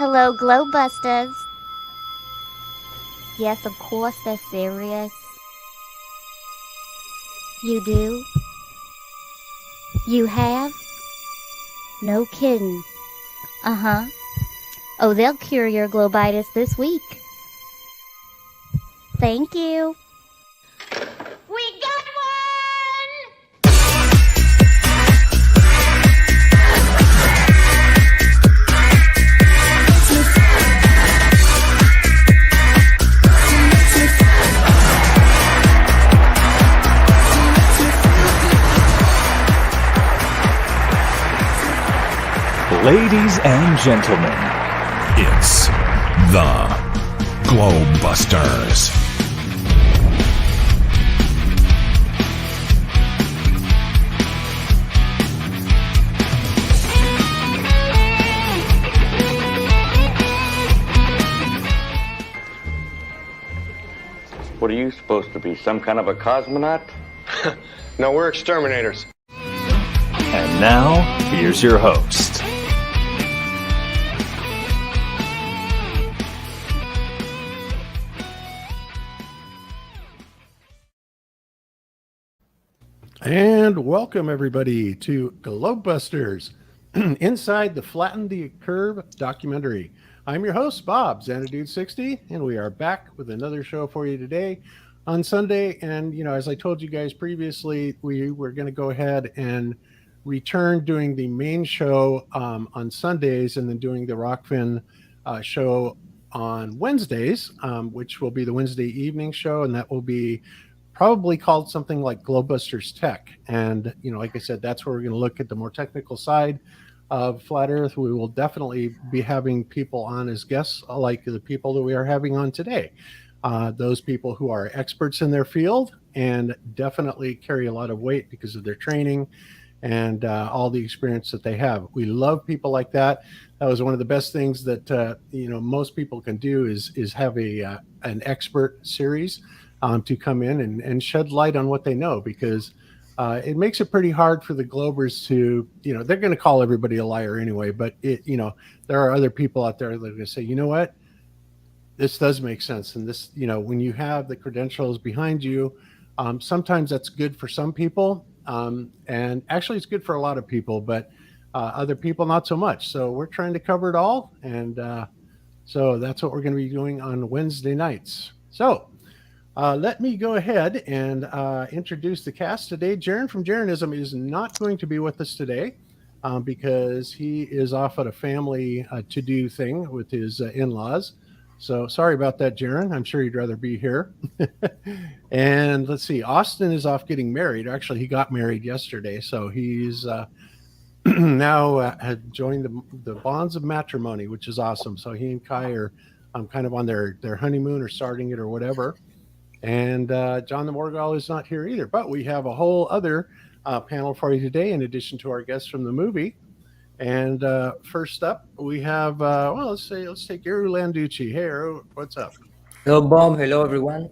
Hello, Globebusters. Yes, of course they're serious. You do? You have? No kidding. Uh-huh. Oh, they'll cure your globitis this week. Thank you. We got one! Ladies and gentlemen, it's the Globebusters. What are you supposed to be, some kind of a cosmonaut? No, we're exterminators. And now, here's your host. And welcome everybody to Globebusters, inside the Flatten the Curve documentary. I'm your host, Bob, Xanadude60, and we are back with another show for you today on Sunday. And, you know, as I told you guys previously, we were going to go ahead and return doing the main show on Sundays and then doing the Rockfin show on Wednesdays, which will be the Wednesday evening show, and that will be probably called something like Globebusters Tech. And, you know, like I said, that's where we're going to look at the more technical side of Flat Earth. We will definitely be having people on as guests, like the people that we are having on today. Those people who are experts in their field and definitely carry a lot of weight because of their training and all the experience that they have. We love people like that. That was one of the best things that, you know, most people can do is have an expert series to come in and shed light on what they know, because it makes it pretty hard for the Globers to, you know, they're going to call everybody a liar anyway, but you know, there are other people out there that are going to say, you know what, this does make sense. And this, you know, when you have the credentials behind you, sometimes that's good for some people. And actually it's good for a lot of people, but other people, not so much. So we're trying to cover it all. And so that's what we're going to be doing on Wednesday nights. So let me go ahead and introduce the cast today. Jaron from Jaronism is not going to be with us today because he is off at a family to-do thing with his in-laws. So sorry about that, Jaron. I'm sure you'd rather be here. And let's see, Austin is off getting married. Actually, he got married yesterday. So he's now had joined the bonds of matrimony, which is awesome. So he and Kai are kind of on their honeymoon or starting it or whatever. And John the Morgul is not here either, but we have a whole other panel for you today, in addition to our guests from the movie. And first up, we have, well, let's take Eru Landucci. Hey, Eru, what's up? Hello, Bob. Hello, everyone.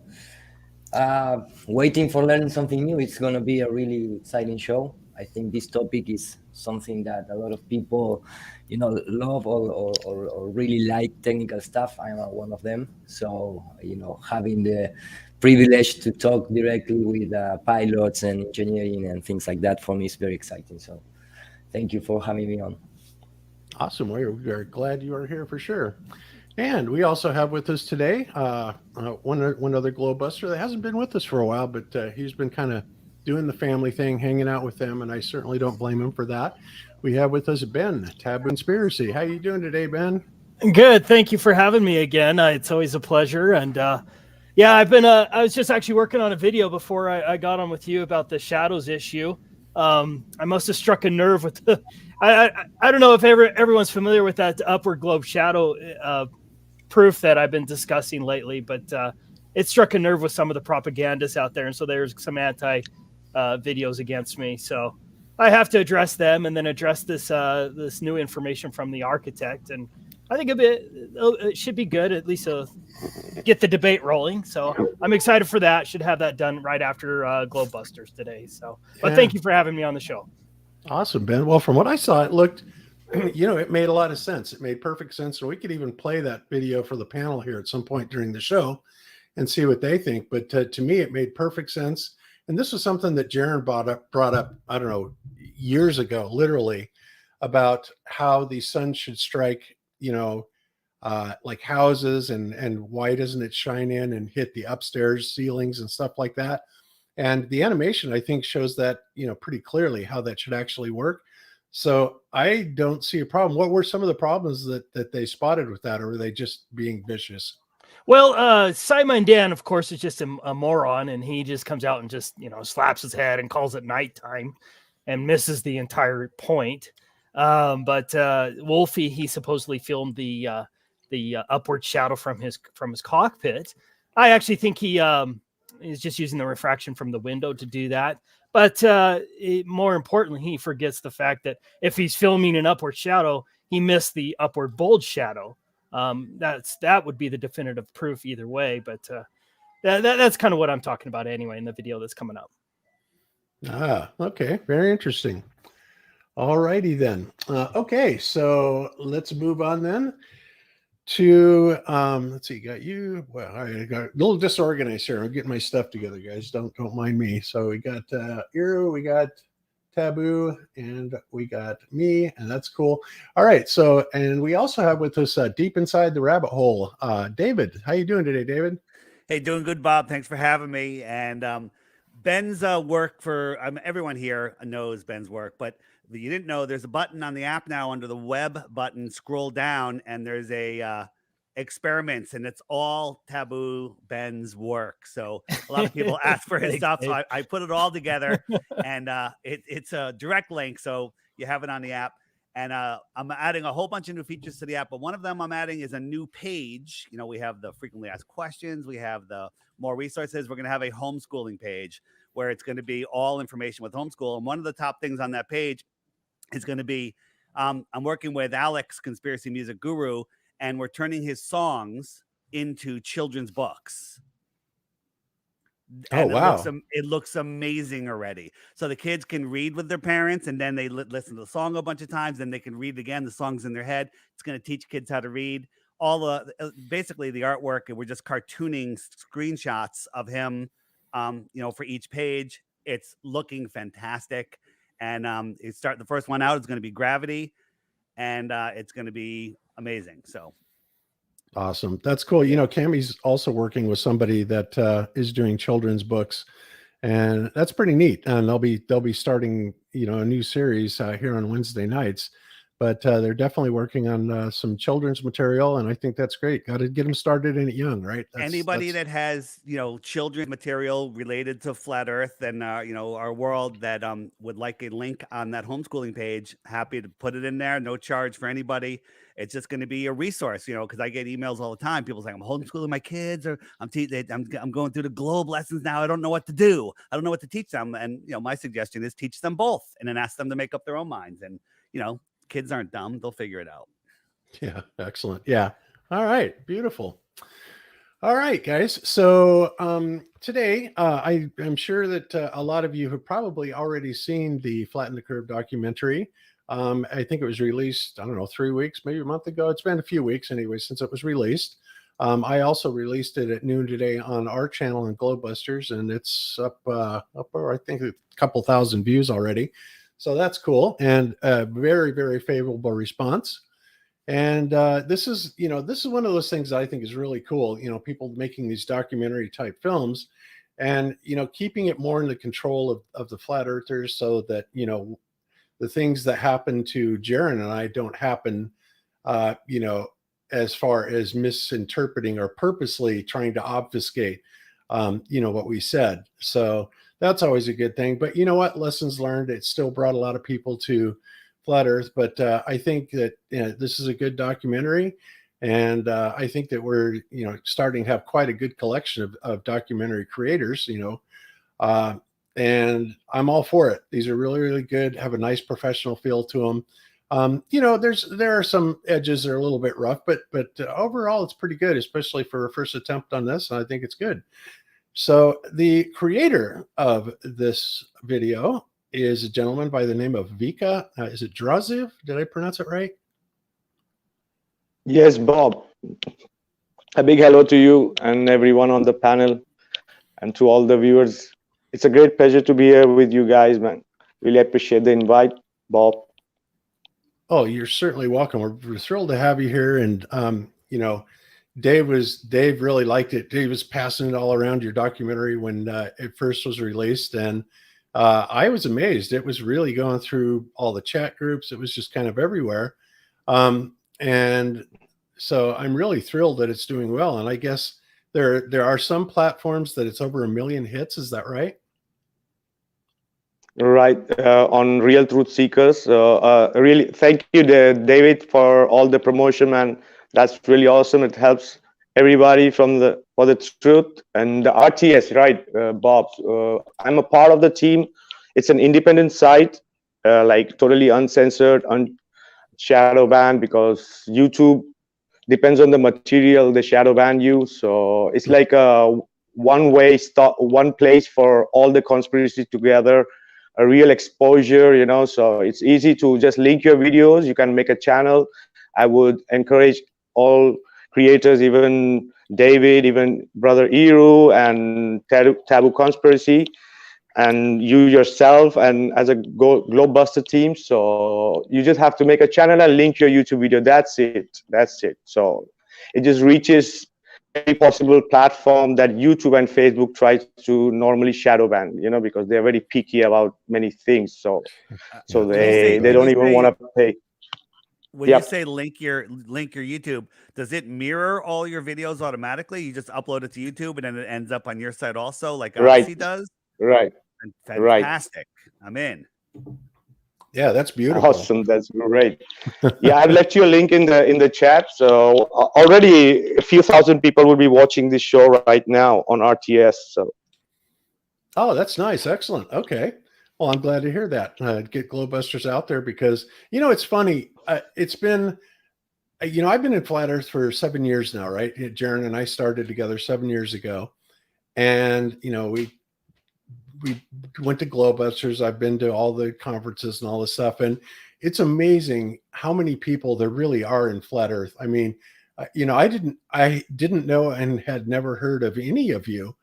Waiting for learning something new. It's going to be a really exciting show. I think this topic is something that a lot of people, you know, love or really like technical stuff. I'm one of them. So, you know, having the privilege to talk directly with pilots and engineering and things like that for me is very exciting. So thank you for having me on. Awesome. We're glad you are here for sure. And we also have with us today one other Globebuster that hasn't been with us for a while, but he's been kind of doing the family thing, hanging out with them, and I certainly don't blame him for that. We have with us Ben, Taboo Conspiracy. How you doing today, Ben? Good. Thank you for having me again. It's always a pleasure. And yeah, I've been. I was just actually working on a video before I got on with you about the shadows issue. I must have struck a nerve with the. I don't know if everyone's familiar with that upward globe shadow proof that I've been discussing lately, but it struck a nerve with some of the propagandists out there, and so there's some anti videos against me. So I have to address them and then address this new information from the architect, and I think it should be good, at least get the debate rolling. So I'm excited for that. Should have that done right after Globebusters today. So, but thank you for having me on the show. Awesome, Ben. Well, from what I saw, it looked it made a lot of sense. It made perfect sense. And we could even play that video for the panel here at some point during the show and see what they think. But to me, it made perfect sense. And this was something that Jaron brought up, I don't know, years ago, literally, about how the sun should strike, like houses, and why doesn't it shine in and hit the upstairs ceilings and stuff like that. And the animation, I think, shows that, pretty clearly how that should actually work. So I don't see a problem. What were some of the problems that they spotted with that, or were they just being vicious? Well, Simon Dan, of course, is just a moron, and he just comes out and just, slaps his head and calls it nighttime and misses the entire point. But Wolfie, he supposedly filmed the upward shadow from his cockpit. I actually think he is just using the refraction from the window to do that. But more importantly, he forgets the fact that if he's filming an upward shadow, he missed the upward bulge shadow. That would be the definitive proof either way. But that's kind of what I'm talking about anyway in the video that's coming up. Okay. Very interesting. All righty then. Okay, so let's move on then to let's see, got you. Well, I got a little disorganized here. I'm getting my stuff together, guys. Don't mind me. So we got Iro, we got Taboo, and we got me, and that's cool. All right, so and we also have with us deep inside the rabbit hole, David. How you doing today, David? Hey, doing good, Bob. Thanks for having me. And Ben's work for everyone here knows Ben's work, but you didn't know there's a button on the app now under the web button. Scroll down, and there's a experiments, and it's all Taboo Ben's work. So a lot of people ask for his stuff, so I put it all together, and it's a direct link, so you have it on the app. And I'm adding a whole bunch of new features to the app, but one of them I'm adding is a new page. We have the frequently asked questions, we have the more resources. We're going to have a homeschooling page where it's going to be all information with homeschool. And one of the top things on that page is going to be I'm working with Alex, Conspiracy Music Guru, and we're turning his songs into children's books. And wow. It looks amazing already. So the kids can read with their parents, and then they listen to the song a bunch of times, and they can read again. The song's in their head. It's going to teach kids how to read. All basically the artwork, and we're just cartooning screenshots of him, for each page. It's looking fantastic. And the first one out is going to be Gravity, and it's going to be amazing. So awesome. That's cool. Cammy's also working with somebody that is doing children's books, and that's pretty neat. And they'll be starting, a new series here on Wednesday nights, but they're definitely working on some children's material. And I think that's great. Got to get them started in it young, right? Anybody that has, children's material related to Flat Earth and, our world that would like a link on that homeschooling page, happy to put it in there. No charge for anybody. It's just going to be a resource, because I get emails all the time. People saying I'm homeschooling my kids, or I'm going through the Globe lessons now. I don't know what to do. I don't know what to teach them. And, my suggestion is teach them both and then ask them to make up their own minds. And, kids aren't dumb. They'll figure it out. Yeah. Excellent. Yeah. All right. Beautiful. All right, guys. So today, I'm sure that a lot of you have probably already seen the Flatten the Curve documentary. I think it was released, I don't know, 3 weeks, maybe a month ago. It's been a few weeks anyway since it was released. I also released it at noon today on our channel on Globebusters, and it's up I think a couple thousand views already. So that's cool, and a very, very favorable response. And this is one of those things that I think is really cool. People making these documentary type films, and keeping it more in the control of the flat earthers, so that the things that happen to Jaron and I don't happen, as far as misinterpreting or purposely trying to obfuscate, what we said. So that's always a good thing. But you know what? Lessons learned. It still brought a lot of people to Flat Earth. But I think that this is a good documentary. And I think that we're, starting to have quite a good collection of documentary creators, and I'm all for it. These are really, really good, have a nice professional feel to them. There are some edges that are a little bit rough, but overall it's pretty good, especially for a first attempt on this. And I think it's good. So the creator of this video is a gentleman by the name of Vikka. Is it Draziv? Did I pronounce it right? Yes, Bob. A big hello to you and everyone on the panel and to all the viewers. It's a great pleasure to be here with you guys, man. Really appreciate the invite, Bob. Oh, you're certainly welcome. We're thrilled to have you here. And, Dave really liked it. Dave was passing it all around your documentary when it first was released. And I was amazed. It was really going through all the chat groups. It was just kind of everywhere. And so I'm really thrilled that it's doing well. And I guess there are some platforms that it's over 1 million hits. Is that right? Right, on Real Truth Seekers. Really, thank you, David, for all the promotion, man. That's really awesome. It helps everybody for the truth and the RTS, right, Bob? I'm a part of the team. It's an independent site, like totally uncensored, shadow banned, because YouTube depends on the material they shadow ban you. So it's like a one place for all the conspiracy together, a real exposure, so it's easy to just link your videos. You can make a channel. I would encourage all creators, even David, even Brother Iru and Taboo Conspiracy, and you yourself, and as a Globebuster team. So you just have to make a channel and link your YouTube video. That's it. So it just reaches every possible platform that YouTube and Facebook try to normally shadow ban, because they're very picky about many things. So they don't even want to pay. When you say link your YouTube, does it mirror all your videos automatically? You just upload it to YouTube and then it ends up on your site also, like Odyssey does? Right. Fantastic. I'm in. Yeah, that's beautiful. Awesome. That's great. Yeah, I've left you a link in the chat. So already a few thousand people will be watching this show right now on RTS. So. Oh, that's nice. Excellent. Okay. Well, I'm glad to hear that. Get Globebusters out there because, it's funny. It's been, I've been in Flat Earth for 7 years now, right? Jaron and I started together 7 years ago. And, we went to Globebusters. I've been to all the conferences and all this stuff. And it's amazing how many people there really are in Flat Earth. I mean, I didn't know and had never heard of any of you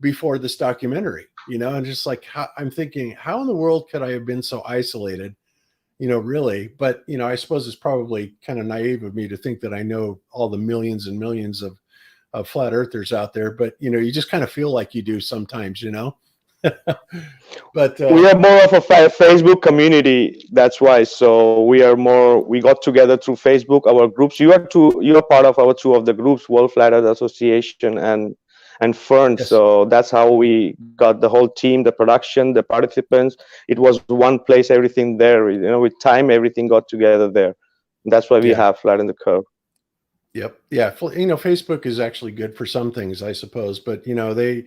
before this documentary, and just like I'm thinking, how in the world could I have been so isolated, really? But, I suppose it's probably kind of naive of me to think that I know all the millions and millions of flat earthers out there, but, you just kind of feel like you do sometimes, but we are more of a Facebook community. That's why. So we got together through Facebook, our groups. You're part of our two of the groups, World Flat Earth Association and Fern. Yes. So that's how we got the whole team, the production, the participants. It was one place, everything there. With time, everything got together there. And that's why we have Flatten the Curve. Yep. Yeah. Facebook is actually good for some things, I suppose. But, when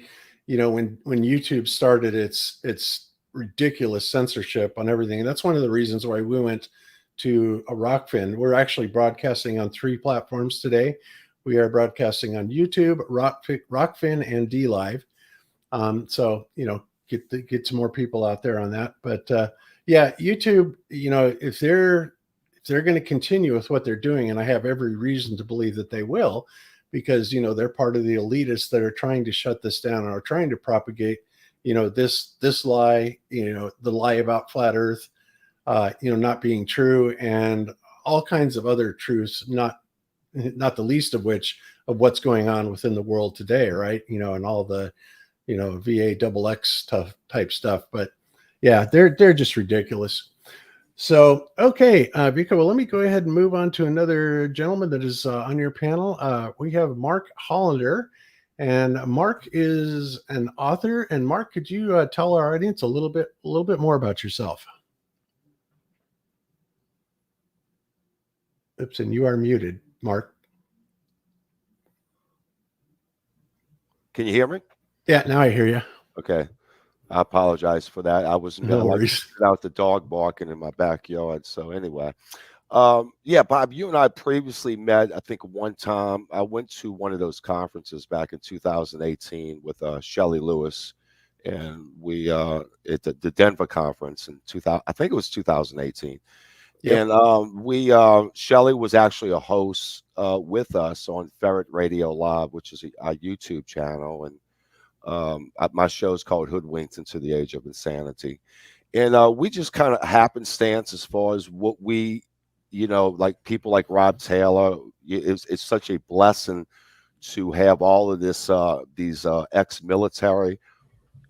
YouTube started its ridiculous censorship on everything. And that's one of the reasons why we went to a Rockfin. We're actually broadcasting on 3 platforms today. We are broadcasting on YouTube, Rockfin, and DLive. So, get some more people out there on that. But YouTube, if they're going to continue with what they're doing, and I have every reason to believe that they will, because, they're part of the elitists that are trying to shut this down and are trying to propagate, this lie, the lie about flat Earth, not being true, and all kinds of other truths, not the least of which of what's going on within the world today, right? And all the, VAXX type stuff. But yeah, they're just ridiculous. So, okay, Vikka, well, let me go ahead and move on to another gentleman that is on your panel. We have Mark Hollander, and Mark is an author. And Mark, could you tell our audience a little bit more about yourself? Oops, and you are muted, Mark. Can you hear me? Yeah, now I hear you. Okay. I apologize for that. I wasn't going to get out the dog barking in my backyard. So anyway, Bob, you and I previously met, I think one time. I went to one of those conferences back in 2018 with Shelley Lewis, and we at the Denver conference in 2000. I think it was 2018. Yep. And we Shelly was actually a host with us on Ferret Radio Live, which is a YouTube channel, and my show is called Hoodwinked into the Age of Insanity. And we just kind of happenstance as far as what we, like people like Rob Taylor. It's such a blessing to have all of these ex-military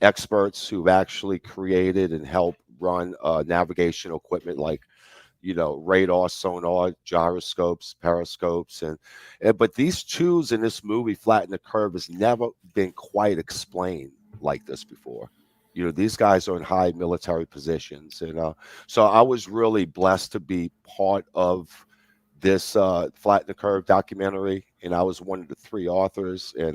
experts who've actually created and helped run navigational equipment like radar, sonar, gyroscopes, periscopes, and but these tools in this movie, Flatten the Curve, has never been quite explained like this before. These guys are in high military positions, and so I was really blessed to be part of this Flatten the Curve documentary, and I was one of the 3 authors. And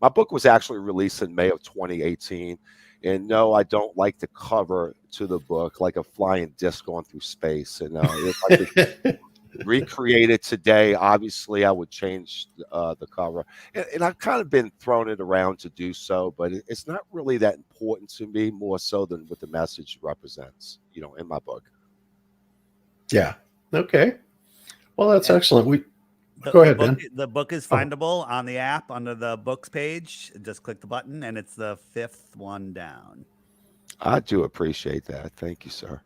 my book was actually released in May of 2018. And no, I don't like the cover to the book, like a flying disc going through space. And if I could recreate it today, obviously I would change the cover. And I've kind of been throwing it around to do so, but it's not really that important to me, more so than what the message represents, in my book. Yeah. Okay. Well, that's excellent. Go ahead, Ben. The book is findable on the app under the books page. Just click the button, and it's the 5th one down. I do appreciate that. Thank you, sir.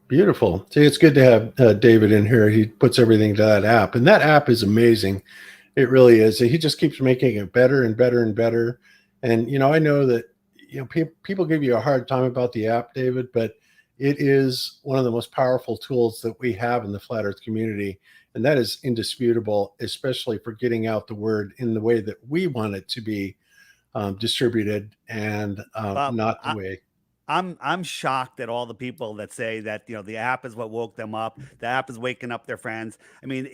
Beautiful. See, it's good to have David in here. He puts everything to that app, and that app is amazing. It really is. He just keeps making it better and better and better. And I know that people give you a hard time about the app, David, but it is one of the most powerful tools that we have in the Flat Earth community. And that is indisputable, especially for getting out the word in the way that we want it to be distributed, and not the way. I'm shocked at all the people that say that the app is what woke them up. The app is waking up their friends. I mean,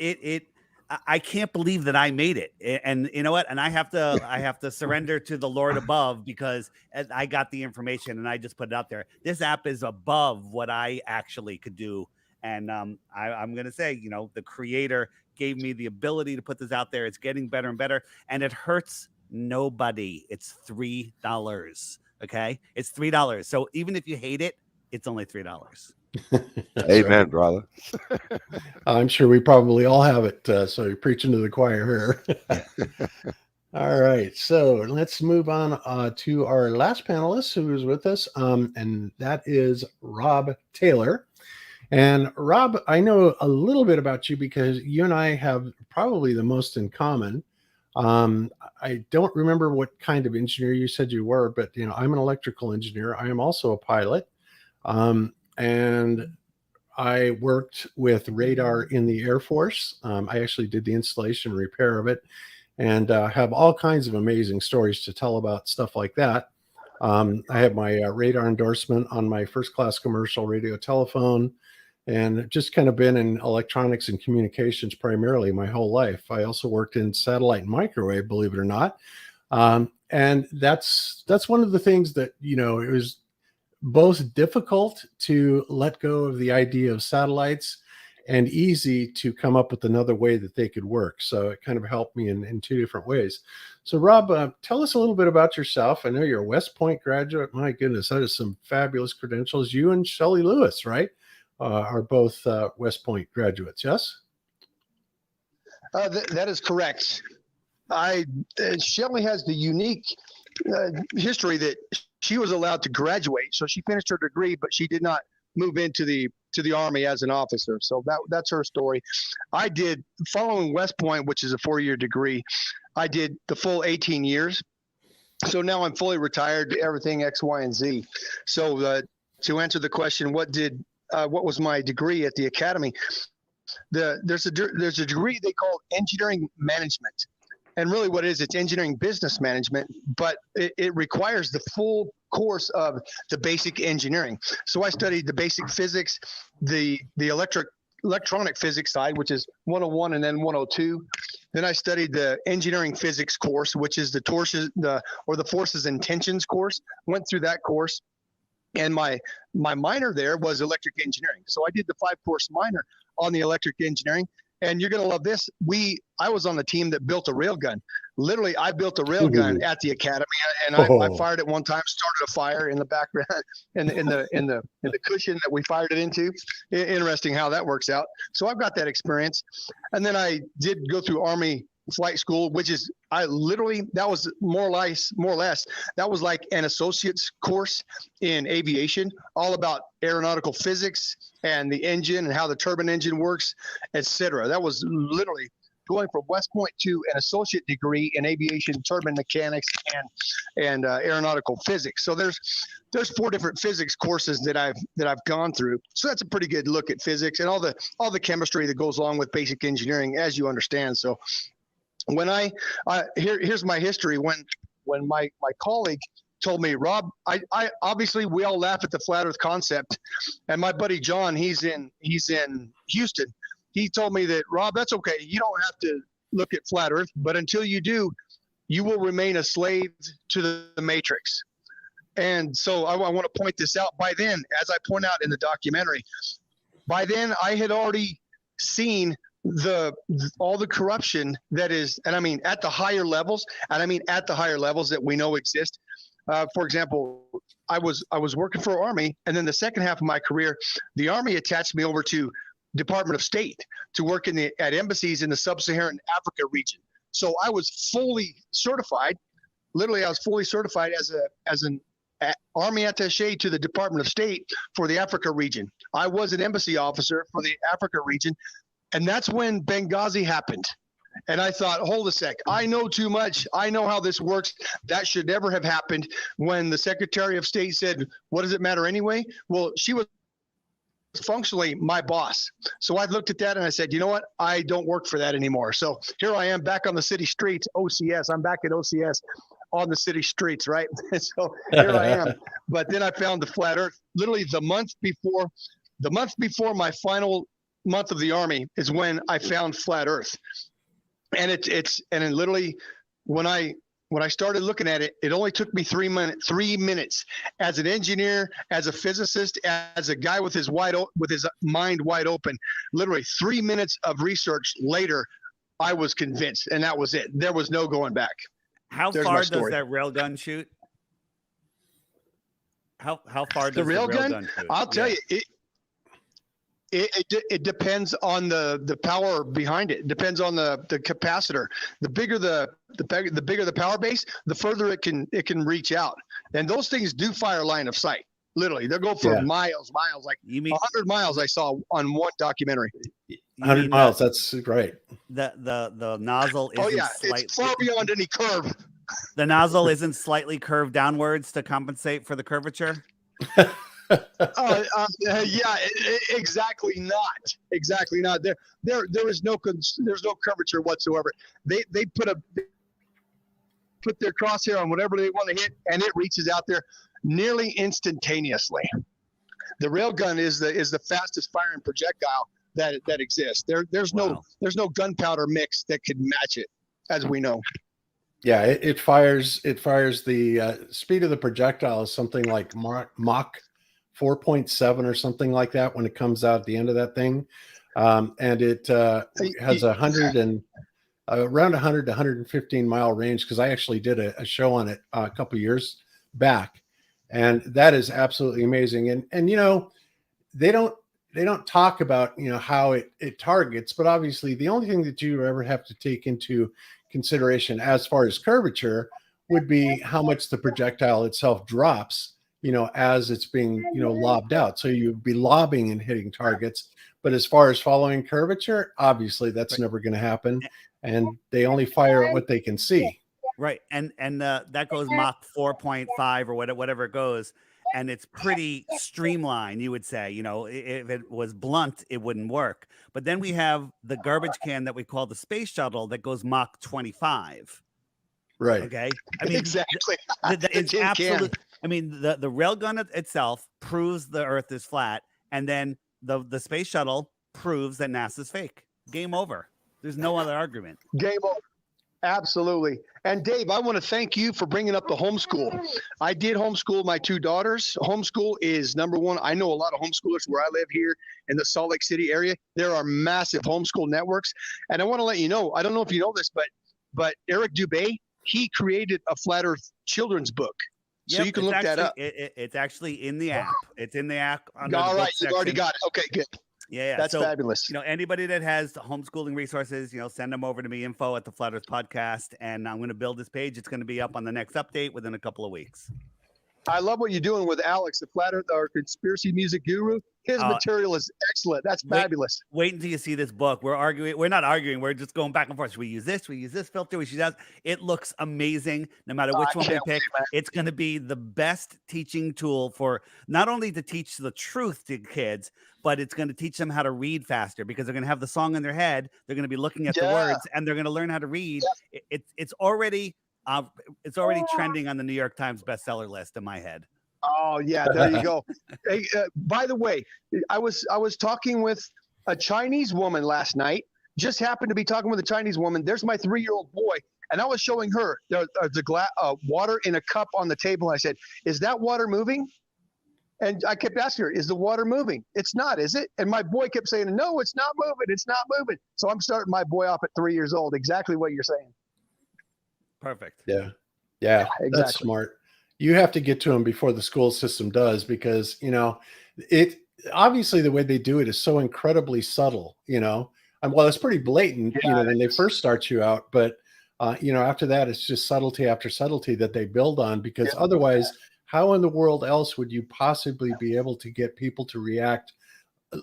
I can't believe that I made it. And you know what? And I have to surrender to the Lord above, because I got the information and I just put it out there. This app is above what I actually could do. And I'm going to say, the creator gave me the ability to put this out there. It's getting better and better, and it hurts nobody. It's $3. Okay. It's $3. So even if you hate it, it's only $3. Amen, right, brother. I'm sure we probably all have it. So you're preaching to the choir here. All right. So let's move on to our last panelist who is with us. And that is Rob Taylor. And Rob, I know a little bit about you because you and I have probably the most in common. I don't remember what kind of engineer you said you were, but I'm an electrical engineer. I am also a pilot. And I worked with radar in the Air Force. I actually did the installation and repair of it, and have all kinds of amazing stories to tell about stuff like that. I have my radar endorsement on my first class commercial radio telephone, and just kind of been in electronics and communications primarily my whole life. I also worked in satellite and microwave, believe it or not. And that's one of the things that, it was both difficult to let go of the idea of satellites and easy to come up with another way that they could work. So it kind of helped me in 2 different ways. So Rob, tell us a little bit about yourself. I know you're a West Point graduate. My goodness, that is some fabulous credentials. You and Shelley Lewis, right? Are both West Point graduates, yes? That is correct. Shelley has the unique history that she was allowed to graduate, so she finished her degree, but she did not move into the Army as an officer. So that's her story. I did, following West Point, which is a 4-year degree, I did the full 18 years. So now I'm fully retired, everything X, Y, and Z. So to answer the question, what was my degree at the academy? There's a degree they call engineering management, and really what it is, it's engineering business management, but it requires the full course of the basic engineering. So I studied the basic physics, the electronic physics side, which is 101 and then 102. Then I studied the engineering physics course, which is the forces and tensions course. Went through that course. And my minor there was electric engineering. So I did the 5-course minor on the electric engineering. And you're gonna love this. I was on the team that built a railgun. Literally, I built a railgun at the academy, and I fired it one time. Started a fire in the background, in the cushion that we fired it into. Interesting how that works out. So I've got that experience, and then I did go through Army flight school, which is that was more or less that was like an associate's course in aviation, all about aeronautical physics and the engine and how the turbine engine works, etc. That was literally going from West Point to an associate degree in aviation turbine mechanics and aeronautical physics. So there's 4 different physics courses that I've gone through. So that's a pretty good look at physics and all the chemistry that goes along with basic engineering, as you understand. So when here's my history. When my colleague told me, Rob, I obviously we all laugh at the flat Earth concept, and my buddy John, he's in Houston. He told me that, Rob, that's okay. You don't have to look at flat Earth, but until you do, you will remain a slave to the matrix. And so I want to point this out. By then, as I point out in the documentary, by then I had already seen all the corruption that is, and I mean at the higher levels, that we know exist. For example, I was working for Army, and then the second half of my career, the Army attached me over to Department of State to work at embassies in the sub-Saharan Africa region. So I was fully certified. Literally, I was fully certified as an Army attaché to the Department of State for the Africa region. I was an embassy officer for the Africa region, and that's when Benghazi happened. And I thought, hold a sec, I know too much. I know how this works. That should never have happened. When the Secretary of State said, what does it matter anyway? Well, she was functionally my boss. So I looked at that and I said, you know what? I don't work for that anymore. So here I am back on the city streets, OCS. I'm back at OCS on the city streets, right? So here I am. But then I found the flat Earth. Literally the month before my final month of the Army is when I found flat Earth. And and literally when I started looking at it, it only took me 3 minutes as an engineer, as a physicist, as a guy with his mind wide open. Literally 3 minutes of research later, I was convinced, and that was it. There was no going back. How far does that railgun shoot? How far does the railgun shoot? I'll tell you, it depends on the power behind it. It depends on the capacitor. The bigger the power base, the further it can reach out. And those things do fire line of sight. Literally, they'll go for miles, like 100 miles. I saw on one documentary. 100 miles. That's right. The nozzle isn't it's far beyond any curve. The nozzle isn't slightly curved downwards to compensate for the curvature. Exactly not. There is there's no curvature whatsoever. They put their crosshair on whatever they want to hit, and it reaches out there nearly instantaneously. The railgun is the fastest firing projectile that exists. There's no gunpowder mix that could match it, as we know. Yeah, it fires the speed of the projectile is something like Mach 4.7 or something like that when it comes out at the end of that thing. And it has around 100 to 115 mile range, because I actually did a show on it a couple years back, and that is absolutely amazing. And you know, they don't talk about, you know, how it targets, but obviously the only thing that you ever have to take into consideration as far as curvature would be how much the projectile itself drops, you know, as it's being, you know, lobbed out. So you'd be lobbing and hitting targets. But as far as following curvature, obviously that's never going to happen. And they only fire at what they can see. Right. And that goes Mach 4.5 or whatever it goes. And it's pretty streamlined, you would say. You know, if it was blunt, it wouldn't work. But then we have the garbage can that we call the space shuttle that goes Mach 25. Right. Okay. I mean, exactly. It's absolute. I mean, the railgun itself proves the Earth is flat, and then the space shuttle proves that NASA's fake. Game over. There's no other argument. Game over. Absolutely. And Dave, I want to thank you for bringing up the homeschool. I did homeschool my two daughters. Homeschool is number one. I know a lot of homeschoolers where I live here in the Salt Lake City area. There are massive homeschool networks. And I want to let you know, I don't know if you know this, but Eric Dubé, he created a Flat Earth children's book. So you can look that up. It's actually in the app. It's in the app. All right, you've already got it. Okay, good. Yeah, that's fabulous. Anybody that has homeschooling resources, send them over to me, info at the Flat Earth Podcast, and I'm going to build this page. It's going to be up on the next update within a couple of weeks. I love what you're doing with Alex, the Flat Earth, our conspiracy music guru. His material is excellent. That's fabulous. Wait until you see this book. We're arguing. We're not arguing. We're just going back and forth. Should we use this? We use this filter. We should use that. It looks amazing. No matter which one we pick, it's going to be the best teaching tool for not only to teach the truth to kids, but it's going to teach them how to read faster because they're going to have the song in their head. They're going to be looking at the words and they're going to learn how to read. It's already trending on the New York Times bestseller list in my head. Oh yeah, there you go. Hey, by the way, I was talking with a Chinese woman last night. Just happened to be talking with a Chinese woman. There's my 3-year-old boy, and I was showing her the glass water in a cup on the table. I said, "Is that water moving?" And I kept asking her, "Is the water moving?" "It's not, is it?" And my boy kept saying, "No, it's not moving. It's not moving." So I'm starting my boy off at 3 years old. Exactly what you're saying. Perfect. Yeah, exactly. That's smart. You have to get to them before the school system does, because it obviously the way they do it is so incredibly subtle. Well, it's pretty blatant, when they first start you out, but after that it's just subtlety after subtlety that they build on, because otherwise, how in the world else would you possibly be able to get people to react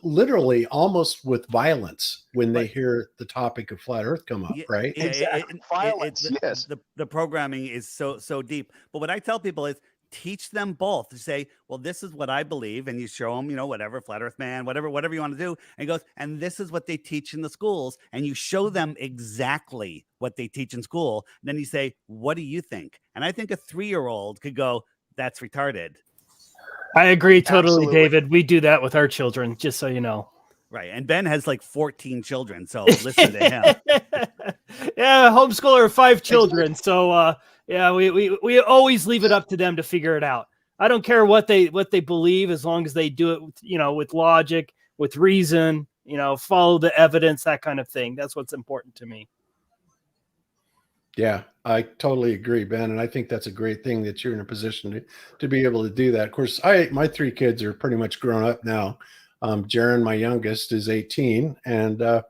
literally almost with violence when they hear the topic of flat Earth come up, right? Exactly. Violence. Yes. The programming is so deep. But what I tell people is teach them both. To say, well, this is what I believe, and you show them, whatever, Flat Earth Man, whatever you want to do, and goes, and this is what they teach in the schools, and you show them exactly what they teach in school. And then you say, what do you think? And I think a 3-year-old could go, that's retarded. I agree totally, Absolutely. David. We do that with our children, just so you know. Right. And Ben has like 14 children, so listen to him. Yeah, homeschooler of 5 children. So we always leave it up to them to figure it out. I don't care what they believe, as long as they do it, with logic, with reason, follow the evidence, that kind of thing. That's what's important to me. Yeah, I totally agree, Ben. And I think that's a great thing that you're in a position to be able to do that. Of course, my 3 kids are pretty much grown up now. Jaron, my youngest, is 18, and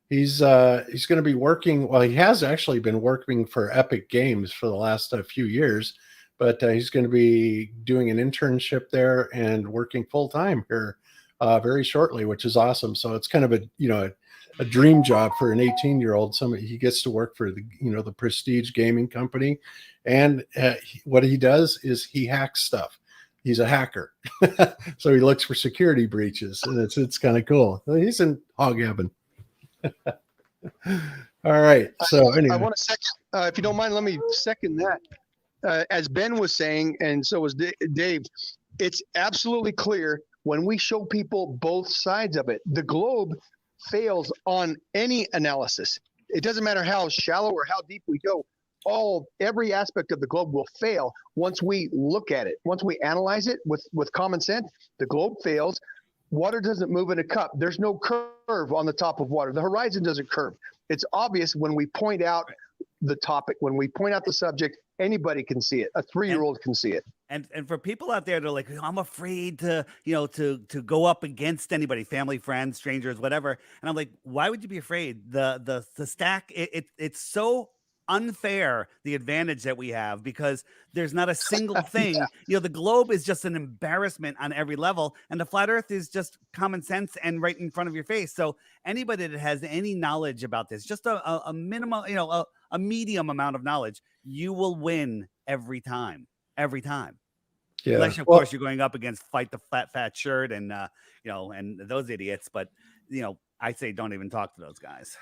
he's going to be working. Well, he has actually been working for Epic Games for the last few years, but he's going to be doing an internship there and working full time here very shortly, which is awesome. So it's kind of a dream job for an 18-year-old. He gets to work for the prestige gaming company, and what he does is he hacks stuff. He's a hacker, so he looks for security breaches, and it's kind of cool. He's in hog heaven. All right. So anyway, I want to second, if you don't mind, let me second that. As Ben was saying, and so was Dave, it's absolutely clear when we show people both sides of it. The globe fails on any analysis. It doesn't matter how shallow or how deep we go. Every aspect of the globe will fail once we look at it. Once we analyze it with common sense, the globe fails. Water doesn't move in a cup. There's no curve on the top of water. The horizon doesn't curve. It's obvious when we point out the topic, when we point out the subject, anybody can see it. A 3-year-old can see it. And for people out there that are like, I'm afraid to go up against anybody, family, friends, strangers, whatever. And I'm like, why would you be afraid? The stack, it's so unfair, the advantage that we have, because there's not a single thing. The globe is just an embarrassment on every level, and the flat earth is just common sense and right in front of your face. So anybody that has any knowledge about this, just a minimal, a medium amount of knowledge, you will win every time. Yeah. Unless, of course, you're going up against Fight the Fat Shirt and and those idiots. But I say don't even talk to those guys.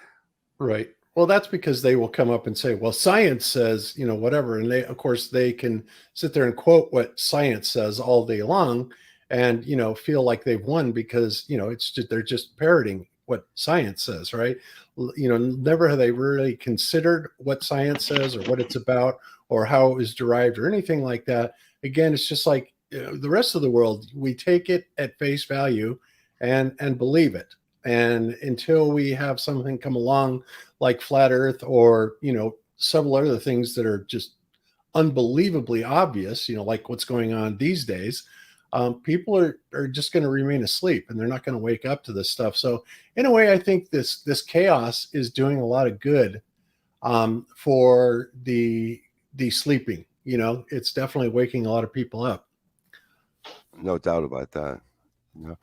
Right. Well, that's because they will come up and say, well, science says, whatever. And they can sit there and quote what science says all day long and, feel like they've won because, they're just parroting what science says, right? Never have they really considered what science says or what it's about or how it was derived or anything like that. Again, it's just like the rest of the world. We take it at face value and believe it. And until we have something come along like flat Earth or several other things that are just unbelievably obvious, like what's going on these days, people are just going to remain asleep and they're not going to wake up to this stuff. So in a way, I think this chaos is doing a lot of good for the sleeping. It's definitely waking a lot of people up. No doubt about that.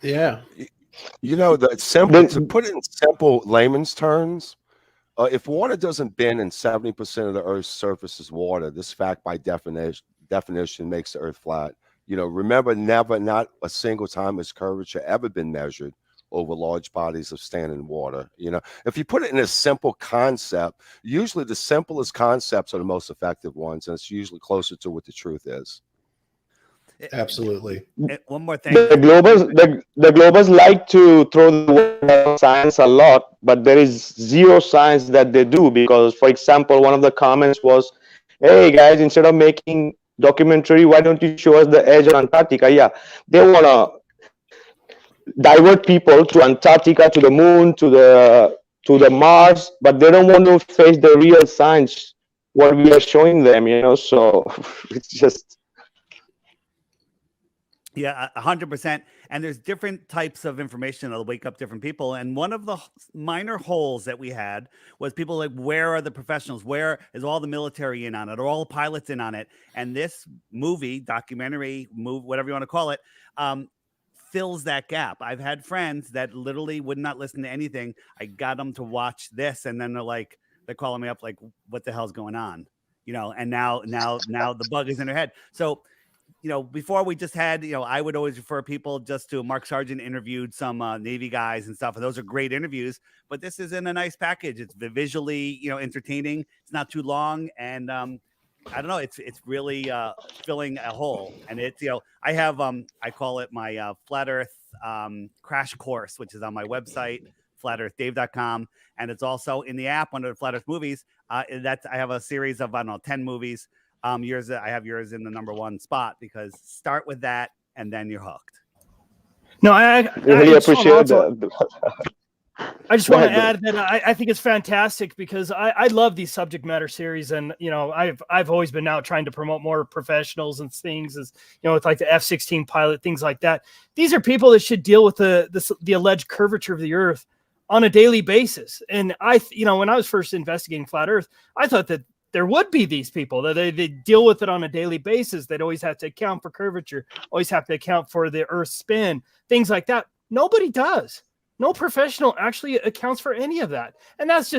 Yeah. The simple, to put it in simple layman's terms, if water doesn't bend and 70% of the Earth's surface is water, this fact by definition makes the Earth flat. Remember, not a single time has curvature ever been measured over large bodies of standing water. If you put it in a simple concept, usually the simplest concepts are the most effective ones, and it's usually closer to what the truth is. Absolutely. One more thing. The globers like to throw the word out science a lot, but there is zero science that they do, because, for example, one of the comments was, "Hey guys, instead of making documentary, why don't you show us the edge of Antarctica?" Yeah, they want to divert people to Antarctica, to the moon, to the Mars, but they don't want to face the real science, what we are showing them. So it's just. Yeah, 100%. And there's different types of information that'll wake up different people. And one of the minor holes that we had was people like, where are the professionals? Where is all the military in on it? Are all the pilots in on it? And this documentary, whatever you want to call it, fills that gap. I've had friends that literally would not listen to anything. I got them to watch this, and then they're calling me up like, what the hell's going on? And now the bug is in their head. So before we just had, I would always refer people just to Mark Sargent interviewed some Navy guys and stuff. And those are great interviews, but this is in a nice package. It's visually, entertaining. It's not too long. And I don't know, it's really filling a hole. And it's, I have, I call it my Flat Earth crash course, which is on my website, flatearthdave.com. And it's also in the app under the Flat Earth movies. I have a series of, 10 movies. I have yours in the #1 spot, because start with that and then you're hooked. No, I really appreciate that. I just want to add that I think it's fantastic, because I love these subject matter series, and I've always been now trying to promote more professionals and things, as with like the F-16 pilot, things like that. These are people that should deal with the alleged curvature of the Earth on a daily basis. And when I was first investigating flat Earth, I thought that there would be these people that they deal with it on a daily basis. They'd always have to account for curvature, always have to account for the Earth's spin, things like that. Nobody does. No professional actually accounts for any of that. And that's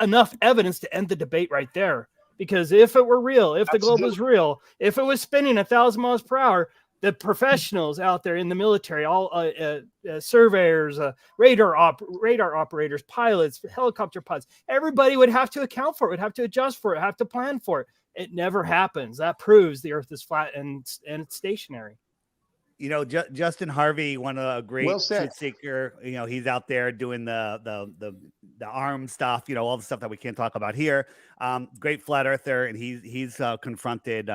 enough evidence to end the debate right there. Because if it were real, if the globe was real, if it was spinning 1,000 miles per hour, the professionals out there in the military, all surveyors, radar operators, pilots, helicopter pilots, everybody would have to account for it, would have to adjust for it, have to plan for it. It never happens. That proves the Earth is flat and it's stationary. Justin Harvey, one of the great truth seeker, he's out there doing the arm stuff, all the stuff that we can't talk about here. Great flat earther, and he's confronted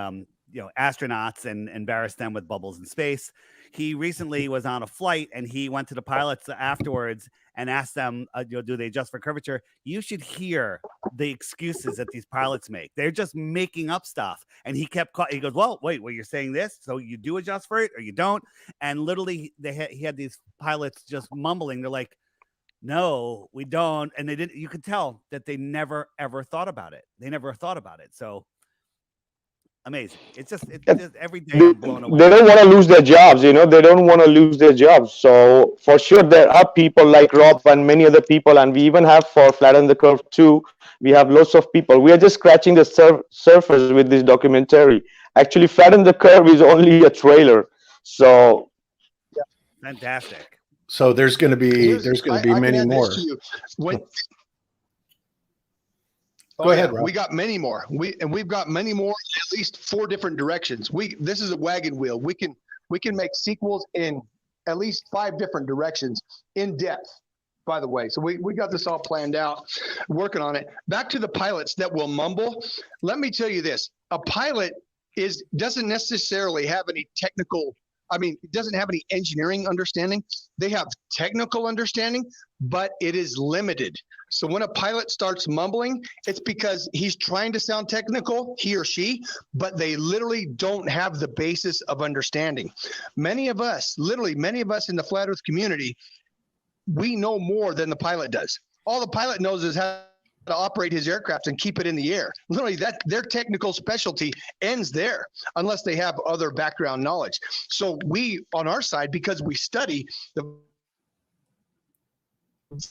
astronauts and embarrassed them with bubbles in space. He recently was on a flight, and he went to the pilots afterwards and asked them, do they adjust for curvature? You should hear the excuses that these pilots make. They're just making up stuff. And he goes, well, wait, you're saying this? So you do adjust for it or you don't? And literally he had these pilots just mumbling. They're like, no, we don't. And they didn't. You could tell that they never, ever thought about it. So amazing. It's just every day I'm blown away. They don't want to lose their jobs, They don't want to lose their jobs. So for sure, there are people like Rob and many other people, and we even have for Flatten the Curve too. We have lots of people. We are just scratching the surface with this documentary. Actually, Flatten the Curve is only a trailer. So yeah. Fantastic. So there's going to be many more. Go ahead, Rob. We got many more. We've got many more, at least 4 different directions. This is a wagon wheel. We can make sequels in at least 5 different directions in depth, by the way. So we got this all planned out, working on it. Back to the pilots that will mumble. Let me tell you this. A pilot doesn't necessarily have any it doesn't have any engineering understanding. They have technical understanding, but it is limited. So when a pilot starts mumbling, it's because he's trying to sound technical, he or she, but they literally don't have the basis of understanding. Many of us in the flat earth community, we know more than the pilot does. All the pilot knows is how to operate his aircraft and keep it in the air. Literally, that their technical specialty ends there, unless they have other background knowledge. So we, on our side, because we study the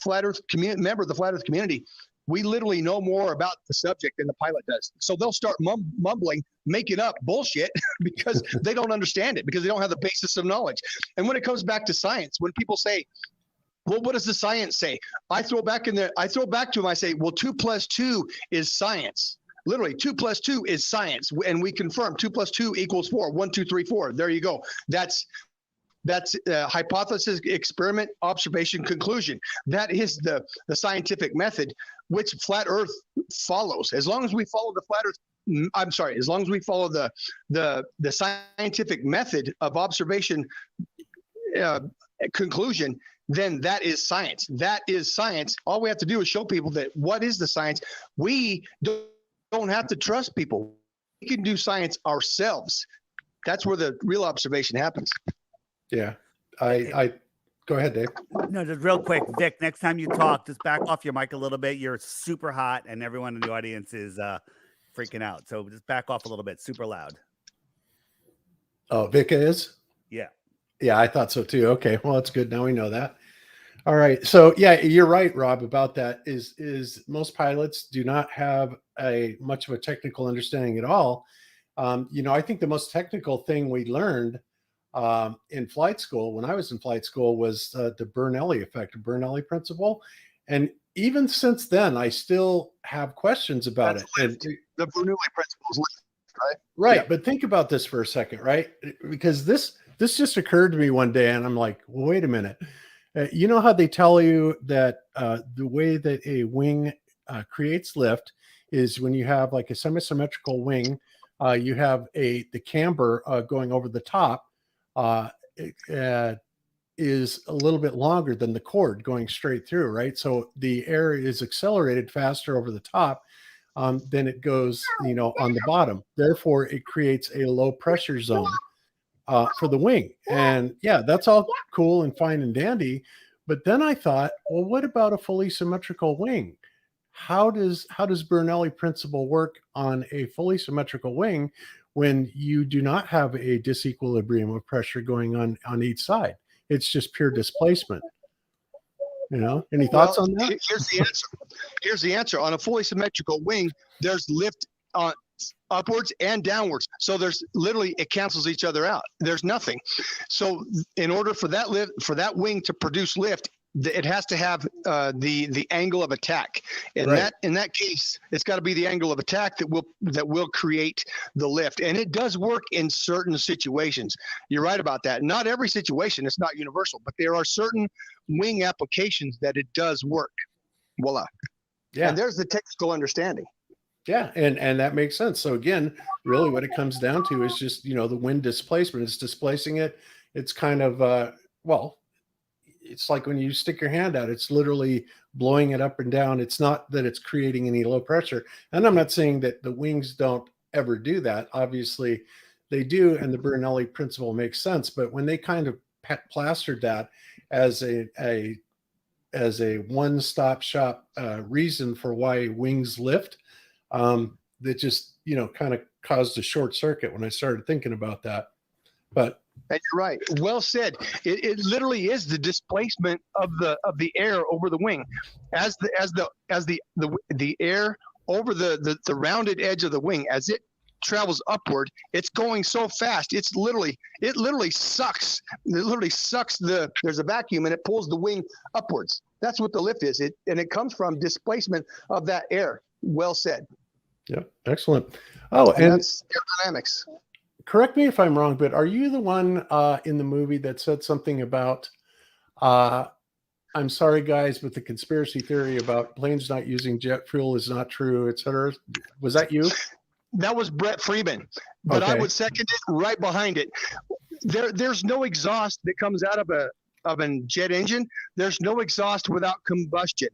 flat earth community, member of the flat earth community, we literally know more about the subject than the pilot does. So they'll start mumbling, making up bullshit because they don't understand it, because they don't have the basis of knowledge. And when it comes back to science, when people say, well, what does the science say? I throw back to them, I say, well, 2 + 2 is science. Literally, 2 + 2 is science. And we confirm 2 + 2 = 4. 1, 2, 3, 4. There you go. That's hypothesis, experiment, observation, conclusion. That is the scientific method, which flat earth follows. As long as we follow as long as we follow the scientific method of observation, conclusion, then that is science. That is science. All we have to do is show people that what is the science. We don't have to trust people. We can do science ourselves. That's where the real observation happens. Yeah. I go ahead, Dave. No, just real quick, Vic, next time you talk, just back off your mic a little bit. You're super hot and everyone in the audience is freaking out. So just back off a little bit, super loud. Oh, Vikka is? Yeah. Yeah, I thought so too. Okay, well, that's good. Now we know that. All right. So yeah, you're right, Rob, about that. Is most pilots do not have much of a technical understanding at all. I think the most technical thing we learned in flight school, when I was in flight school, was the Bernoulli effect, Bernoulli principle. And even since then, I still have questions about it. And the Bernoulli principle is lift, right? Right. Yeah. But think about this for a second, right? Because this just occurred to me one day, and I'm like, well, wait a minute. You know how they tell you that the way that a wing creates lift is when you have like a semi-symmetrical wing, you have the camber going over the top is a little bit longer than the cord going straight through, right? So the air is accelerated faster over the top than it goes, on the bottom. Therefore, it creates a low pressure zone for the wing. And yeah, that's all cool and fine and dandy. But then I thought, well, what about a fully symmetrical wing? How does Bernoulli principle work on a fully symmetrical wing when you do not have a disequilibrium of pressure going on each side? It's just pure displacement. Any thoughts on that? Here's the answer. On a fully symmetrical wing, there's lift upwards and downwards. So there's literally, it cancels each other out. There's nothing. So in order for that wing to produce lift, it has to have the angle of attack. And right. in that case, it's got to be the angle of attack that will create the lift. And it does work in certain situations. You're right about that. Not every situation, it's not universal, but there are certain wing applications that it does work. Voila. Yeah. And there's the technical understanding. Yeah, and that makes sense. So again, really what it comes down to is just, the wind displacement. It's displacing it. It's kind of, it's like when you stick your hand out, it's literally blowing it up and down. It's not that it's creating any low pressure. And I'm not saying that the wings don't ever do that. Obviously they do, and the Bernoulli principle makes sense. But when they kind of plastered that as a one-stop shop reason for why wings lift, that just, kind of caused a short circuit when I started thinking about that. But and you're right. Well said. It literally is the displacement of the air over the wing, as the air over the rounded edge of the wing, as it travels upward, it's going so fast. It literally sucks. It literally sucks there's a vacuum and it pulls the wing upwards. That's what the lift is. It comes from displacement of that air. Well said. Yep. Excellent. Oh, and that's aerodynamics. correct me if I'm wrong, but are you the one in the movie that said something about, I'm sorry, guys, but the conspiracy theory about planes not using jet fuel is not true, et cetera? Was that you? That was Brett Freeman, but I Okay. would second it right behind it. There's no exhaust that comes out of a jet engine. There's no exhaust without combustion.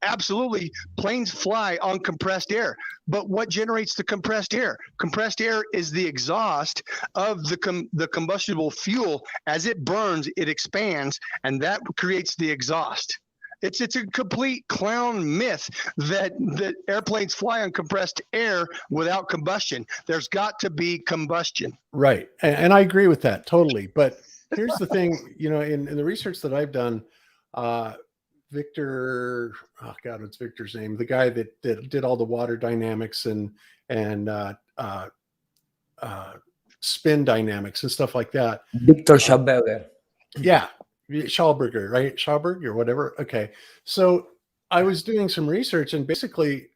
Absolutely, planes fly on compressed air. But what generates the compressed air? Compressed air is the exhaust of the combustible fuel. As it burns, it expands, and that creates the exhaust. It's a complete clown myth that airplanes fly on compressed air without combustion. There's got to be combustion. Right. And I agree with that totally. But here's the thing, in the research that I've done, Victor, oh God, what's Victor's name? The guy that did all the water dynamics and spin dynamics and stuff like that. Victor Schauberger. Yeah. Schauberger, right? Schauberg or whatever. Okay. So I was doing some research, and basically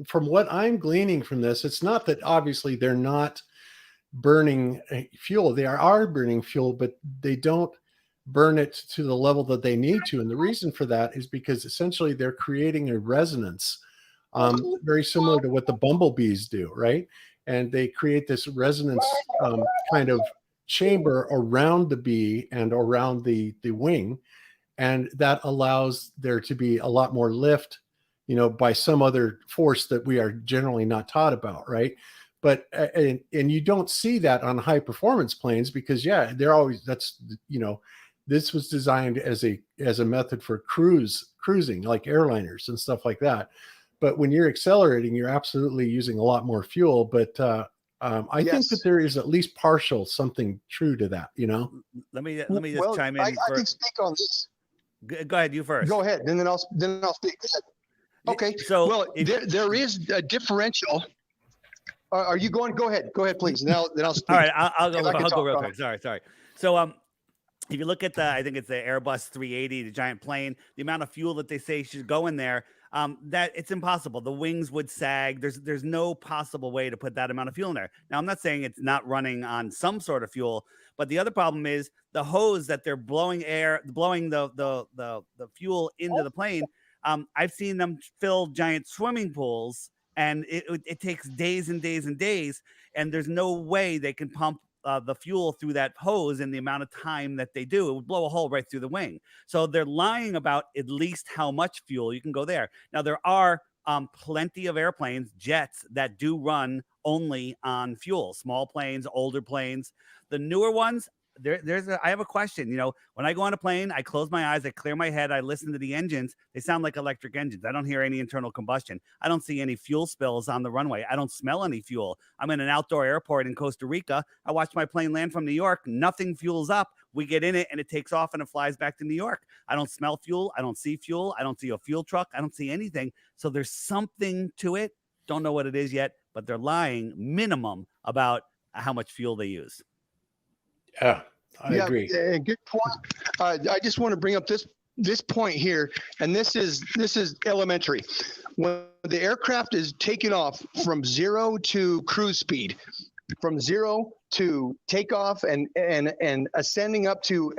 from what I'm gleaning from this, it's not that obviously they're not burning fuel. They are burning fuel, but they don't burn it to the level that they need to. And the reason for that is because essentially they're creating a resonance, very similar to what the bumblebees do, right? And they create this resonance kind of chamber around the bee and around the wing, and that allows there to be a lot more lift, by some other force that we are generally not taught about, right? But and you don't see that on high performance planes because they're always, this was designed as a method for cruising, like airliners and stuff like that. But when you're accelerating, you're absolutely using a lot more fuel. But I think that there is at least partial something true to that, Let me just chime in. I can speak on this. Go ahead, you first. Go ahead, and then I'll speak. Okay. So there is a differential. Are you going? Go ahead, please. Then I'll speak. All right, I'll go real talk. quick. Sorry. So if you look at I think it's the Airbus 380, the giant plane, the amount of fuel that they say should go in there, that it's impossible. The wings would sag. There's no possible way to put that amount of fuel in there. Now, I'm not saying it's not running on some sort of fuel, but the other problem is the hose that they're blowing the fuel into the plane. I've seen them fill giant swimming pools, and it takes days and days and days, and there's no way they can pump the fuel through that hose in the amount of time that they do. It would blow a hole right through the wing. So they're lying about at least how much fuel you can go there. Now, there are plenty of airplanes, jets, that do run only on fuel. Small planes, older planes. The newer ones, I have a question. When I go on a plane, I close my eyes, I clear my head, I listen to the engines. They sound like electric engines. I don't hear any internal combustion. I don't see any fuel spills on the runway. I don't smell any fuel. I'm in an outdoor airport in Costa Rica. I watch my plane land from New York. Nothing fuels up. We get in it and it takes off and it flies back to New York. I don't smell fuel. I don't see fuel. I don't see a fuel truck. I don't see anything. So there's something to it. Don't know what it is yet, but they're lying minimum about how much fuel they use. Yeah, I agree. Good point. I just want to bring up this point here, and this is elementary. When the aircraft is taking off from 0 to cruise speed, from 0 to takeoff and ascending up to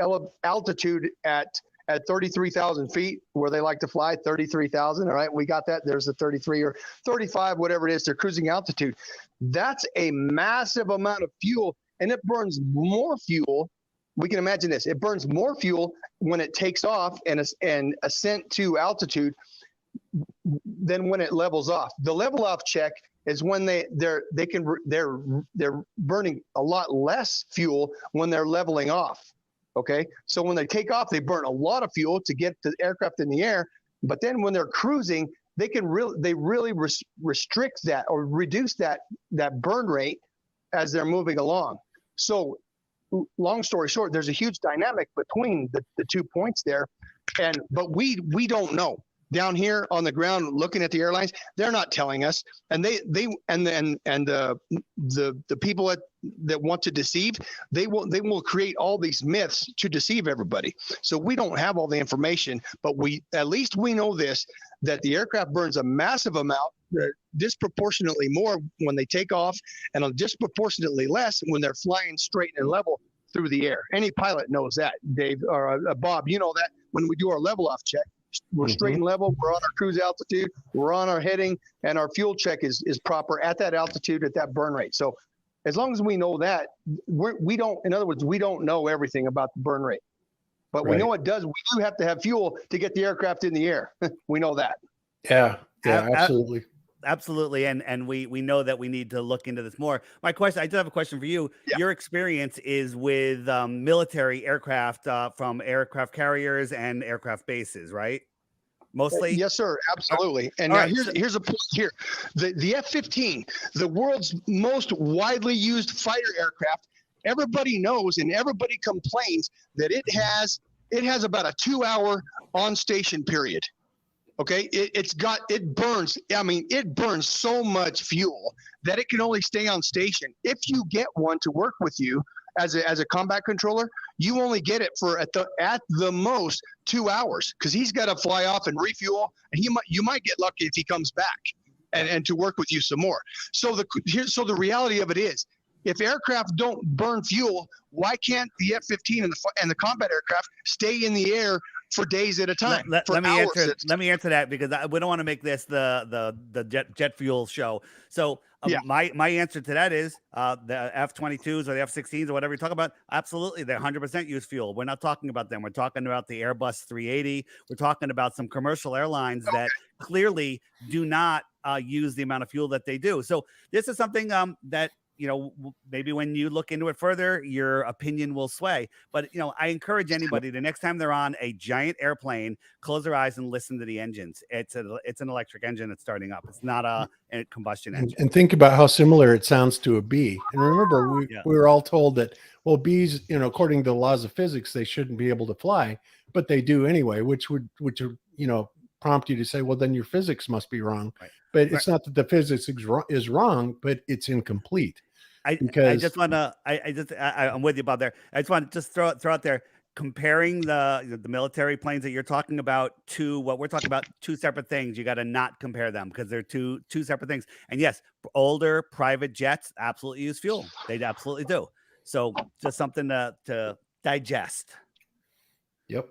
altitude at 33,000 feet, where they like to fly 33,000. All right, we got that. There's the 33 or 35, whatever it is, their cruising altitude. That's a massive amount of fuel, and it burns more fuel. We can imagine this. It burns more fuel when it takes off and ascent to altitude than when it levels off. The level off check is when they're burning a lot less fuel when they're leveling off. Okay, so when they take off, they burn a lot of fuel to get the aircraft in the air. But then when they're cruising, they really restrict that or reduce that burn rate as they're moving along. So, long story short, there's a huge dynamic between the 2 points there, but we don't know. Down here on the ground, looking at the airlines, they're not telling us, and the people at that want to deceive, they will create all these myths to deceive everybody. So we don't have all the information, but at least we know this, that the aircraft burns a massive amount, disproportionately more when they take off, and disproportionately less when they're flying straight and level through the air. Any pilot knows that, Dave or Bob. You know that when we do our level off check, we're straight and level. We're on our cruise altitude. We're on our heading, and our fuel check is proper at that altitude, at that burn rate. So, as long as we know that, we don't. In other words, we don't know everything about the burn rate, but we know it does. We do have to have fuel to get the aircraft in the air. We know that. Yeah, absolutely. Absolutely. And we know that we need to look into this more. I do have a question for you. Yeah. Your experience is with military aircraft from aircraft carriers and aircraft bases, right? Mostly? Yes, sir. Absolutely. And now here's a point here. The F-15, the world's most widely used fighter aircraft, everybody knows and everybody complains that it has about a 2-hour on station period. Okay, it burns. I mean, it burns so much fuel that it can only stay on station. If you get one to work with you as a combat controller, you only get it for at the most 2 hours, because he's got to fly off and refuel, and you might get lucky if he comes back and to work with you some more. So the reality of it is, if aircraft don't burn fuel, why can't the F-15 and the combat aircraft stay in the air for days at a time? Let me answer that, because we don't want to make this the jet fuel show. So my answer to that is the F-22s or the F-16s or whatever you talk about, absolutely, they 100% use fuel. We're not talking about them. We're talking about the Airbus 380. We're talking about some commercial airlines that clearly do not use the amount of fuel that they do. So this is something that, you know, maybe when you look into it further, your opinion will sway. But, you know, I encourage anybody, the next time they're on a giant airplane, close their eyes and listen to the engines. It's an electric engine that's starting up. It's not a combustion engine. And think about how similar it sounds to a bee. And remember, we were all told that, well, bees, you know, according to the laws of physics, they shouldn't be able to fly, but they do anyway, which would, you know, prompt you to say, well, then your physics must be wrong. Right. But it's not that the physics is wrong, but it's incomplete. I'm with you about there. I just want to just throw out there, comparing the military planes that you're talking about to what we're talking about, two separate things. You got to not compare them, because they're two separate things. And yes, older private jets absolutely use fuel. They absolutely do. So just something to digest. Yep.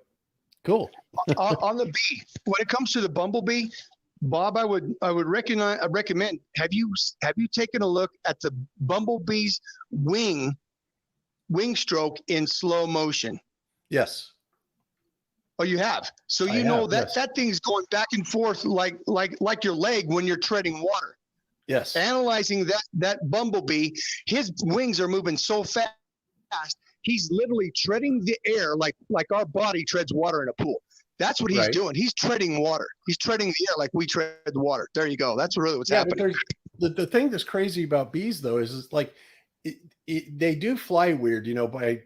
Cool. on the bee, when it comes to the Bumblebee, Bob, I would recommend. Have you taken a look at the Bumblebee's wing stroke in slow motion? Yes. Oh, you have. So you know that that thing's going back and forth like your leg when you're treading water. Yes. Analyzing that Bumblebee, his wings are moving so fast. He's literally treading the air like our body treads water in a pool. That's what he's doing. He's treading water. He's treading the air like we tread the water. There you go. That's really what's happening. The thing that's crazy about bees, though, is like they do fly weird, you know, by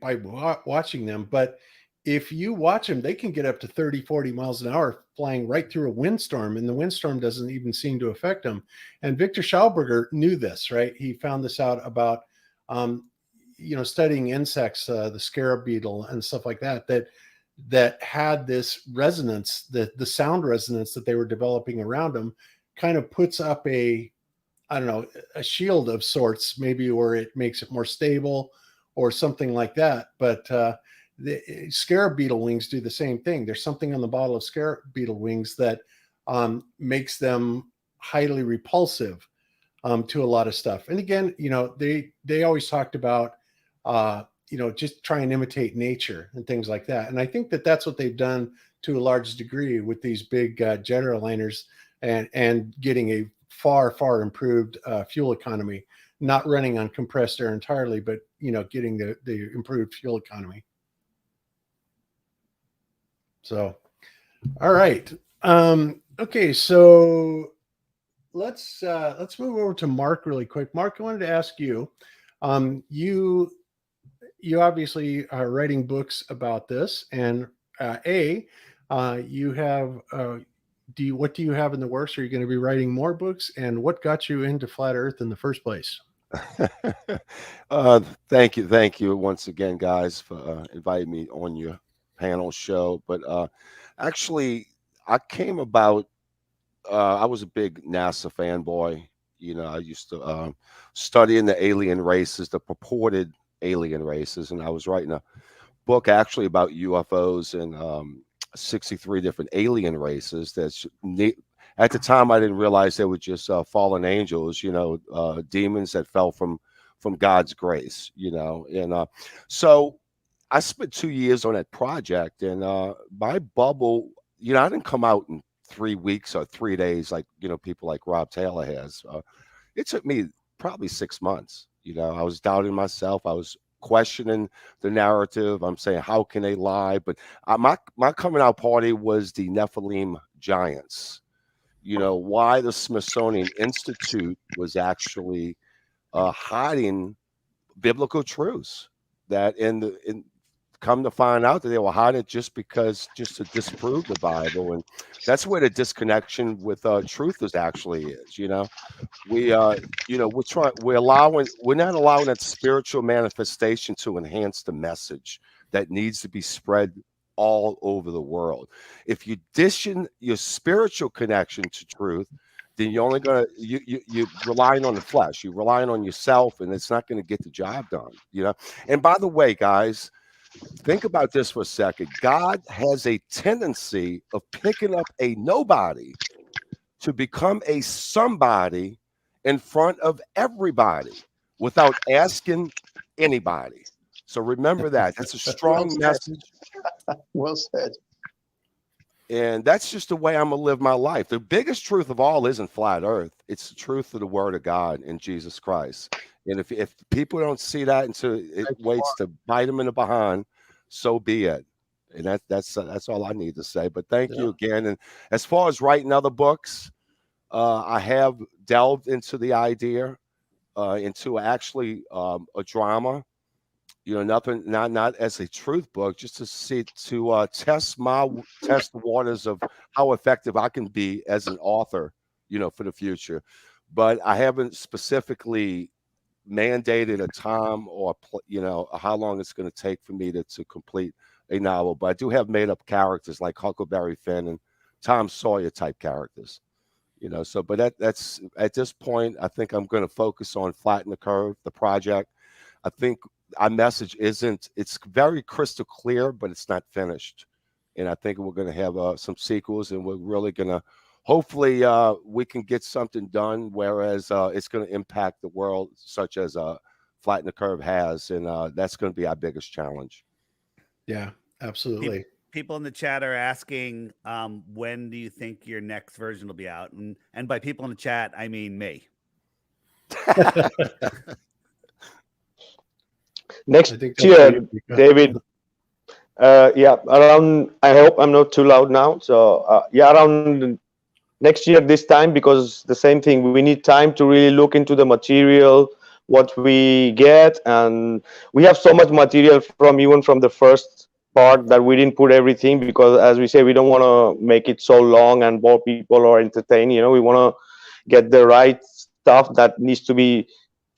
watching them. But if you watch them, they can get up to 30, 40 miles an hour flying right through a windstorm, and the windstorm doesn't even seem to affect them. And Victor Schauberger knew this, right? He found this out about, you know, studying insects, the scarab beetle and stuff like that had this resonance, the sound resonance that they were developing around them kind of puts up a shield of sorts, maybe, or it makes it more stable or something like that. But the scarab beetle wings do the same thing. There's something on the bottle of scarab beetle wings that makes them highly repulsive to a lot of stuff. And again, you know, they always talked about, you know, just try and imitate nature and things like that. And I think that that's what they've done to a large degree with these big jet airliners and getting a far, far improved fuel economy, not running on compressed air entirely, but, you know, getting the improved fuel economy. So, all right. Okay. So let's move over to Mark really quick. Mark, I wanted to ask you, you obviously are writing books about this, and you have what do you have in the works? Are you going to be writing more books, and what got you into flat Earth in the first place? Thank you once again, guys, for inviting me on your panel show. But actually, I came about. I was a big NASA fanboy. You know, I used to study in the alien races, the purported alien races, and I was writing a book actually about UFOs and 63 different alien races. At the time, I didn't realize they were just fallen angels, you know, demons that fell from God's grace, you know. And so I spent 2 years on that project, and my bubble, you know, I didn't come out in 3 weeks or 3 days like, you know, people like Rob Taylor has. It took me probably 6 months. You know, I was doubting myself. I was questioning the narrative. I'm saying, how can they lie? But my coming out party was the Nephilim giants. You know, why the Smithsonian Institute was actually hiding biblical truths that in come to find out that they were hiding it just to disprove the Bible. And that's where the disconnection with truth actually is. You know, you know, we're not allowing that spiritual manifestation to enhance the message that needs to be spread all over the world. If you dishing your spiritual connection to truth, then you're only gonna you're relying on the flesh, you're relying on yourself, and it's not gonna get the job done, you know. And by the way, guys, think about this for a second. God has a tendency of picking up a nobody to become a somebody in front of everybody without asking anybody. So remember that. That's a strong message. Well said. And that's just the way I'm going to live my life. The biggest truth of all isn't flat earth. It's the truth of the word of God in Jesus Christ. And if people don't see that until it waits to bite them in the behind, so be it. And that's all I need to say. But thank you again. And as far as writing other books, I have delved into the idea, into actually a drama. You know, nothing, not as a truth book, just to test the waters of how effective I can be as an author, you know, for the future. But I haven't specifically mandated a time or you know how long it's going to take for me to complete a novel. But I do have made up characters like Huckleberry Finn and Tom Sawyer type characters. You know, so but that's at this point, I think I'm going to focus on Flatten the Curve, the project. I think our message it's very crystal clear, but it's not finished. And I think we're going to have some sequels, and we're really going to, hopefully we can get something done, whereas it's going to impact the world, such as Flatten the Curve has. And that's going to be our biggest challenge. Yeah, absolutely. People in the chat are asking, when do you think your next version will be out? And by people in the chat, I mean me. Next year, David. Around. I hope I'm not too loud now. So around next year this time, because the same thing. We need time to really look into the material, what we get, and we have so much material even from the first part that we didn't put everything, because as we say, we don't want to make it so long and bore people or entertain. You know, we want to get the right stuff that needs to be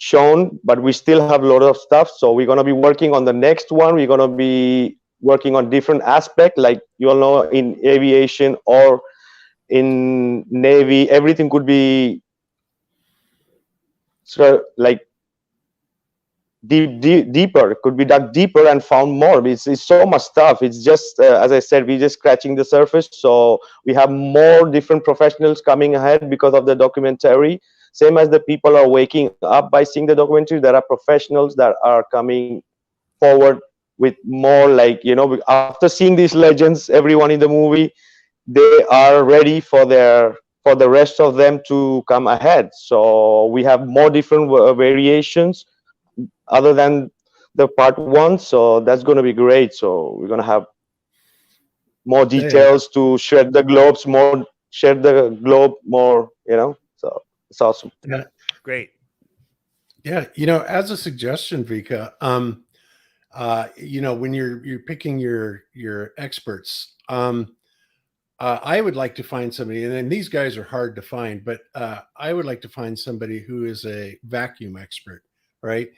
shown, but we still have a lot of stuff. So we're going to be working on the next one. We're going to be working on different aspects, like you all know, in aviation or in Navy, everything could be sort of like deeper, could be dug deeper and found more. It's so much stuff. It's just as I said, we're just scratching the surface. So we have more different professionals coming ahead because of the documentary. Same as the people are waking up by seeing the documentary, there are professionals that are coming forward with more, like, you know, after seeing these legends, everyone in the movie, they are ready for the rest of them to come ahead. So we have more different variations other than the part one. So that's going to be great. So we're going to have more details to share the globe more, you know. So it's awesome. Yeah. Great. Yeah, you know, as a suggestion, Vikka, you know, when you're picking your experts, I would like to find somebody, and then these guys are hard to find, but I would like to find somebody who is a vacuum expert, right?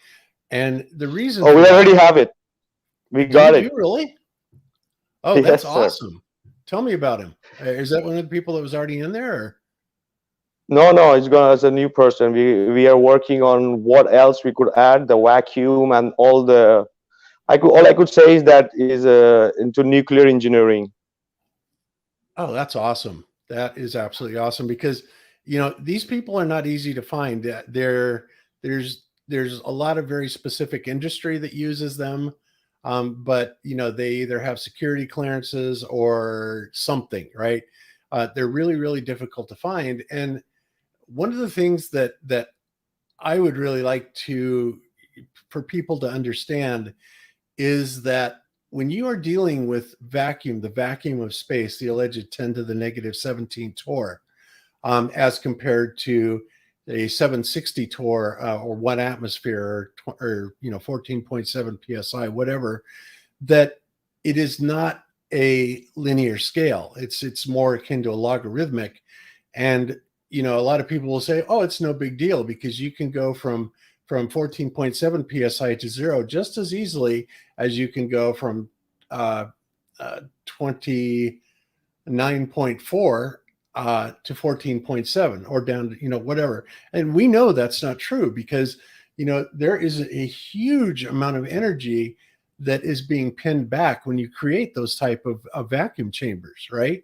And the reason Oh, for we already that, have it. We do you got do it. really? Oh, that's Yes, sir. awesome. Tell me about him. Is that one of the people that was already in there? Or? No, it's gonna as a new person. We are working on what else we could add, the vacuum and all the. All I could say is that is into nuclear engineering. Oh, that's awesome. That is absolutely awesome because these people are not easy to find. There's a lot of very specific industry that uses them, but they either have security clearances or something, right? They're really really difficult to find. And one of the things that I would really like for people to understand is that when you are dealing with the vacuum of space, the alleged 10 to the negative 17 torr, as compared to a 760 torr or 1 atmosphere or 14.7 psi, whatever, that it is not a linear scale. It's more akin to a logarithmic. And a lot of people will say, oh, it's no big deal because you can go from 14.7 psi to 0 just as easily as you can go from 29.4 to 14.7 or down to whatever. And we know that's not true because there is a huge amount of energy that is being pinned back when you create those type of vacuum chambers, right?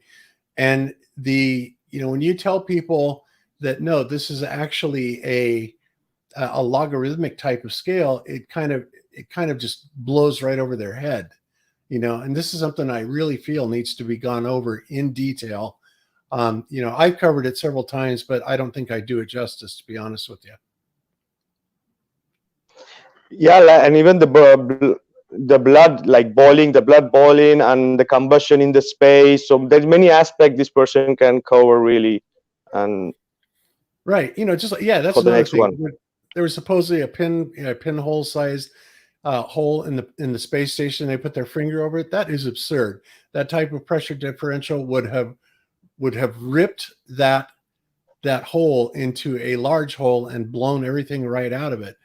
And when you tell people that no, this is actually a logarithmic type of scale, it kind of just blows right over their head, and this is something I really feel needs to be gone over in detail. I've covered it several times, but I don't think I do it justice, to be honest with you. Yeah, and even the blood, like the blood boiling and the combustion in the space. So there's many aspects this person can cover really. And right, that's for the another next thing. one. There was supposedly a pinhole sized hole in the space station. They put their finger over it. That is absurd. That type of pressure differential would have ripped that hole into a large hole and blown everything right out of it.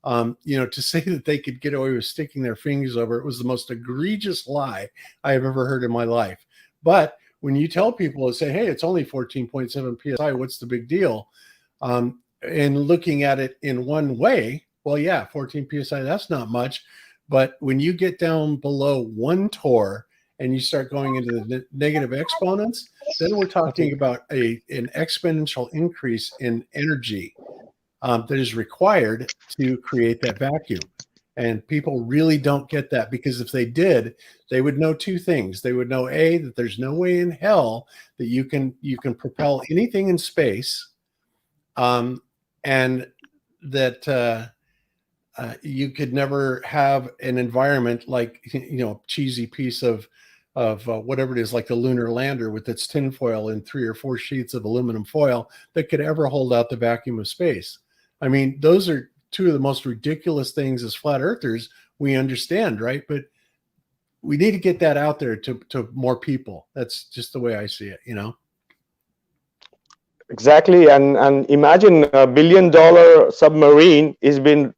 To say that they could get away with sticking their fingers over it was the most egregious lie I have ever heard in my life. But when you tell people and say, hey, it's only 14.7 psi, what's the big deal? And looking at it in one way, well, yeah, 14 psi, that's not much. But when you get down below 1 torr and you start going into the negative exponents, then we're talking about an exponential increase in energy that is required to create that vacuum. And people really don't get that, because if they did, they would know two things. They would know, A, that there's no way in hell that you can propel anything in space, and that you could never have an environment like cheesy piece of whatever it is, like the lunar lander with its tinfoil and 3 or 4 sheets of aluminum foil, that could ever hold out the vacuum of space. I mean, those are two of the most ridiculous things as flat earthers we understand, right? But we need to get that out there to more people. That's just the way I see it, Exactly. And imagine $1 billion submarine is been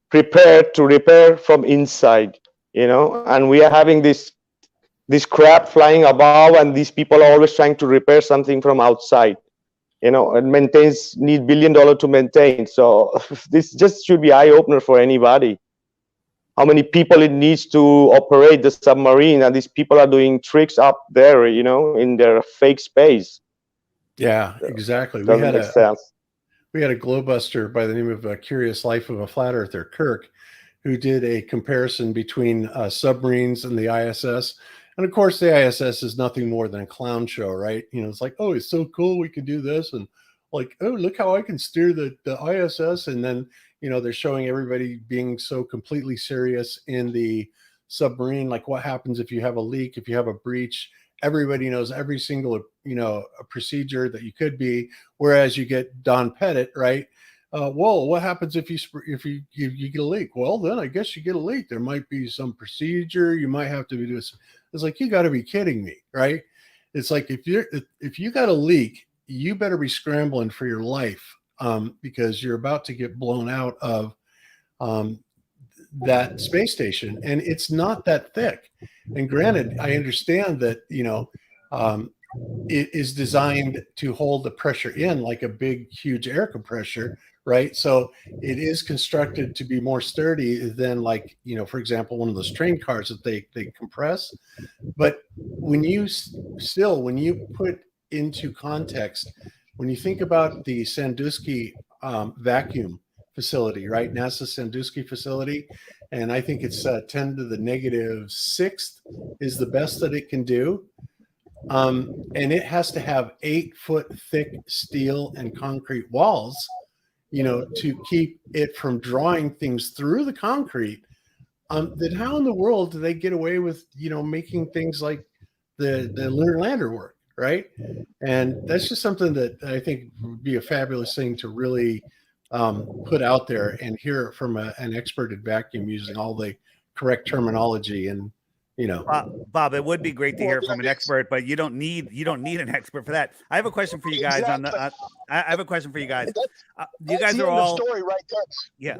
prepared to repair from inside, and we are having this crap flying above, and these people are always trying to repair something from outside. It need $1 billion to maintain. So this just should be eye opener for anybody. How many people it needs to operate the submarine, and these people are doing tricks up there, in their fake space. Yeah, exactly. Doesn't make sense. We had a Globebuster by the name of Curious Life of a Flat Earther, Kirk, who did a comparison between submarines and the ISS. And of course, the ISS is nothing more than a clown show, right? It's like, oh, it's so cool, we can do this. And like, oh, look how I can steer the ISS. And then, they're showing everybody being so completely serious in the submarine. Like, what happens if you have a leak, if you have a breach? Everybody knows every single, a procedure that you could be. Whereas you get Don Pettit, right? Well, what happens if you get a leak? Well, then I guess you get a leak. There might be some procedure. You might have to do this. It's like, you got to be kidding me, right? It's like if you got a leak, you better be scrambling for your life, because you're about to get blown out of that space station, and it's not that thick. And granted, I understand that it is designed to hold the pressure in like a big, huge air compressor, right? So it is constructed to be more sturdy than, like, for example, one of those train cars that they compress. But when you put into context, when you think about the Sandusky vacuum facility, right? NASA Sandusky facility, and I think it's 10 to the negative sixth is the best that it can do. And it has to have 8-foot thick steel and concrete walls, to keep it from drawing things through the concrete. Then how in the world do they get away with, making things like the lunar lander work, right? And that's just something that I think would be a fabulous thing to really put out there and hear from an expert at vacuum using all the correct terminology. And Bob, it would be great to hear from an expert, but you don't need an expert for that. I have a question for you guys I have a question for you guys. You guys are all story right there. Yeah.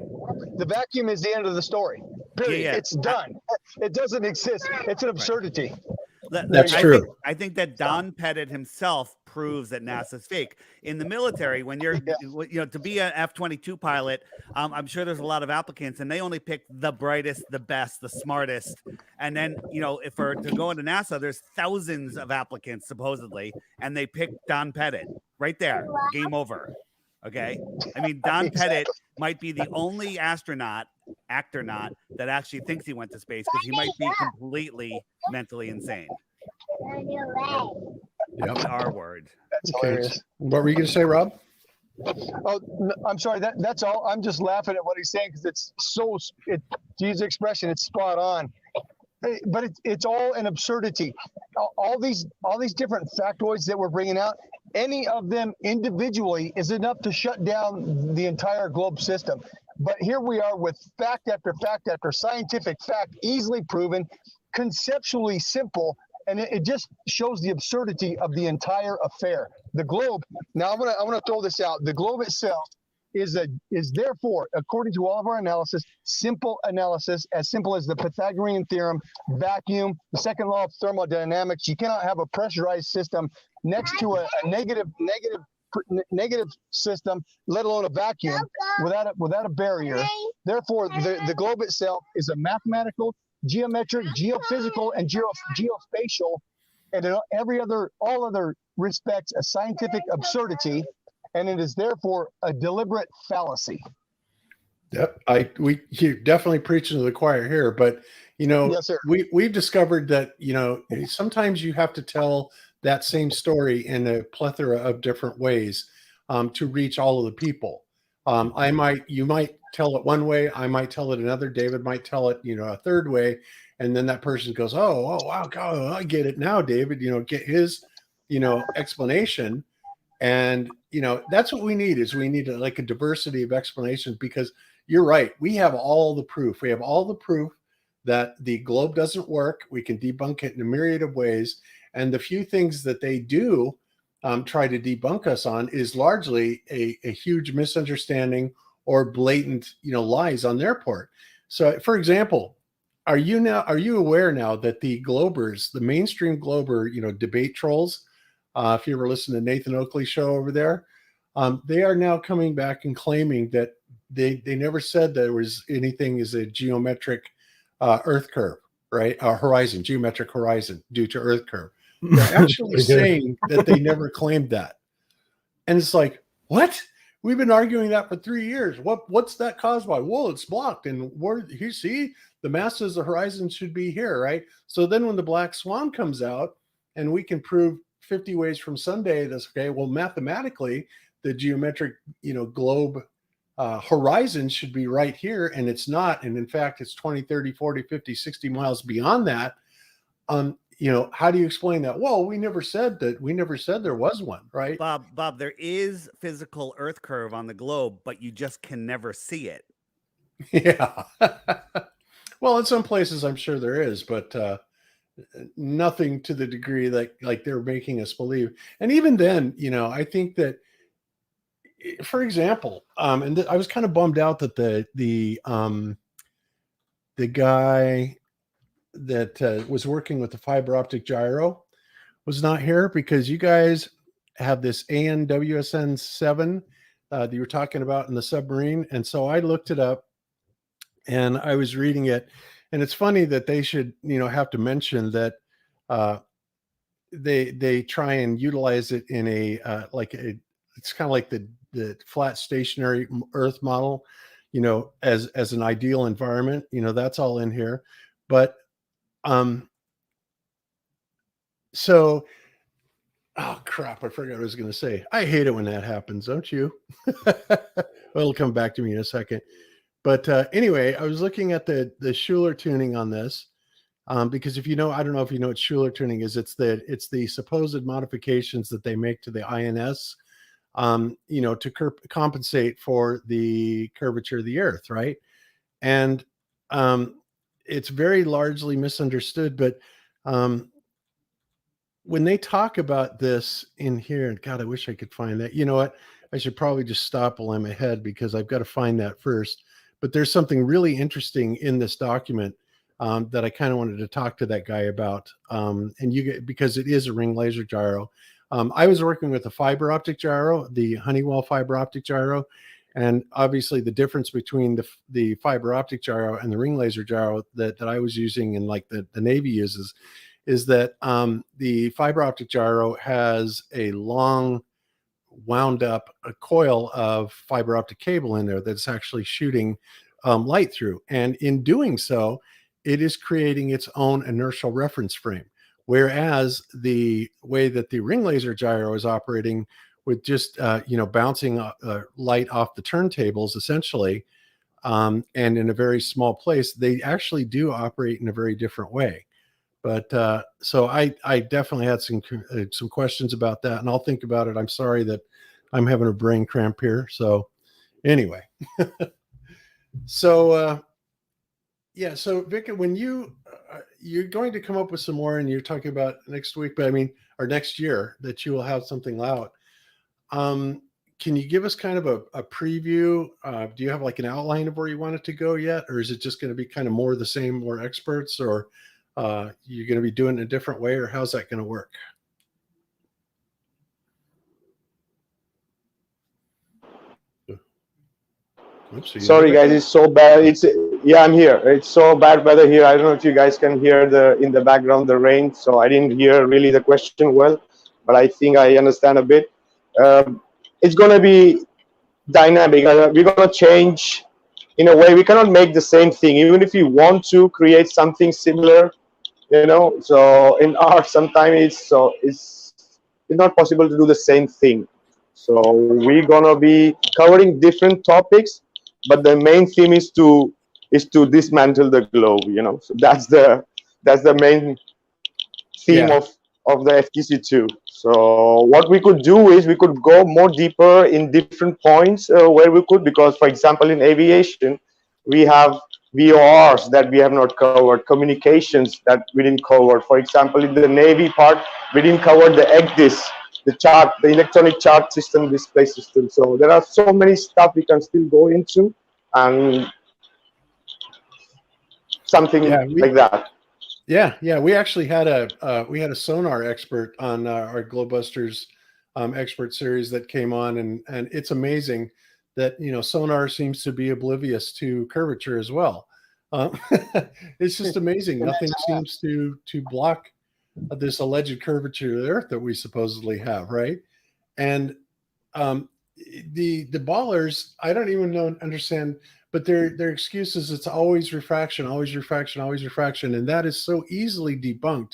The vacuum is the end of the story. Period. Yeah. It's done. It doesn't exist. It's an absurdity. That's true. I think that Don Pettit himself proves that NASA's fake. In the military, when you're, to be an F-22 pilot, I'm sure there's a lot of applicants, and they only pick the brightest, the best, the smartest. And then, to go into NASA, there's thousands of applicants supposedly, and they pick Don Pettit right there. Game over. Okay. I mean, Don Pettit might be the only actor that actually thinks he went to space, because he might be completely mentally insane. Yep. R word. That's hilarious. What were you going to say, Rob? Oh, I'm sorry. That's all. I'm just laughing at what he's saying, because it's to use the expression, it's spot on. But it's all an absurdity. All these different factoids that we're bringing out, any of them individually is enough to shut down the entire globe system. But here we are with fact after fact after scientific fact, easily proven, conceptually simple, and it just shows the absurdity of the entire affair. The globe. Now I'm gonna throw this out. The globe itself is therefore, according to all of our analysis, simple analysis, as simple as the Pythagorean theorem, vacuum, the second law of thermodynamics. You cannot have a pressurized system next to a negative system, let alone a vacuum, without a barrier. Therefore, the globe itself is a mathematical, geometric, geophysical, and geospatial, and in all other respects, a scientific absurdity, and it is therefore a deliberate fallacy. Yep, you're definitely preaching to the choir here, but Yes, sir. we've discovered that sometimes you have to tell that same story in a plethora of different ways to reach all of the people. You might tell it one way, I might tell it another, David might tell it a third way, and then that person goes, oh wow, God, I get it now, David. Get his explanation. And that's what we need like a diversity of explanations, because you're right, we have all the proof. We have all the proof that the globe doesn't work. We can debunk it in a myriad of ways, and the few things that they do try to debunk us on is largely a huge misunderstanding or blatant lies on their part. So, for example, are you aware now that the Globers, the mainstream Glober debate trolls, if you ever listen to Nathan Oakley's show over there, they are now coming back and claiming that they never said there was anything as a geometric Earth curve, right? Geometric horizon due to Earth curve. They're actually saying that they never claimed that. And it's like, what? We've been arguing that for 3 years. What's that caused by? Well, it's blocked. And you see, the mass of the horizon should be here, right? So then when the black swan comes out and we can prove 50 ways from Sunday, that's okay. Well, mathematically, the geometric, globe horizon should be right here, and it's not. And in fact, it's 20, 30, 40, 50, 60 miles beyond that. How do you explain that? Well, we never said that. We never said there was one, right? Bob, there is physical Earth curve on the globe, but you just can never see it. Yeah. Well, in some places, I'm sure there is, but nothing to the degree that like they're making us believe. And even then, I think that, for example, and I was kind of bummed out that the guy that was working with the fiber optic gyro was not here, because you guys have this ANWSN 7 that you were talking about in the submarine. And so I looked it up and I was reading it. And it's funny that they should, have to mention that they try and utilize it in it's kind of like the flat stationary Earth model, as an ideal environment. That's all in here. But so, oh crap, I forgot what I was going to say. I hate it when that happens, don't you? Well, it'll come back to me in a second. But anyway, I was looking at the Schuler tuning on this, because I don't know if you know what Schuler tuning is. It's the supposed modifications that they make to the INS, to compensate for the curvature of the Earth, right? And it's very largely misunderstood. But when they talk about this in here, and God, I wish I could find that. You know what? I should probably just stop while I'm ahead, because I've got to find that first. But there's something really interesting in this document that I kind of wanted to talk to that guy about. Because it is a ring laser gyro. I was working with a fiber optic gyro, the Honeywell fiber optic gyro. And obviously the difference between the fiber optic gyro and the ring laser gyro that I was using, and like the Navy uses, is that the fiber optic gyro has a long wound up a coil of fiber optic cable in there that's actually shooting light through. And in doing so, it is creating its own inertial reference frame. Whereas the way that the ring laser gyro is operating with just, bouncing light off the turntables, essentially, and in a very small place, they actually do operate in a very different way. But so I definitely had some questions about that, and I'll think about it. I'm sorry that I'm having a brain cramp here. So anyway, so Vikka, when you're going to come up with some more, and you're talking about next week, or next year, that you will have something out. Can you give us kind of a preview? Do you have like an outline of where you want it to go yet? Or is it just going to be kind of more the same, more experts, or you're going to be doing it a different way, or how's that going to work? Oops, sorry guys, it's so bad. I'm here. It's so bad weather here. I don't know if you guys can hear in the background the rain, so I didn't hear really the question well, but I think I understand a bit. It's going to be dynamic. We're going to change in a way. We cannot make the same thing, even if you want to create something similar. So in art, sometimes it's not possible to do the same thing. So we're gonna be covering different topics, but the main theme is to dismantle the globe. So that's the main theme of the FTC2. So what we could do is we could go more deeper in different points where we could, because for example in aviation we have VORs that we have not covered, communications that we didn't cover. For example, in the Navy part, we didn't cover the ECDIS, the electronic chart system, display system. So there are so many stuff we can still go into, and something like that. Yeah. We actually had a sonar expert on our Globebusters expert series that came on, and it's amazing that sonar seems to be oblivious to curvature as well. It's just amazing. Nothing seems to block this alleged curvature of the Earth that we supposedly have, right? And the ballers, I don't even understand, but their excuse is it's always refraction, always refraction, always refraction, and that is so easily debunked.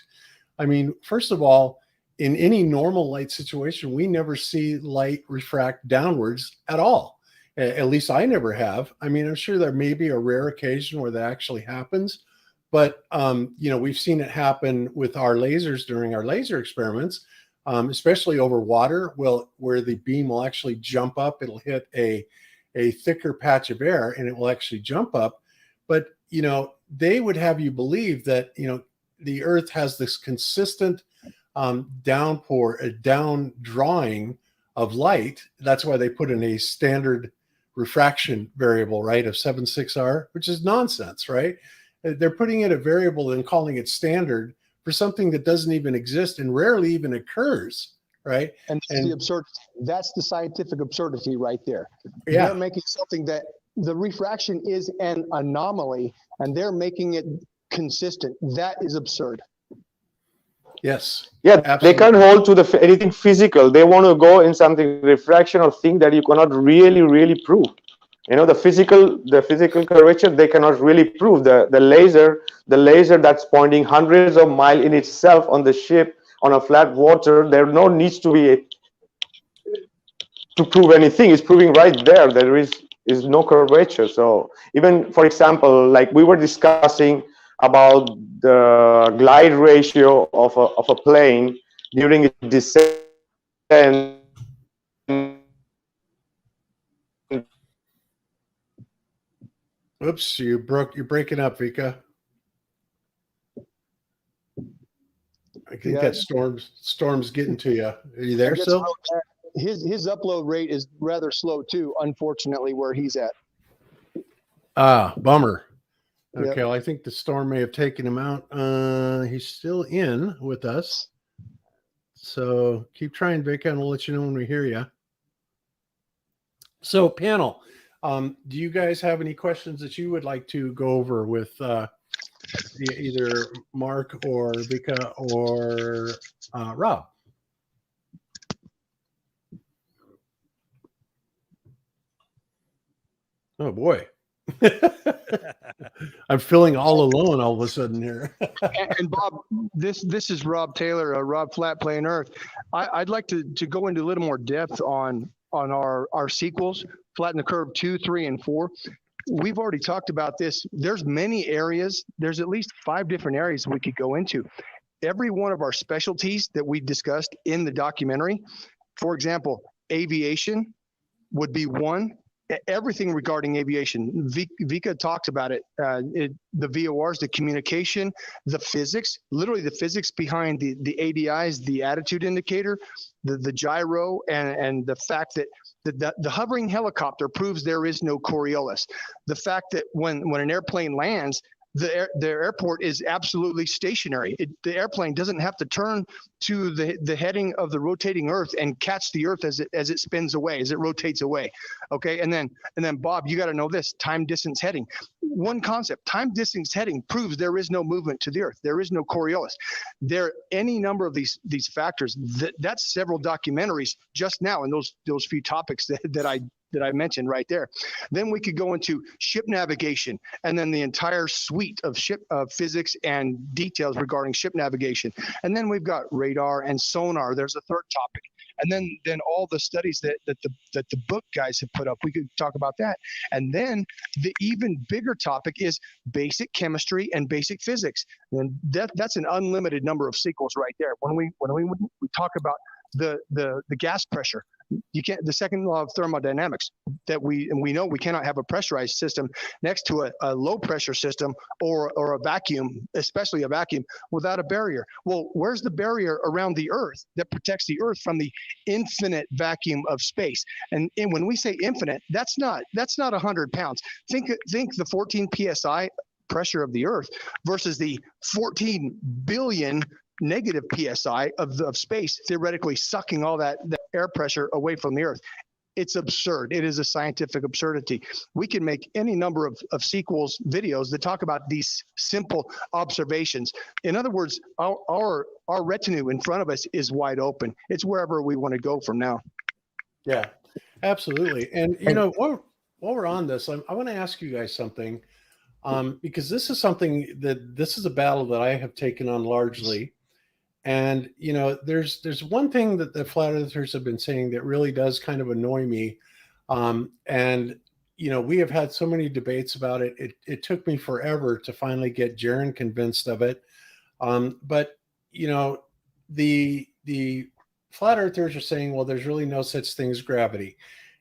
I mean, first of all, in any normal light situation, we never see light refract downwards at all. At least I never have. I mean, I'm sure there may be a rare occasion where that actually happens, but we've seen it happen with our lasers during our laser experiments, especially over water. Well, where the beam will actually jump up, it'll hit a thicker patch of air, and it will actually jump up. But they would have you believe that the Earth has this consistent downpour, a down drawing of light. That's why they put in a standard refraction variable, right, of 7.6R, which is nonsense, right? They're putting in a variable and calling it standard for something that doesn't even exist and rarely even occurs, right? And that's the absurdity. That's the scientific absurdity right there. Yeah. They're making something that the refraction is an anomaly, and they're making it consistent. That is absurd. Yes. Yeah, absolutely. they can't hold to anything physical. They want to go in something refraction or thing that you cannot really prove. You know, the physical curvature they cannot really prove. The laser that's pointing hundreds of miles in itself on the ship on a flat water, there no needs to be to prove anything. It's proving right there that there is no curvature. So even, for example, like we were discussing about the glide ratio of a plane during its descent. Oops, you're breaking up, Vikka. I think that storm's getting to you. Are you there still? His upload rate is rather slow too, unfortunately, where he's at. Ah, bummer. Yep. Okay, well, I think the storm may have taken him out. He's still in with us. So keep trying, Vikka, and we'll let you know when we hear you. So panel, do you guys have any questions that you would like to go over with either Mark or Vikka or Rob? Oh boy. I'm feeling all alone all of a sudden here. And Bob, this is Rob Taylor, Rob Flat Playing Earth. I'd like to go into a little more depth on our sequels, Flatten the Curve 2, 3, and 4. We've already talked about this. There's many areas. There's at least 5 different areas we could go into. Every one of our specialties that we discussed in the documentary, for example, aviation would be one. Everything regarding aviation. Vikka talks about it. The VORs, the communication, the physics, literally the physics behind the ADIs, the attitude indicator, the gyro, and the fact that the hovering helicopter proves there is no Coriolis. The fact that when an airplane lands, the airport is absolutely stationary. The airplane doesn't have to turn to the heading of the rotating Earth and catch the Earth as it spins away, as it rotates away. Okay, and then Bob, you got to know this: time distance heading. One concept: time distance heading proves there is no movement to the Earth. There is no Coriolis. There any number of these factors. That's several documentaries just now, and those few topics that I mentioned right there. Then we could go into ship navigation, and then the entire suite of ship physics and details regarding ship navigation. And then we've got radar and sonar. There's a third topic. And then all the studies that the book guys have put up, we could talk about that. And then the even bigger topic is basic chemistry and basic physics. And that's an unlimited number of sequels right there. When we talk about the gas pressure, you can't, the second law of thermodynamics, that we know we cannot have a pressurized system next to a low pressure system or a vacuum, especially a vacuum, without a barrier. Well, where's the barrier around the Earth that protects the Earth from the infinite vacuum of space? And when we say infinite, that's not 100 pounds. Think the 14 psi pressure of the Earth versus the 14 billion negative psi of space, theoretically sucking all that air pressure away from the Earth. It's absurd. It is a scientific absurdity. We can make any number of sequels, videos that talk about these simple observations. In other words, our retinue in front of us is wide open. It's wherever we want to go from now. Yeah, absolutely. And while we're on this, I want to ask you guys something, because this is a battle that I have taken on largely. And, there's one thing that the flat earthers have been saying that really does kind of annoy me. And, we have had so many debates about it. It took me forever to finally get Jaron convinced of it. But, the flat earthers are saying, well, there's really no such thing as gravity.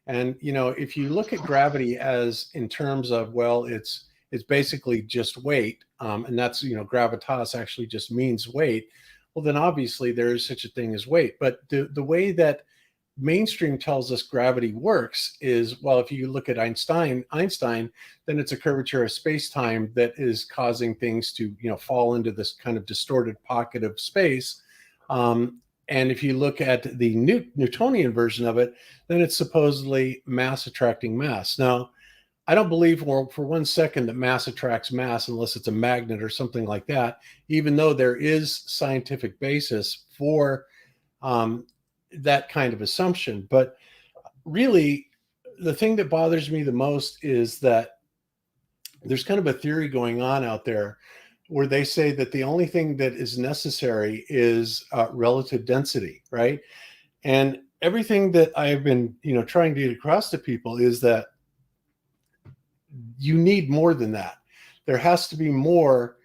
And, if you look at gravity as in terms of, well, it's basically just weight. and that's, gravitas actually just means weight, well, then obviously there is such a thing as weight. But the way that mainstream tells us gravity works is, well, if you look at Einstein, then it's a curvature of space-time that is causing things to, fall into this kind of distorted pocket of space. And if you look at the Newtonian version of it, then it's supposedly mass attracting mass. Now, I don't believe for 1 second that mass attracts mass unless it's a magnet or something like that, even though there is scientific basis for that kind of assumption. But really, the thing that bothers me the most is that there's kind of a theory going on out there where they say that the only thing that is necessary is relative density, right? And everything that I've been, trying to get across to people is that you need more than that. There has to be more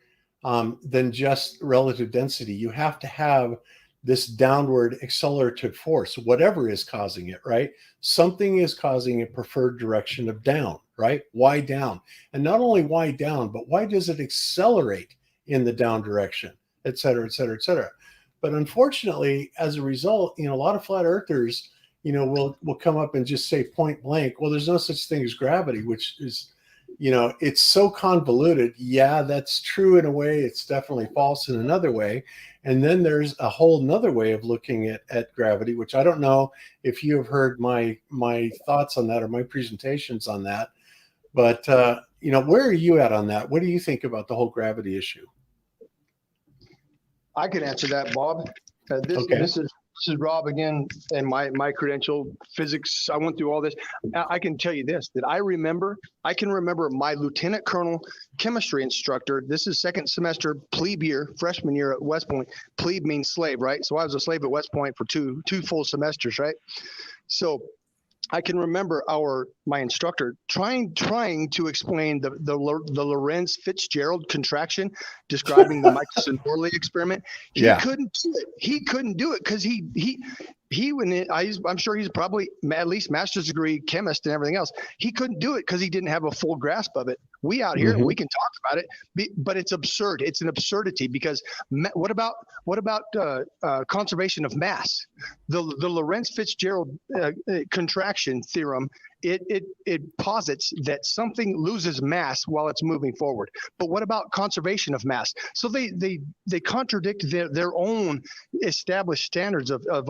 than just relative density. You have to have this downward accelerative force, whatever is causing it, right? Something is causing a preferred direction of down, right? Why down? And not only why down, but why does it accelerate in the down direction, et cetera, et cetera, et cetera. But unfortunately, as a result, a lot of flat earthers, will come up and just say point blank, well, there's no such thing as gravity, which is, it's so convoluted. Yeah, that's true in a way. It's definitely false in another way. And then there's a whole nother way of looking at gravity, which I don't know if you have heard my thoughts on that or my presentations on that. But, where are you at on that? What do you think about the whole gravity issue? I can answer that, Bob. Okay. This is Rob again, and my credential, physics. I went through all this. I can tell you this, that I can remember my lieutenant colonel chemistry instructor. This is second semester plebe year, freshman year at West Point. Plebe means slave, right? So I was a slave at West Point for two full semesters, right? So I can remember my instructor trying to explain the Lorentz Fitzgerald contraction, describing the Michelson Morley experiment. He couldn't do it. He couldn't do it because I'm sure he's probably at least master's degree chemist and everything else. He couldn't do it because he didn't have a full grasp of it. We out here, we can talk about it, but it's absurd. It's an absurdity because what about conservation of mass? The Lorentz Fitzgerald contraction theorem, it posits that something loses mass while it's moving forward. But what about conservation of mass? So they contradict their own established standards of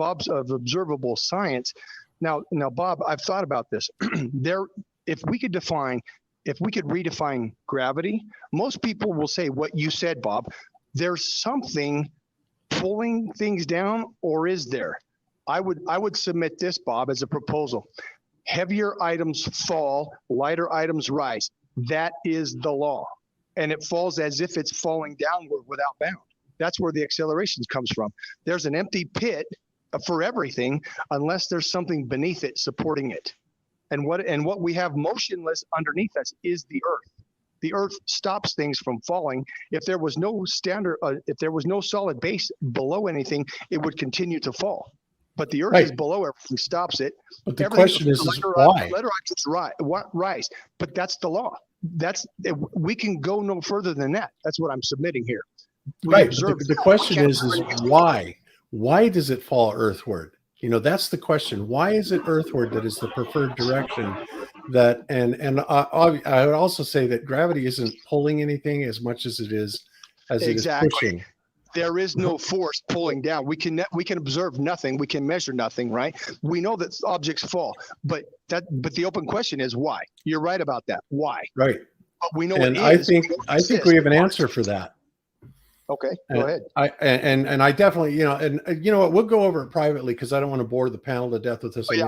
observable science. Now, Bob, I've thought about this. If we could redefine gravity, most people will say what you said, Bob. There's something pulling things down, or is there? I would submit this, Bob, as a proposal. Heavier items fall, lighter items rise. That is the law. And it falls as if it's falling downward without bound. That's where the acceleration comes from. There's an empty pit for everything unless there's something beneath it supporting it. And what we have motionless underneath us is the earth. The earth stops things from falling. If there was no solid base below anything, it would continue to fall. But the earth is below everything, stops it. But the question is why? Lighter items rise. But that's the law. We can go no further than that. That's what I'm submitting here. The question is why? Why does it fall earthward? That's the question. Why is it earthward that is the preferred direction? I would also say that gravity isn't pulling anything as much as it is pushing. There is no force pulling down. We can observe nothing. We can measure nothing, right? We know that objects fall, but the open question is why. You're right about that. Why? Right. But we know I think we have an answer for that. Okay, go ahead. I definitely, we'll go over it privately because I don't want to bore the panel to death with this. I'm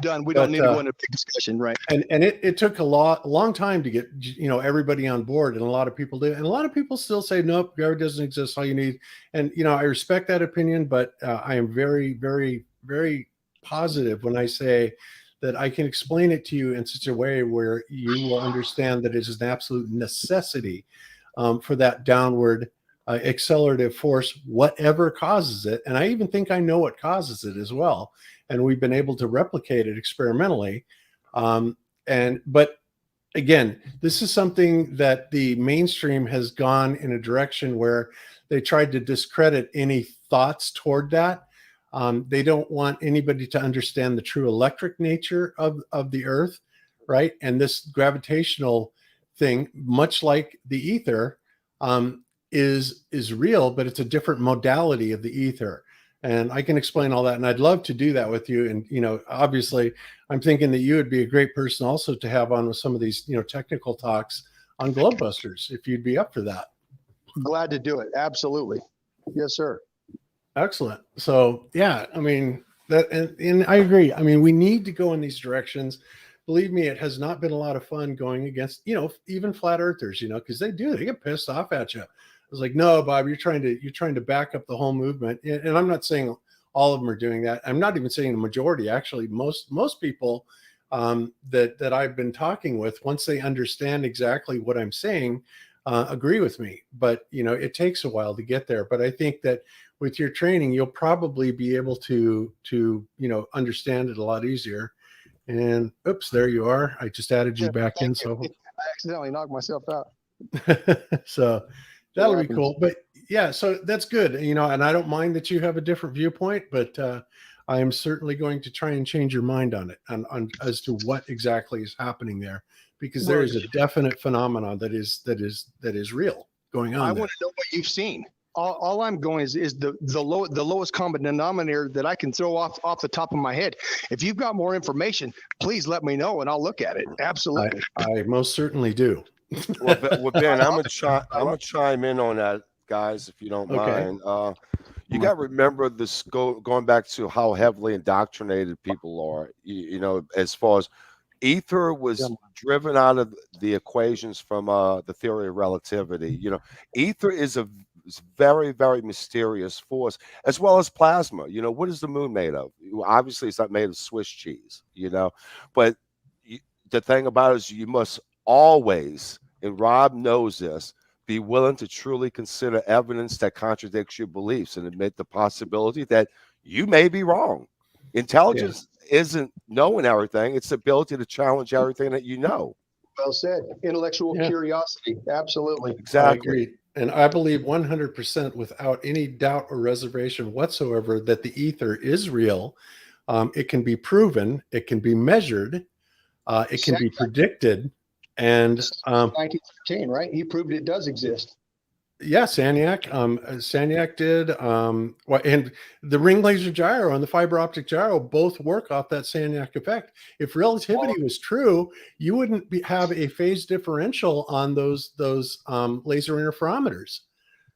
done. We don't need to go into a big discussion, right? And it took a long time to get, everybody on board, and a lot of people do. And a lot of people still say, nope, gravity doesn't exist, all you need. And, I respect that opinion, but I am very, very, very positive when I say that I can explain it to you in such a way where you will understand that it is an absolute necessity for that downward accelerative force, whatever causes it. And I even think I know what causes it as well. And we've been able to replicate it experimentally. But again, this is something that the mainstream has gone in a direction where they tried to discredit any thoughts toward that. They don't want anybody to understand the true electric nature of the Earth, right? And this gravitational thing, much like the ether, is real, but it's a different modality of the ether. And I can explain all that, and I'd love to do that with you. And obviously, I'm thinking that you would be a great person also to have on with some of these technical talks on Globebusters, if you'd be up for that. Glad to do it. Absolutely. Yes, sir. Excellent. So yeah, I mean that, and I agree. I mean, we need to go in these directions. Believe me, it has not been a lot of fun going against, even flat earthers, because they get pissed off at you. I was like, no, Bob, you're trying to back up the whole movement. And I'm not saying all of them are doing that. I'm not even saying the majority. Actually, most people that I've been talking with, once they understand exactly what I'm saying, agree with me. But it takes a while to get there. But I think that with your training, you'll probably be able to understand it a lot easier. And oops, there you are. I just added you back in. So I accidentally knocked myself out. So that'll be cool. But yeah, so that's good. And I don't mind that you have a different viewpoint, but I am certainly going to try and change your mind on it, on as to what exactly is happening there, because there is a definite phenomenon that is real going on. I want to know what you've seen. All I'm going is the lowest common denominator that I can throw off the top of my head. If you've got more information, please let me know and I'll look at it. Absolutely. I most certainly do. Well, Ben, I'm gonna chime in on that, guys, if you don't mind. You got to remember this, going back to how heavily indoctrinated people are. As far as ether was driven out of the equations from the theory of relativity. Ether is a very, very mysterious force, as well as plasma. What is the moon made of? Obviously, it's not made of Swiss cheese. But the thing about it is, you must always, and Rob knows this, be willing to truly consider evidence that contradicts your beliefs and admit the possibility that you may be wrong. Intelligence isn't knowing everything; it's the ability to challenge everything that you know. Well said. Intellectual curiosity. Absolutely. Exactly. I agree. And I believe 100% without any doubt or reservation whatsoever that the ether is real. It can be proven. It can be measured. It can be predicted. And 1913, right? He proved it does exist. Yeah, Sagnac did. And the ring laser gyro and the fiber optic gyro both work off that Sagnac effect. If relativity was true, you wouldn't have a phase differential on those laser interferometers,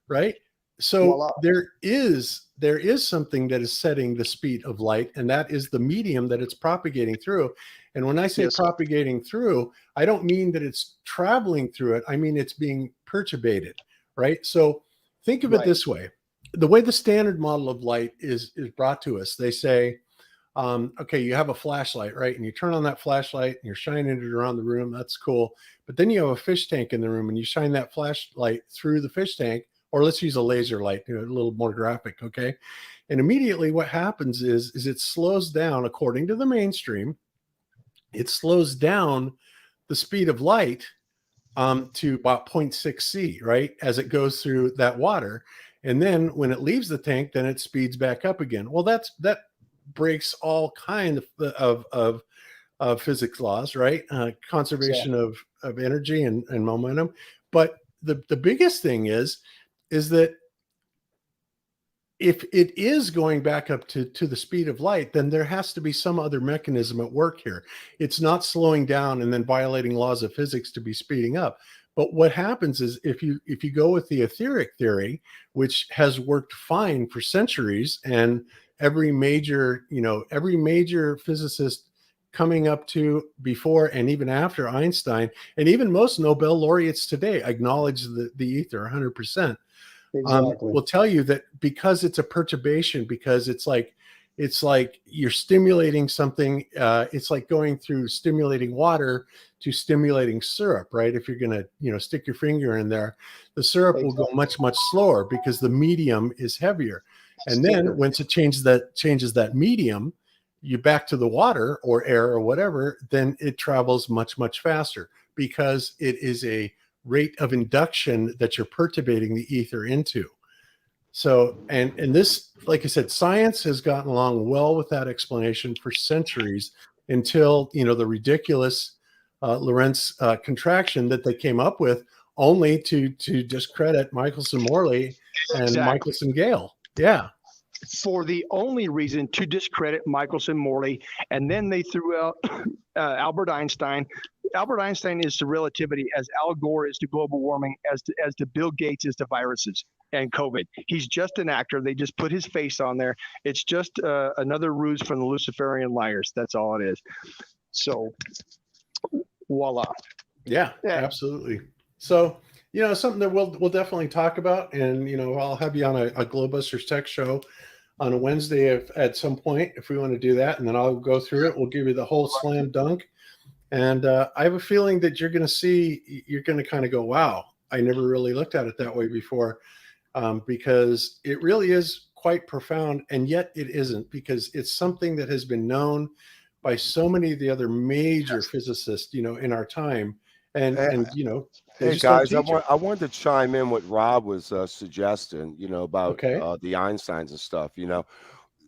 right? So there is something that is setting the speed of light, and that is the medium that it's propagating through. And when I say propagating through, I don't mean that it's traveling through it. I mean it's being perturbated. Right. So think of it this way. The way the standard model of light is brought to us, they say, okay, you have a flashlight, right? And you turn on that flashlight and you're shining it around the room. That's cool. But then you have a fish tank in the room and you shine that flashlight through the fish tank, or let's use a laser light, a little more graphic. Okay. And immediately what happens is it slows down, according to the mainstream, it slows down the speed of light to about 0.6 C, right, as it goes through that water. And then when it leaves the tank, then it speeds back up again. Well, that breaks all kind of physics laws, right? Conservation of energy and momentum. But the biggest thing is that if it is going back up to the speed of light, then there has to be some other mechanism at work here. It's not slowing down and then violating laws of physics to be speeding up. But what happens is if you go with the etheric theory, which has worked fine for centuries, and every major physicist coming up to before and even after Einstein, and even most Nobel laureates today acknowledge the ether 100%. Will tell you that because it's a perturbation, because it's like you're stimulating something. It's like going through stimulating water to stimulating syrup, right? If you're going to, stick your finger in there, the syrup will go much, much slower because the medium is heavier. And then once it changes that medium, you back to the water or air or whatever, then it travels much, much faster. because it is a rate of induction that you're perturbating the ether into. So, and this, like I said, science has gotten along well with that explanation for centuries until, the ridiculous Lorentz contraction that they came up with, only to discredit Michelson-Morley and Exactly. Michelson-Gale. Yeah. For the only reason to discredit Michelson-Morley. And then they threw out Albert Einstein. Albert Einstein is to relativity as Al Gore is to global warming, as to Bill Gates is to viruses and COVID. He's just an actor. They just put his face on there. It's just another ruse from the Luciferian liars. That's all it is. So, voila. Yeah, absolutely. So, something that we'll definitely talk about, and I'll have you on a Globebusters Tech show on a Wednesday at some point if we want to do that, and then I'll go through it. We'll give you the whole slam dunk, and I have a feeling that you're going to kind of go, wow, I never really looked at it that way before, because it really is quite profound, and yet it isn't, because it's something that has been known by so many of the other major physicists, in our time. And hey guys, I wanted to chime in what Rob was suggesting, about the Einsteins and stuff.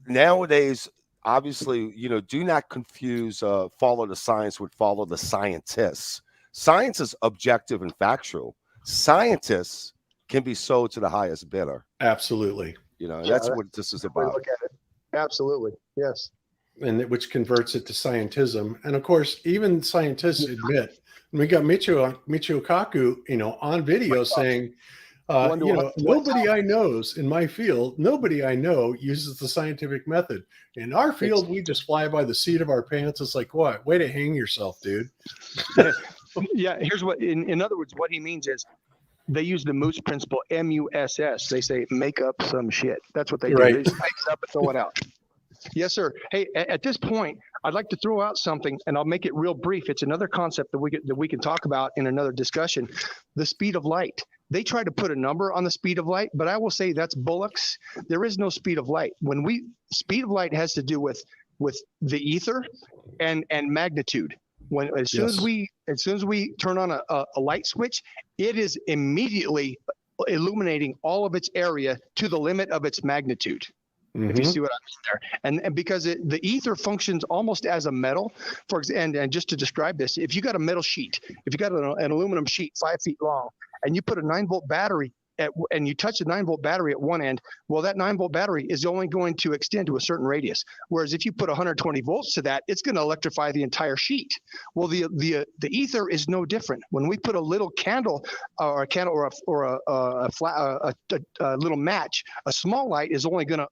Nowadays, obviously, do not confuse follow the science with follow the scientists. Science is objective and factual. Scientists can be sold to the highest bidder. Absolutely. That's what this is about. Look at it. Absolutely. Yes. And which converts it to scientism. And of course, even scientists admit, and we got Michio Kaku, on video saying, nobody I knows in my field, nobody I know uses the scientific method. In our field, we just fly by the seat of our pants. It's like, what? Way to hang yourself, dude. Yeah. Here's what, in other words, what he means is they use the Moose principle, MUSS. They say, make up some shit. That's what they do. They just make it up and throw it out. Yes, sir. Hey, at this point, I'd like to throw out something, and I'll make it real brief. It's another concept that we can talk about in another discussion. The speed of light. They try to put a number on the speed of light, but I will say that's bullocks. There is no speed of light. Speed of light has to do with the ether and magnitude. As soon as we turn on a light switch, it is immediately illuminating all of its area to the limit of its magnitude. If you see what I mean there. And because the ether functions almost as a metal, and just to describe this, if you got a metal sheet, if you got an aluminum sheet 5 feet long, and you put a 9-volt battery and you touch the 9-volt battery at one end, well, that 9-volt battery is only going to extend to a certain radius. Whereas if you put 120 volts to that, it's going to electrify the entire sheet. Well, the ether is no different. When we put a little candle or a little match, a small light is only going to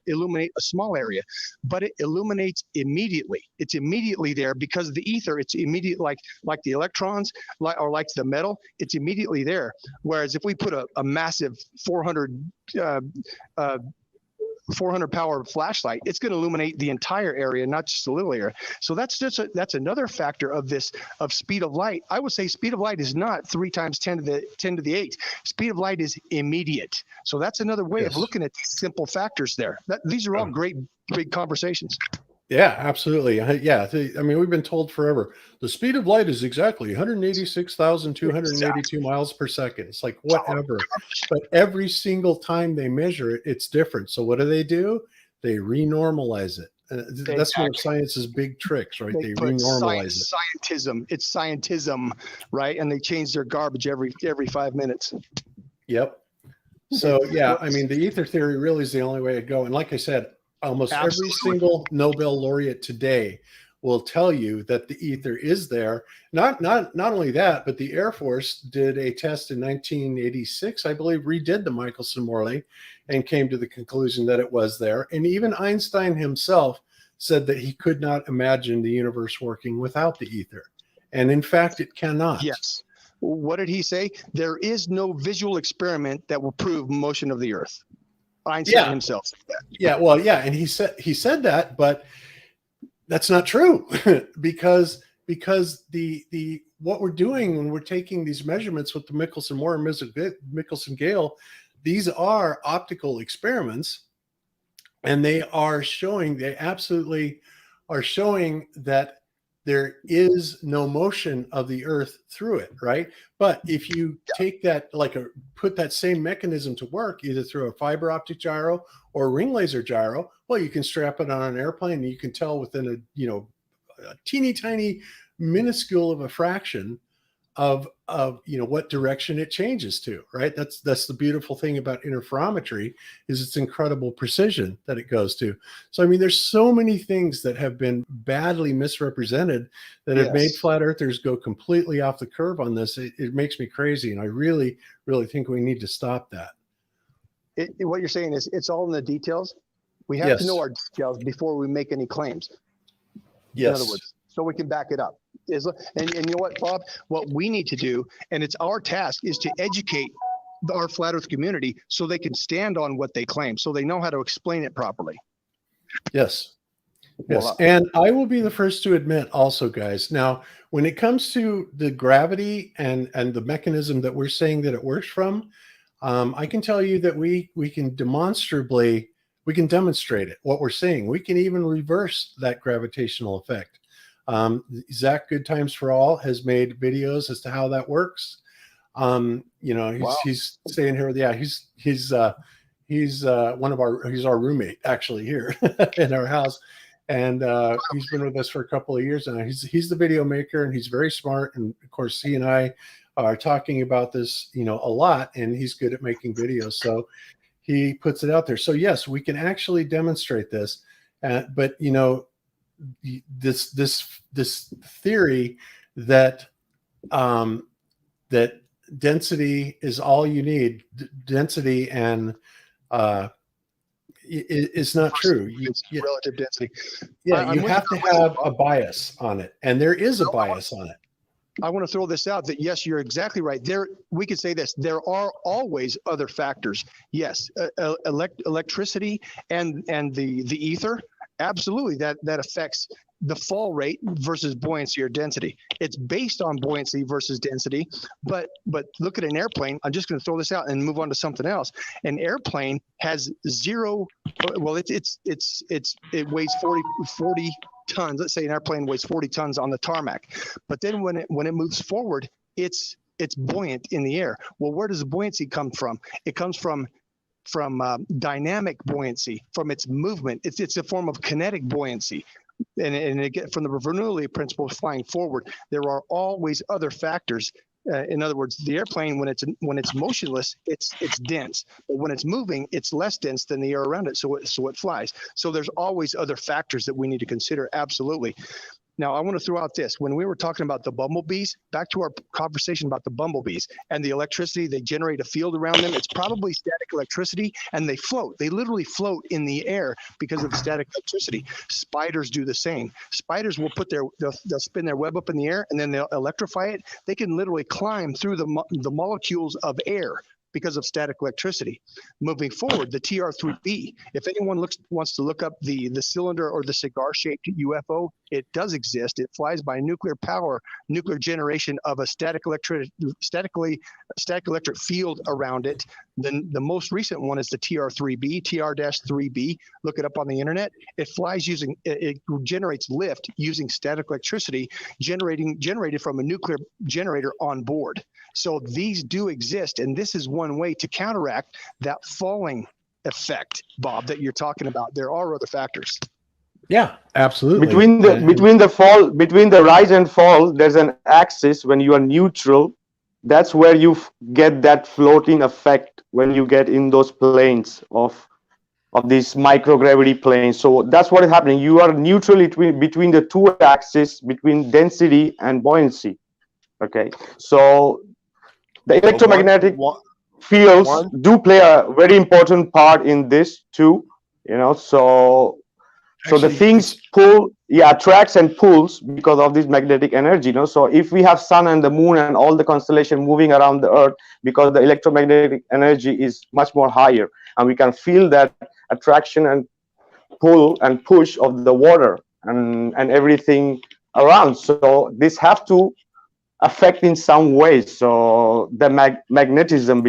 illuminate a small area, but it illuminates immediately. It's immediately there because of the ether. It's immediate, like the electrons, like the metal. It's immediately there. Whereas if we put a massive 400 power flashlight, it's going to illuminate the entire area, not just a little area. So that's another factor of speed of light. I would say speed of light is not 3 times 10 to the 8. Speed of light is immediate. So that's another way of looking at these simple factors there. These are all great big conversations. Yeah, absolutely. Yeah. I mean, we've been told forever, the speed of light is exactly 186,282 miles per second. It's like, whatever. But every single time they measure it, it's different. So what do? They renormalize it. That's one of science's big tricks, right? They renormalize it. Scientism. It's scientism, right? And they change their garbage every 5 minutes. Yep. So, yeah, I mean, the ether theory really is the only way to go. And like I said, almost every single Nobel laureate today will tell you that the ether is there. Not only that, but the Air Force did a test in 1986, I believe, redid the Michelson-Morley and came to the conclusion that it was there. And even Einstein himself said that he could not imagine the universe working without the ether. And in fact, it cannot. Yes. What did he say? There is no visual experiment that will prove motion of the Earth. Einstein himself said that. Yeah, well, yeah, and he said that, but that's not true because the what we're doing when we're taking these measurements with the Michelson-Gale, these are optical experiments, and they absolutely are showing that there is no motion of the Earth through it, right? But if you take that, put that same mechanism to work, either through a fiber optic gyro or a ring laser gyro, well, you can strap it on an airplane and you can tell within a teeny tiny minuscule of a fraction of what direction it changes to, right? That's the beautiful thing about interferometry, is its incredible precision that it goes to. So I mean, there's so many things that have been badly misrepresented that have made flat earthers go completely off the curve on this. It makes me crazy, and I really think we need to stop that. What you're saying is it's all in the details. We have to know our details before we make any claims. Yes. In other words, so we can back it up. And you know what, Bob? What we need to do, and it's our task, is to educate our flat earth community so they can stand on what they claim, so they know how to explain it properly. Yes. Yes. And I will be the first to admit also, guys, now, when it comes to the gravity and the mechanism that we're saying that it works from, I can tell you that we can demonstrate it, what we're saying. We can even reverse that gravitational effect. Zach Good Times for All has made videos as to how that works. He's staying here. Yeah, he's our roommate actually here in our house, and he's been with us for a couple of years now. He's the video maker, and he's very smart. And of course, he and I are talking about this, a lot, and he's good at making videos, so he puts it out there. So yes, we can actually demonstrate this, but this theory that that density is all you need, density and is not true. Relative density. Yeah, you have to have a bias on it, and there is a bias on it. I want to throw this out that yes, you're exactly right. We could say this: there are always other factors. Yes, electricity and the ether. Absolutely, that affects the fall rate versus buoyancy or density. It's based on buoyancy versus density, but look at an airplane. I'm just going to throw this out and move on to something else. An airplane has zero. Well, it weighs 40 tons. Let's say an airplane weighs 40 tons on the tarmac, but then when it moves forward, it's buoyant in the air. Well, where does the buoyancy come from? It comes from dynamic buoyancy, from its movement. It's a form of kinetic buoyancy, and again, from the Bernoulli principle, flying forward. There are always other factors. In other words, the airplane, when it's motionless, it's dense, but when it's moving, it's less dense than the air around it, so it flies. So there's always other factors that we need to consider. Absolutely. Now, I want to throw out this. When we were talking about the bumblebees, back to our conversation about the bumblebees and the electricity, they generate a field around them. It's probably static electricity, and they float. They literally float in the air because of static electricity. Spiders do the same. Spiders will they'll spin their web up in the air, and then they'll electrify it. They can literally climb through the molecules of air because of static electricity. Moving forward, the TR-3B, if anyone wants to look up the cylinder or the cigar-shaped UFO, it does exist. It flies by nuclear generation of a static electric field around it. Then the most recent one is the TR-3B, TR-3B. Look it up on the internet. It flies it generates lift using static electricity generated from a nuclear generator on board. So these do exist, and this is one way to counteract that falling effect, Bob, that you're talking about. There are other factors. Yeah, absolutely. Between the rise and fall, there's an axis. When you are neutral, that's where you get that floating effect when you get in those planes of these microgravity planes. So that's what is happening. You are neutral between the two axes, between density and buoyancy. Okay, so the electromagnetic fields do play a very important part in this too. So the things attracts and pulls because of this magnetic energy. So if we have sun and the moon and all the constellation moving around the earth, because the electromagnetic energy is much more higher, and we can feel that attraction and pull and push of the water and everything around. So this have to affect in some ways. So the magnetism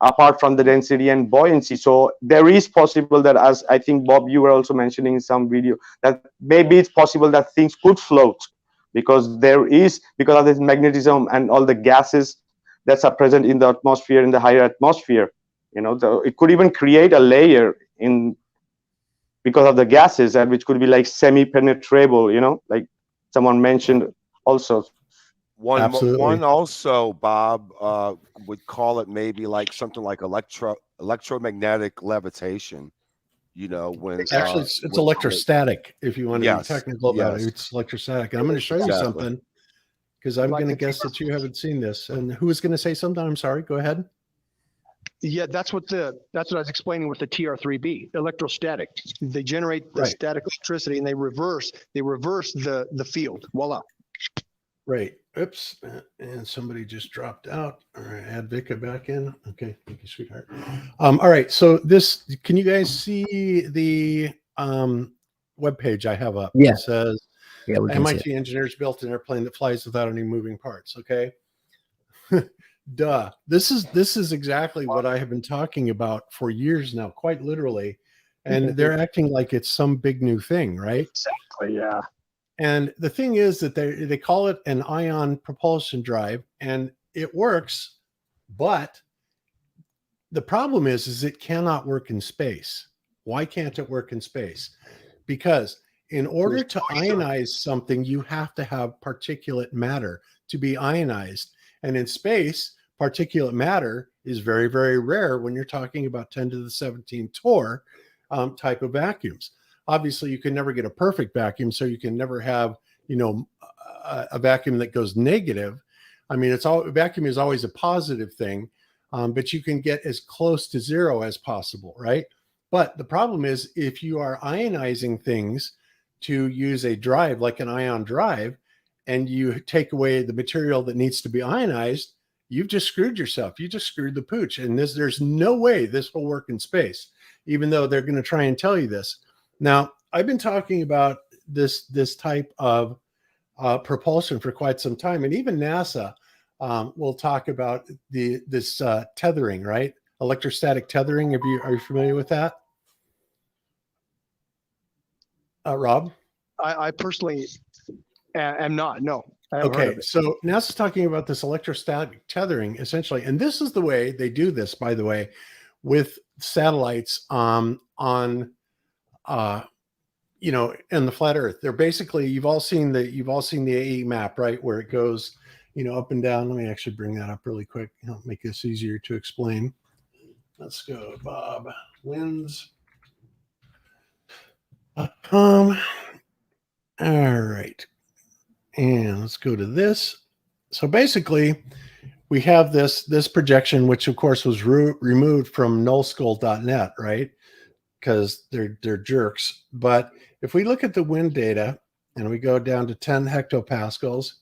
apart from the density and buoyancy. So there is possible that, as I think Bob, you were also mentioning in some video, that maybe it's possible that things could float because of this magnetism and all the gases that are present in the atmosphere, in the higher atmosphere. It could even create a layer in because of the gases, and which could be like semi-penetrable, like someone mentioned also. One also, Bob, would call it maybe like something like electromagnetic levitation. When actually it's electrostatic, if you want to be technical about it. It's electrostatic. And I'm going to show you something, because I'm going to guess that you haven't seen this. And who was going to say something? I'm sorry. Go ahead. Yeah, that's what I was explaining with the TR3B, electrostatic. They generate the static electricity and they reverse the field. Voila. Right. Oops. And somebody just dropped out. All right. Add Vikka back in. Okay. Thank you, sweetheart. All right. So can you guys see the webpage I have up? Yeah. It says MIT engineers built an airplane that flies without any moving parts. Okay. Duh. This is exactly what I have been talking about for years now, quite literally. And they're acting like it's some big new thing, right? Exactly. Yeah. And the thing is that they call it an ion propulsion drive, and it works, but the problem is it cannot work in space. Why can't it work in space? Because in order to ionize something, you have to have particulate matter to be ionized. And in space, particulate matter is very, very rare when you're talking about 10 to the 17 torr type of vacuums. Obviously, you can never get a perfect vacuum, so you can never have, a vacuum that goes negative. I mean, vacuum is always a positive thing, but you can get as close to zero as possible, right? But the problem is, if you are ionizing things to use a drive like an ion drive, and you take away the material that needs to be ionized, you've just screwed yourself. You just screwed the pooch. And there's no way this will work in space, even though they're going to try and tell you this. Now, I've been talking about this type of propulsion for quite some time, and even NASA will talk about this tethering, right? Electrostatic tethering. Are you familiar with that, Rob? I personally am not. No. Okay, so NASA's talking about this electrostatic tethering, essentially, and this is the way they do this, by the way, with satellites on in the flat Earth. They're basically, you've all seen the AE map, right, where it goes, up and down. Let me actually bring that up really quick. Make this easier to explain. Let's go, Bob. Winds.com. All right, and let's go to this. So basically, we have this projection, which of course was removed from nullskull.net, right? Because they're jerks. But if we look at the wind data and we go down to 10 hectopascals,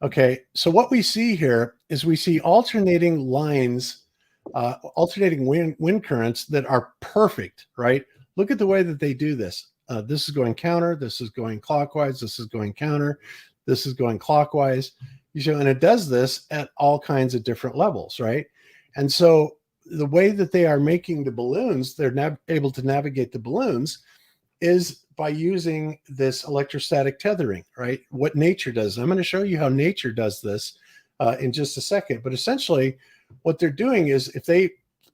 okay, so what we see here is we see alternating lines, alternating wind currents that are perfect, right? Look at the way that they do this. This is going counter, this is going clockwise, this is going counter, this is going clockwise. And it does this at all kinds of different levels, right? And so the way that they are making the balloons, they're able to navigate the balloons, is by using this electrostatic tethering, right? What nature does. I'm going to show you how nature does this in just a second. But essentially, what they're doing is, if they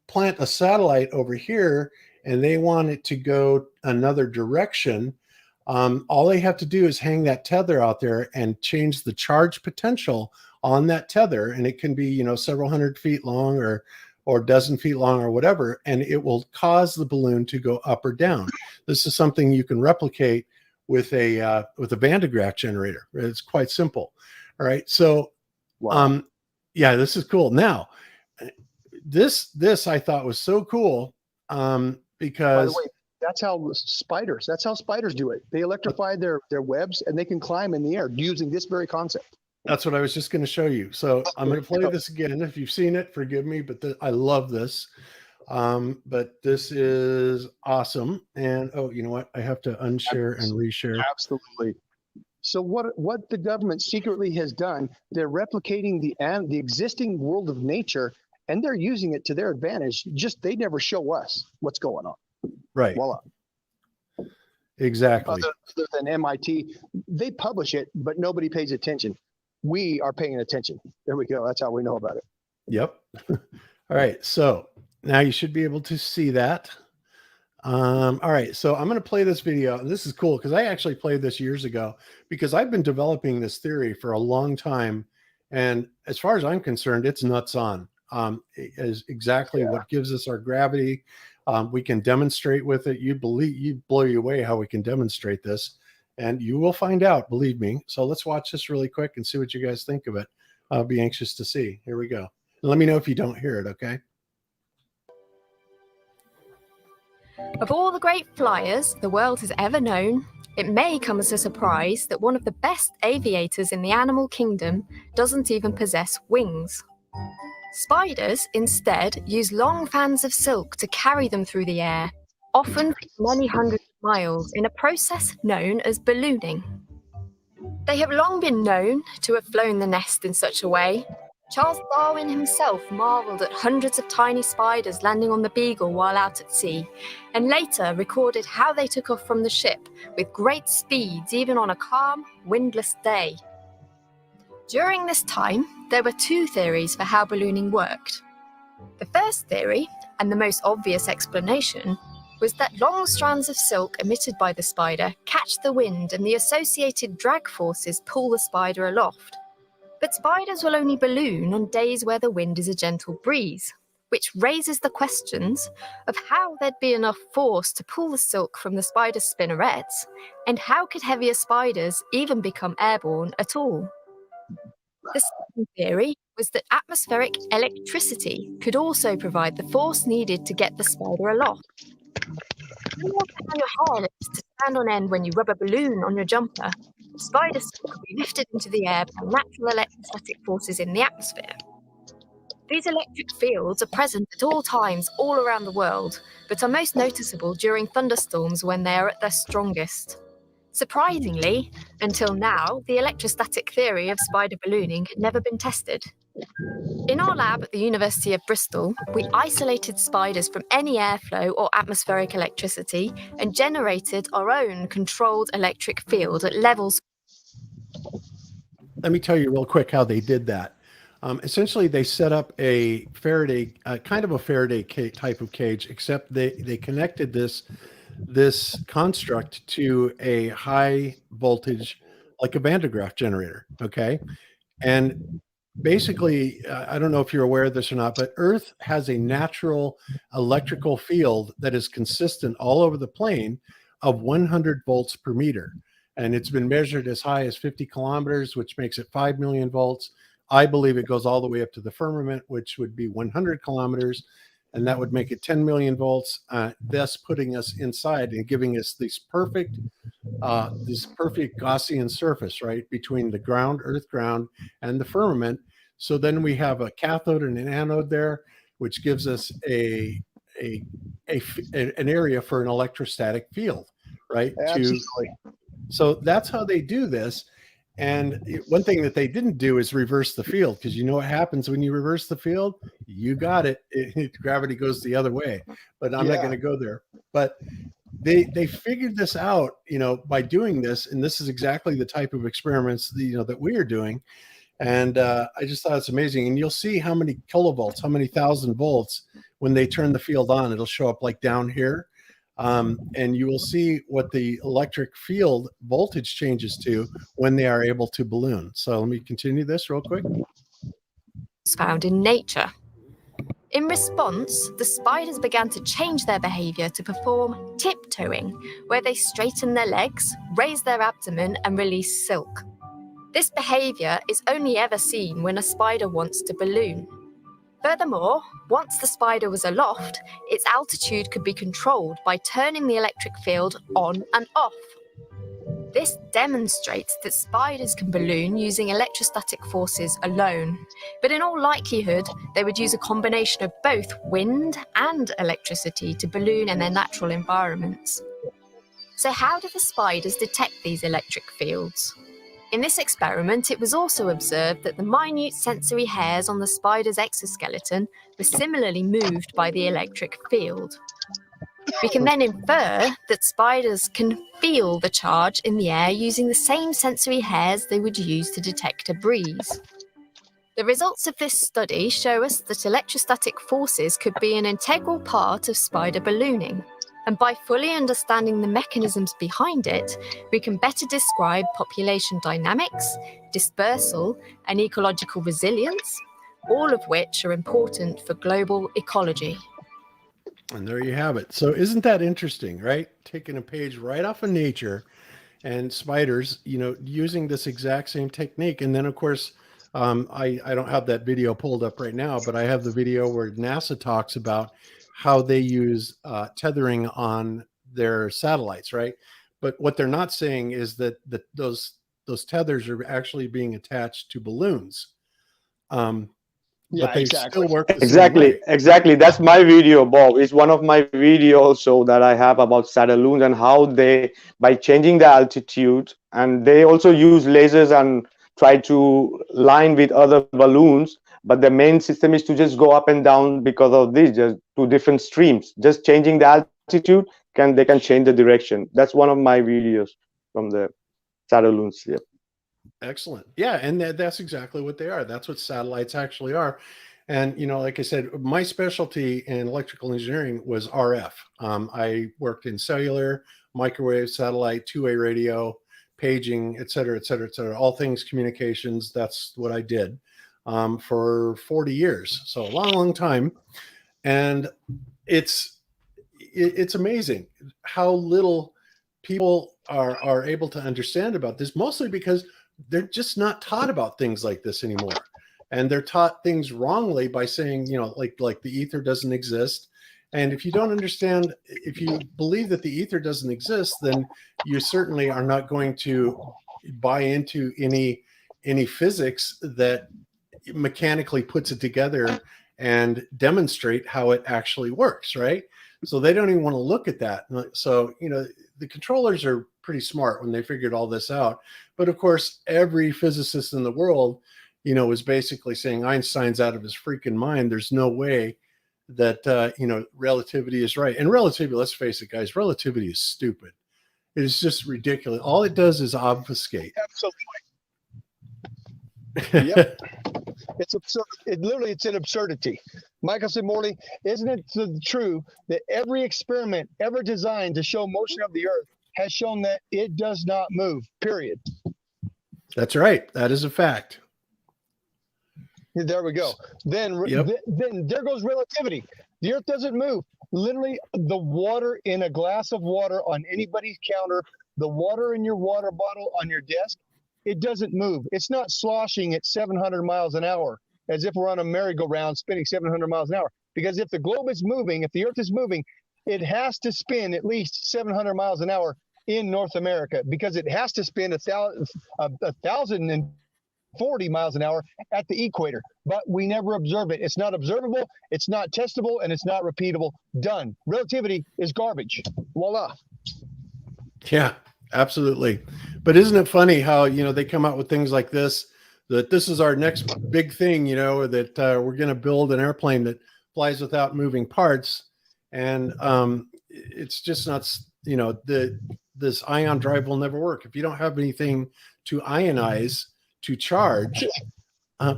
plant a satellite over here and they want it to go another direction, all they have to do is hang that tether out there and change the charge potential on that tether. And it can be, several hundred feet long or a dozen feet long or whatever, and it will cause the balloon to go up or down. This is something you can replicate with a Van de Graaff generator. It's quite simple. All right. So, wow. Yeah, this is cool. Now, this I thought was so cool because, by the way, that's how spiders do it. They electrify their webs, and they can climb in the air using this very concept. That's what I was just going to show you. So I'm going to play this again. If you've seen it, forgive me, but I love this. But this is awesome. And you know what? I have to unshare and reshare. Absolutely. So what the government secretly has done, they're replicating the existing world of nature, and they're using it to their advantage. Just they never show us what's going on. Right. Voila. Exactly. Other than MIT. They publish it, but nobody pays attention. We are paying attention. There we go. That's how we know about it. Yep. All right. So now you should be able to see that. All right. So I'm going to play this video. And this is cool because I actually played this years ago because I've been developing this theory for a long time. And as far as I'm concerned, it's nuts on. It is exactly what gives us our gravity. We can demonstrate with it. You blow you away how we can demonstrate this, and you will find out, believe me. So let's watch this really quick and see what you guys think of it. I'll be anxious to see. Here we go. And let me know if you don't hear it, okay? Of all the great flyers the world has ever known, it may come as a surprise that one of the best aviators in the animal kingdom doesn't even possess wings. Spiders, instead, use long fans of silk to carry them through the air, often for many hundreds of miles, in a process known as ballooning. They have long been known to have flown the nest in such a way. Charles Darwin himself marvelled at hundreds of tiny spiders landing on the Beagle while out at sea, and later recorded how they took off from the ship with great speeds even on a calm, windless day. During this time, there were two theories for how ballooning worked. The first theory, and the most obvious explanation, was that long strands of silk emitted by the spider catch the wind and the associated drag forces pull the spider aloft. But spiders will only balloon on days where the wind is a gentle breeze, which raises the questions of how there'd be enough force to pull the silk from the spider's spinnerets, and how could heavier spiders even become airborne at all. The second theory was that atmospheric electricity could also provide the force needed to get the spider aloft. No more than your hair to stand on end when you rub a balloon on your jumper. The spider silk will be lifted into the air by natural electrostatic forces in the atmosphere. These electric fields are present at all times all around the world, but are most noticeable during thunderstorms when they are at their strongest. Surprisingly, until now, the electrostatic theory of spider ballooning had never been tested. In our lab at the University of Bristol, we isolated spiders from any airflow or atmospheric electricity and generated our own controlled electric field at levels. Let me tell you real quick how they did that. Essentially, they set up a Faraday, kind of a Faraday type of cage, except they connected this construct to a high voltage, like a Van de Graaff generator, okay? And basically, I don't know if you're aware of this or not, but Earth has a natural electrical field that is consistent all over the plane of 100 volts per meter. And it's been measured as high as 50 kilometers, which makes it 5 million volts. I believe it goes all the way up to the firmament, which would be 100 kilometers. And that would make it 10 million volts, thus putting us inside and giving us this perfect Gaussian surface, right, between the ground, Earth ground, and the firmament. So then we have a cathode and an anode there, which gives us an area for an electrostatic field, right? Absolutely. So that's how they do this. And one thing that they didn't do is reverse the field, because you know what happens when you reverse the field? You got it. Gravity goes the other way. But I'm not going to go there. But they figured this out, by doing this, and this is exactly the type of experiments that we are doing. And I just thought it's amazing. And you'll see how many kilovolts, how many thousand volts when they turn the field on. It'll show up like down here. And you will see what the electric field voltage changes to when they are able to balloon. So let me continue this real quick. It's found in nature. In response, the spiders began to change their behavior to perform tiptoeing, where they straighten their legs, raise their abdomen, and release silk. This behavior is only ever seen when a spider wants to balloon. Furthermore, once the spider was aloft, its altitude could be controlled by turning the electric field on and off. This demonstrates that spiders can balloon using electrostatic forces alone, but in all likelihood, they would use a combination of both wind and electricity to balloon in their natural environments. So how do the spiders detect these electric fields? In this experiment, it was also observed that the minute sensory hairs on the spider's exoskeleton were similarly moved by the electric field. We can then infer that spiders can feel the charge in the air using the same sensory hairs they would use to detect a breeze. The results of this study show us that electrostatic forces could be an integral part of spider ballooning. And by fully understanding the mechanisms behind it, we can better describe population dynamics, dispersal, and ecological resilience, all of which are important for global ecology. And there you have it. So isn't that interesting, right? Taking a page right off of nature and spiders, using this exact same technique. And then, of course, I don't have that video pulled up right now, but I have the video where NASA talks about how they use tethering on their satellites, right? But what they're not saying is that those tethers are actually being attached to balloons. But they still work the same way. Exactly. That's my video, Bob. It's one of my videos so that I have about satellites and how they, by changing the altitude, and they also use lasers and try to line with other balloons. But the main system is to just go up and down because of this, just two different streams. Just changing the altitude, they can change the direction. That's one of my videos from the satellites. Yeah. Excellent. Yeah, and that's exactly what they are. That's what satellites actually are. And, like I said, my specialty in electrical engineering was RF. I worked in cellular, microwave, satellite, two-way radio, paging, et cetera, all things communications. That's what I did for 40 years. So a long, long time. And it's amazing how little people are able to understand about this, mostly because they're just not taught about things like this anymore. And they're taught things wrongly by saying, like the ether doesn't exist. And if you don't understand, if you believe that the ether doesn't exist, then you certainly are not going to buy into any physics that mechanically puts it together and demonstrate how it actually works, right? So they don't even want to look at that. So, the controllers are pretty smart when they figured all this out. But of course, every physicist in the world, was basically saying Einstein's out of his freaking mind. There's no way that, relativity is right. And relativity, let's face it, guys, relativity is stupid. It is just ridiculous. All it does is obfuscate. Absolutely. Yep. It's absurd. It's an absurdity. Michael said, Morley, isn't it true that every experiment ever designed to show motion of the Earth has shown that it does not move, period? That's right. That is a fact. There we go. Then there goes relativity. The Earth doesn't move. Literally, the water in a glass of water on anybody's counter, the water in your water bottle on your desk, it doesn't move. It's not sloshing at 700 miles an hour as if we're on a merry-go-round spinning 700 miles an hour. Because if the globe is moving, if the Earth is moving, it has to spin at least 700 miles an hour in North America, because it has to spin 1,040 miles an hour at the equator. But we never observe it. It's not observable, it's not testable, and it's not repeatable. Done. Relativity is garbage. Voila. Yeah, absolutely. But isn't it funny how, they come out with things like this, that this is our next big thing, that we're going to build an airplane that flies without moving parts. And it's just not, this ion drive will never work. If you don't have anything to ionize, to charge,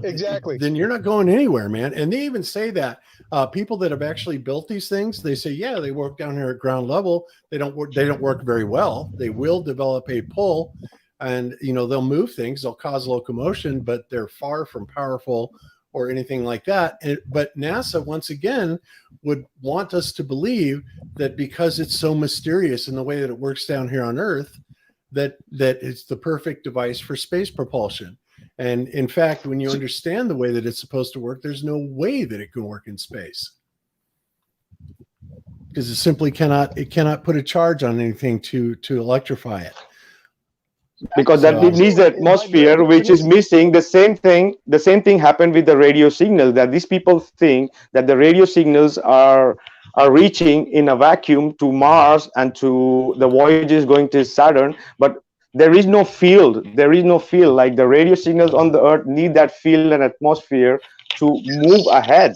exactly, then you're not going anywhere, man. And they even say that people that have actually built these things, they say, yeah, they work down here at ground level. They don't work very well. They will develop a pull, and they'll move things, they'll cause locomotion, but they're far from powerful or anything like that. But NASA, once again, would want us to believe that because it's so mysterious in the way that it works down here on Earth, that it's the perfect device for space propulsion. And in fact, when you understand the way that it's supposed to work, there's no way that it can work in space, because it simply cannot put a charge on anything to electrify it. Because that it needs the atmosphere, which is missing. The same thing happened with the radio signal, that these people think that the radio signals are reaching in a vacuum to Mars and to the voyages going to Saturn, but there is no field. Like the radio signals on the Earth need that field and atmosphere to move ahead.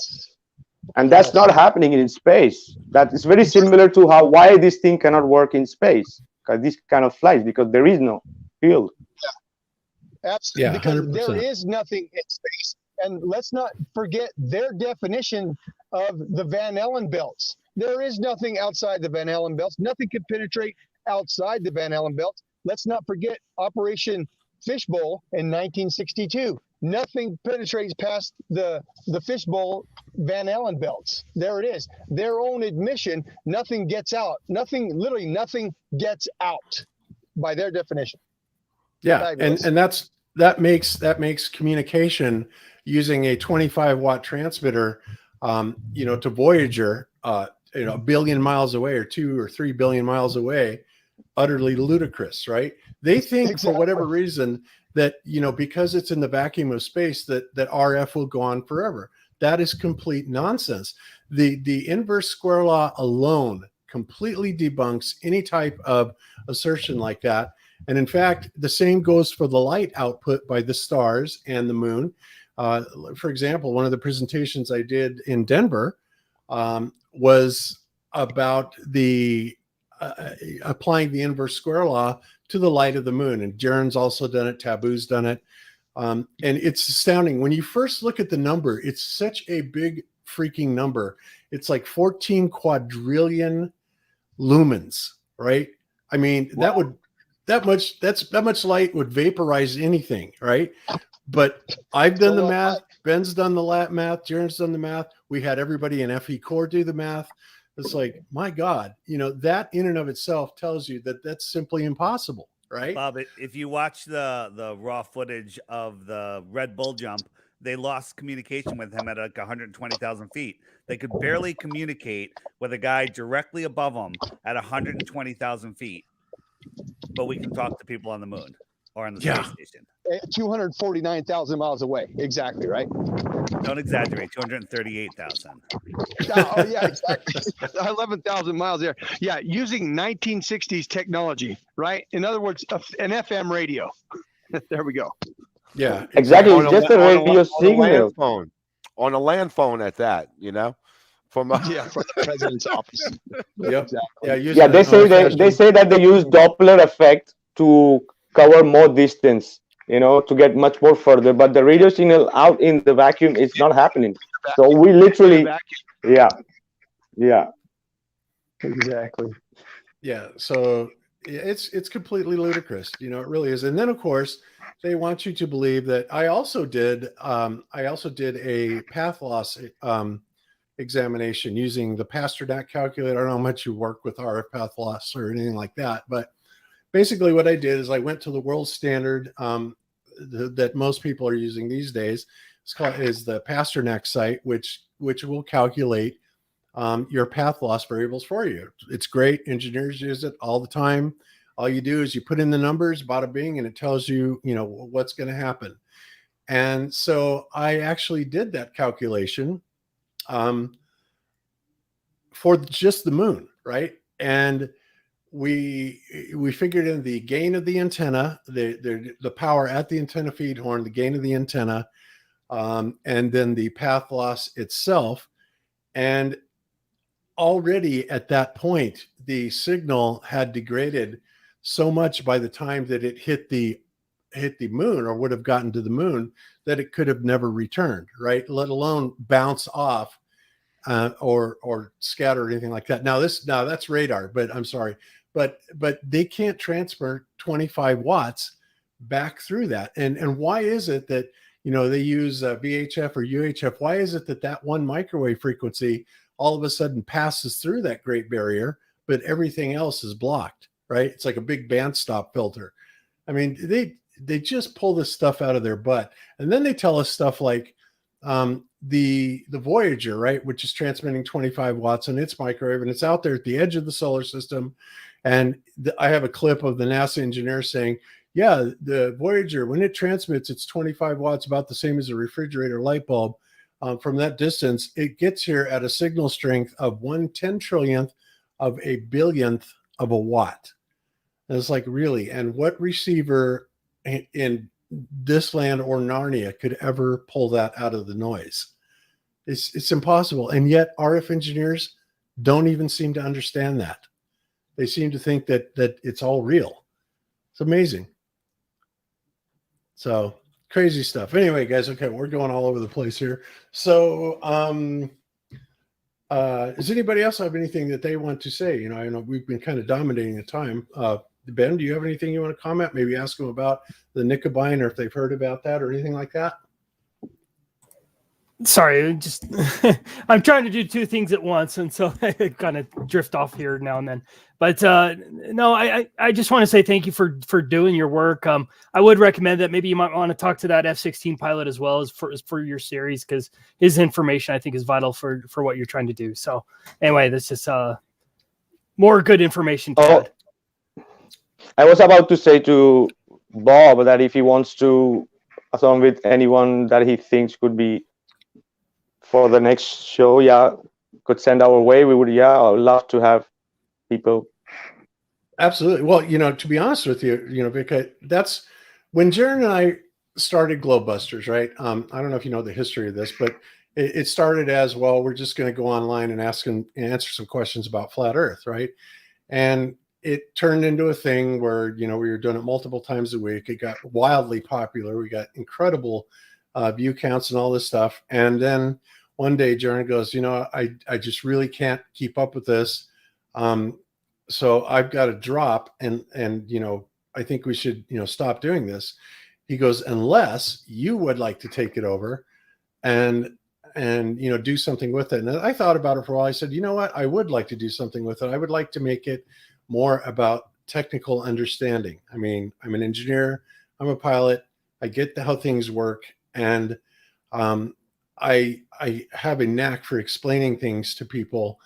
And that's not happening in space. That is very similar to why this thing cannot work in space, because this kind of flies, because there is no field. Absolutely, Yeah, because 100%. there is nothing in space. And let's not forget their definition of the Van Allen belts. There is nothing outside the Van Allen belts. Nothing can penetrate outside the Van Allen belts. Let's not forget Operation Fishbowl in 1962. Nothing penetrates past the Fishbowl Van Allen belts. There it is. Their own admission, nothing gets out. Literally nothing gets out by their definition. Yeah, Fabulous. and that makes communication using a 25-watt transmitter, to Voyager, a billion miles away or 2 or 3 billion miles away, utterly ludicrous, right? They think for whatever reason that, because it's in the vacuum of space that RF will go on forever. That is complete nonsense. The inverse square law alone completely debunks any type of assertion like that. And in fact, the same goes for the light output by the stars and the moon. For example, one of the presentations I did in Denver was about the applying the inverse square law to the light of the moon. And Jaron's also done it. Taboo's done it. And it's astounding. When you first look at the number, it's such a big freaking number. It's like 14 quadrillion lumens, right? I mean, wow. that much light would vaporize anything, right? But I've done the math. Ben's done the math. Jaron's done the math. We had everybody in FE Core do the math. It's like, my God, that in and of itself tells you that that's simply impossible, right? Bob, if you watch the raw footage of the Red Bull jump, they lost communication with him at like 120,000 feet. They could barely communicate with a guy directly above them at 120,000 feet. But we can talk to people on the moon or on the space station. 249,000 miles away. Exactly, right? Don't exaggerate. 238,000. Oh, yeah, exactly. 11,000 miles there. Yeah, using 1960s technology, right? In other words, an FM radio. There we go. Yeah, exactly. It's just a radio signal. On a land phone at that, from from the president's office. Yep. Exactly. Yeah, they say that they use Doppler effect to cover more distance, to get much more further. But the radio signal out in the vacuum is not happening. So we literally, yeah, exactly. Yeah. So it's completely ludicrous. It really is. And then of course they want you to believe that I also did a path loss examination using the Pasternak calculator. I don't know how much you work with RF path loss or anything like that, but basically what I did is I went to the world standard that most people are using these days. Is the Pasternak site, which will calculate your path loss variables for you. It's great. Engineers use it all the time. All you do is you put in the numbers, bada bing, and it tells you, what's going to happen. And so I actually did that calculation for just the moon, right? And we figured in the gain of the antenna, the power at the antenna feed horn, the gain of the antenna, and then the path loss itself. And already at that point, the signal had degraded so much by the time that it hit the moon or would have gotten to the moon that it could have never returned, right? Let alone bounce off or scatter or anything like that. Now that's radar, but I'm sorry, but they can't transfer 25 watts back through that. And why is it that they use VHF or UHF? Why is it that one microwave frequency all of a sudden passes through that Great Barrier, but everything else is blocked, right? It's like a big bandstop filter. I mean, they just pull this stuff out of their butt. And then they tell us stuff like the Voyager, right, which is transmitting 25 watts on its microwave, and it's out there at the edge of the solar system. And I have a clip of the NASA engineer saying, yeah, the Voyager, when it transmits, it's 25 watts, about the same as a refrigerator light bulb. From that distance, it gets here at a signal strength of 1/10 trillionth of a billionth of a watt. And it's like, really? And what receiver in this land or Narnia could ever pull that out of the noise? It's impossible. And yet RF engineers don't even seem to understand that. They seem to think that it's all real. It's amazing. So crazy stuff. Anyway, guys, okay, we're going all over the place here. So does anybody else have anything that they want to say? I know we've been kind of dominating the time. Ben, do you have anything you want to comment? Maybe ask them about the Nicobine, or if they've heard about that or anything like that. Sorry, just I'm trying to do two things at once, and so I kind of drift off here now and then. But no, I just want to say thank you for doing your work. I would recommend that maybe you might want to talk to that F-16 pilot as well as for your series, because his information I think is vital for what you're trying to do. So anyway, this is more good information. I was about to say to Bob that if he wants to, along with anyone that he thinks could be for the next show, could send our way. We would, I would love to have people. Absolutely. Well, to be honest with you, Vikka, that's when Jaron and I started Globebusters, right? I don't know if you know the history of this, but it started as, well, we're just going to go online and answer some questions about flat Earth, right? And it turned into a thing where, we were doing it multiple times a week. It got wildly popular. We got incredible view counts and all this stuff. And then one day Jaron goes, I just really can't keep up with this. So I've got to drop and I think we should, stop doing this. He goes, unless you would like to take it over and do something with it. And I thought about it for a while. I said, you know what? I would like to do something with it. I would like to make it more about technical understanding. I mean, I'm an engineer, I'm a pilot, I get how things work. And I have a knack for explaining things to people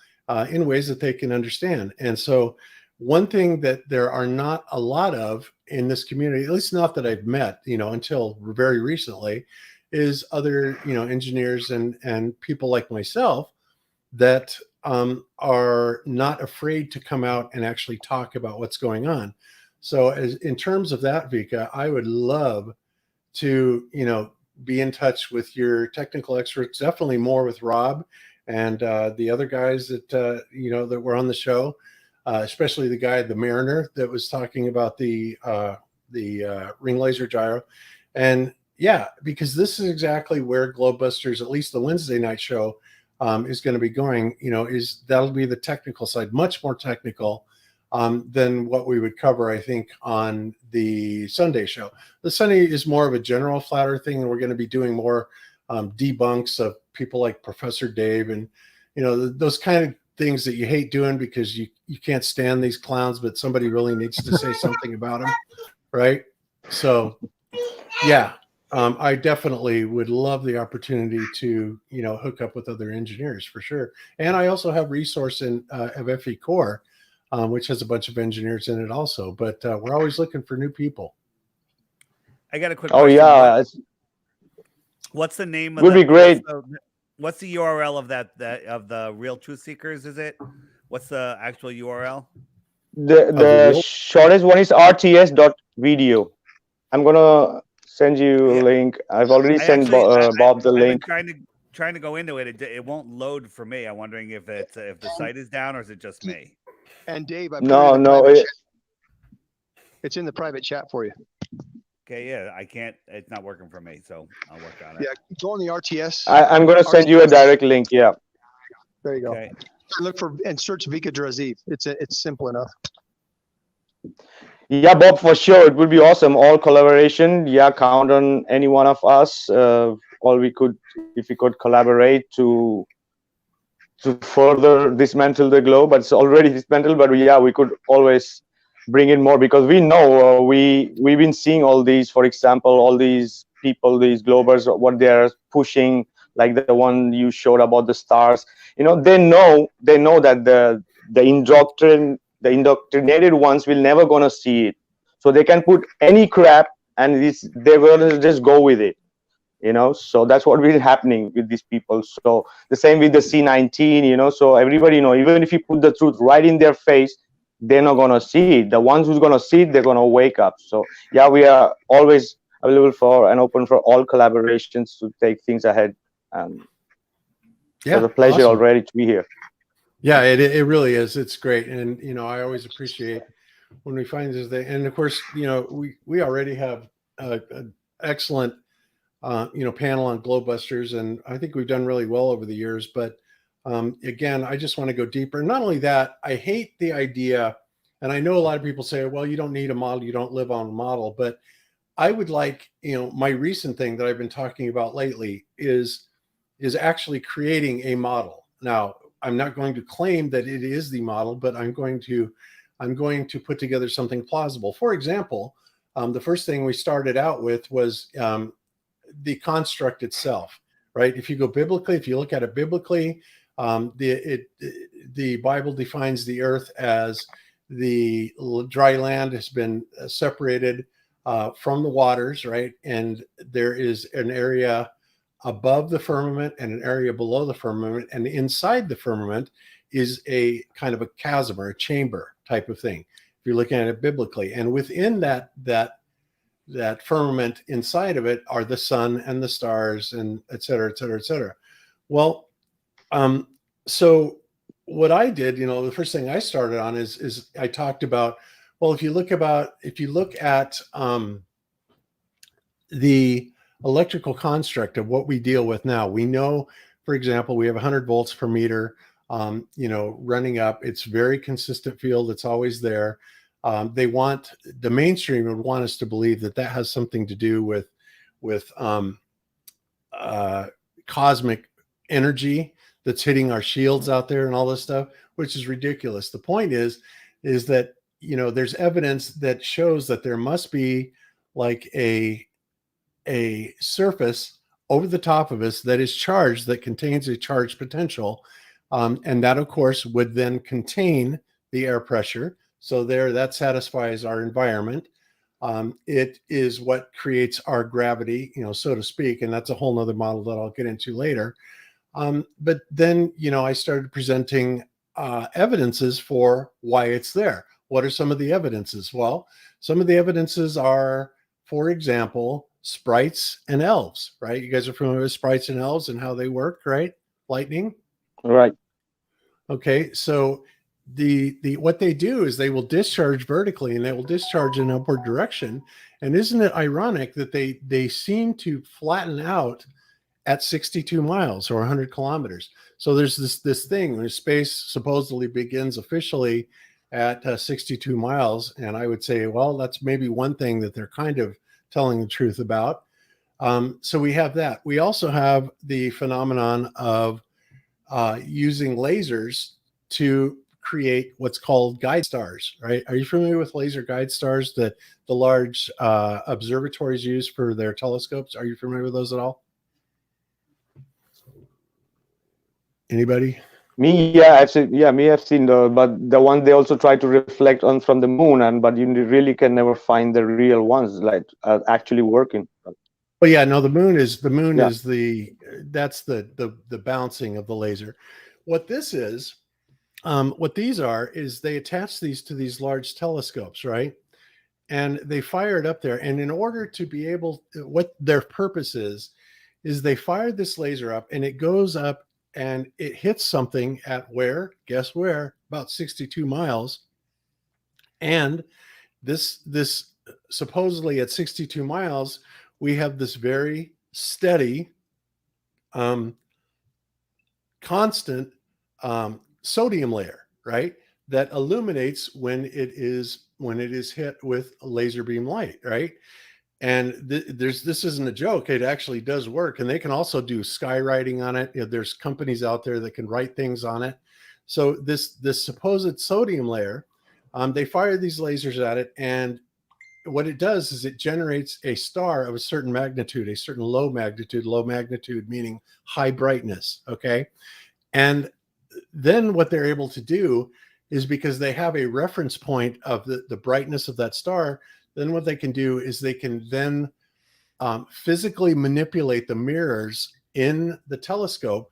in ways that they can understand. And so one thing that there are not a lot of in this community, at least not that I've met, until very recently, is other, engineers and people like myself that are not afraid to come out and actually talk about what's going on. So in terms of that, Vikka, I would love to, be in touch with your technical experts, definitely more with Rob and the other guys that, that were on the show, especially the Mariner that was talking about the ring laser gyro. And because this is exactly where Globebusters, at least the Wednesday night show, is going to be going, that'll be the technical side, much more technical than what we would cover, I think, on the Sunday show. The Sunday is more of a general flat Earth thing, and we're going to be doing more debunks of people like Professor Dave and, those kind of things that you hate doing because you can't stand these clowns, but somebody really needs to say something about them, right? So, I definitely would love the opportunity to, hook up with other engineers for sure. And I also have resource of FE Core, which has a bunch of engineers in it also. But we're always looking for new people. I got a quick question. Oh, yeah. What's the name of would be great. What's the URL of of the Real Truth Seekers? Is it? What's the actual URL? The shortest one is rts.video. I'm going to send you a link. I've already sent Bob the link. Trying to go into it. It won't load for me. I'm wondering if the site is down or is it just me? And Dave, it's in the private chat for you. Okay, I can't. It's not working for me, so I'll work on it. Yeah, go on the RTS. I'm going to send you a direct link. Yeah. There you go. Okay. Look for and search Vikka Draziv. It's simple enough. Yeah, Bob, for sure. It would be awesome. All collaboration. Yeah, count on any one of us. If we could collaborate to further dismantle the globe, but it's already dismantled. But we could always bring in more because we know we've been seeing all these, for example, all these people, these globers, what they're pushing, like the one you showed about the stars. They know that the indoctrinated ones will never gonna see it, so they can put any crap and they're gonna just go with it. So that's what will happening with these people. So the same with the C19, so everybody even if you put the truth right in their face, they're not gonna see it. The ones who's gonna see it, they're gonna wake up. So we are always available for and open for all collaborations to take things ahead. It was a pleasure awesome. already to be here. Yeah, it really is. It's great. And, I always appreciate when we find this thing. And of course, we already have an excellent, panel on Globebusters, and I think we've done really well over the years. But again, I just want to go deeper. Not only that, I hate the idea, and I know a lot of people say, well, you don't need a model, you don't live on a model. But I would like, my recent thing that I've been talking about lately is actually creating a model. Now, I'm not going to claim that it is the model, but I'm going to put together something plausible. For example, the first thing we started out with was the construct itself, right? If you go biblically, if you look at it biblically, the Bible defines the earth as the dry land has been separated from the waters, right? And there is an area above the firmament and an area below the firmament, and inside the firmament is a kind of a chasm or a chamber type of thing, if you're looking at it biblically. And within that firmament, inside of it, are the sun and the stars, and et cetera, et cetera, et cetera. Well, so what I did, the first thing I started on is I talked about, well, if you look at the electrical construct of what we deal with now, we know, for example, we have 100 volts per meter, running up. It's very consistent field. It's always there. The mainstream would want us to believe that has something to do with cosmic energy that's hitting our shields out there and all this stuff, which is ridiculous. The point is that, there's evidence that shows that there must be like a surface over the top of us that is charged, that contains a charged potential. And that, of course, would then contain the air pressure. So that satisfies our environment. It is what creates our gravity, so to speak. And that's a whole nother model that I'll get into later. But then, I started presenting evidences for why it's there. What are some of the evidences? Well, some of the evidences are, for example, sprites and elves, right? You guys are familiar with sprites and elves and how they work, right? Lightning. Right. Okay. So what they do is they will discharge vertically and they will discharge in upward direction. And isn't it ironic that they seem to flatten out at 62 miles or 100 kilometers? So there's this thing where space supposedly begins officially at 62 miles. And I would say, well, that's maybe one thing that they're kind of telling the truth about. So we have that. We also have the phenomenon of using lasers to create what's called guide stars, right? Are you familiar with laser guide stars that the large observatories use for their telescopes? Are you familiar with those at all? Anybody? Me, yeah, I've seen. Yeah, me, I've seen but the one they also try to reflect on from the moon, but you really can never find the real ones like actually working. Well, yeah, no, the moon is Yeah. that's the bouncing of the laser. What this is, what these are is they attach these to these large telescopes, right? And they fire it up there. And in order to be able, what their purpose is they fire this laser up and it goes up and it hits something at where? Guess where? About 62 miles. And this supposedly at 62 miles, we have this very steady, constant sodium layer, right? That illuminates when it is hit with a laser beam light, right? And this isn't a joke. It actually does work. And they can also do skywriting on it. There's companies out there that can write things on it. So this supposed sodium layer, they fire these lasers at it. And what it does is it generates a star of a certain magnitude, a certain low magnitude meaning high brightness. Okay. And then what they're able to do is, because they have a reference point of the brightness of that star, then what they can do is they can then physically manipulate the mirrors in the telescope,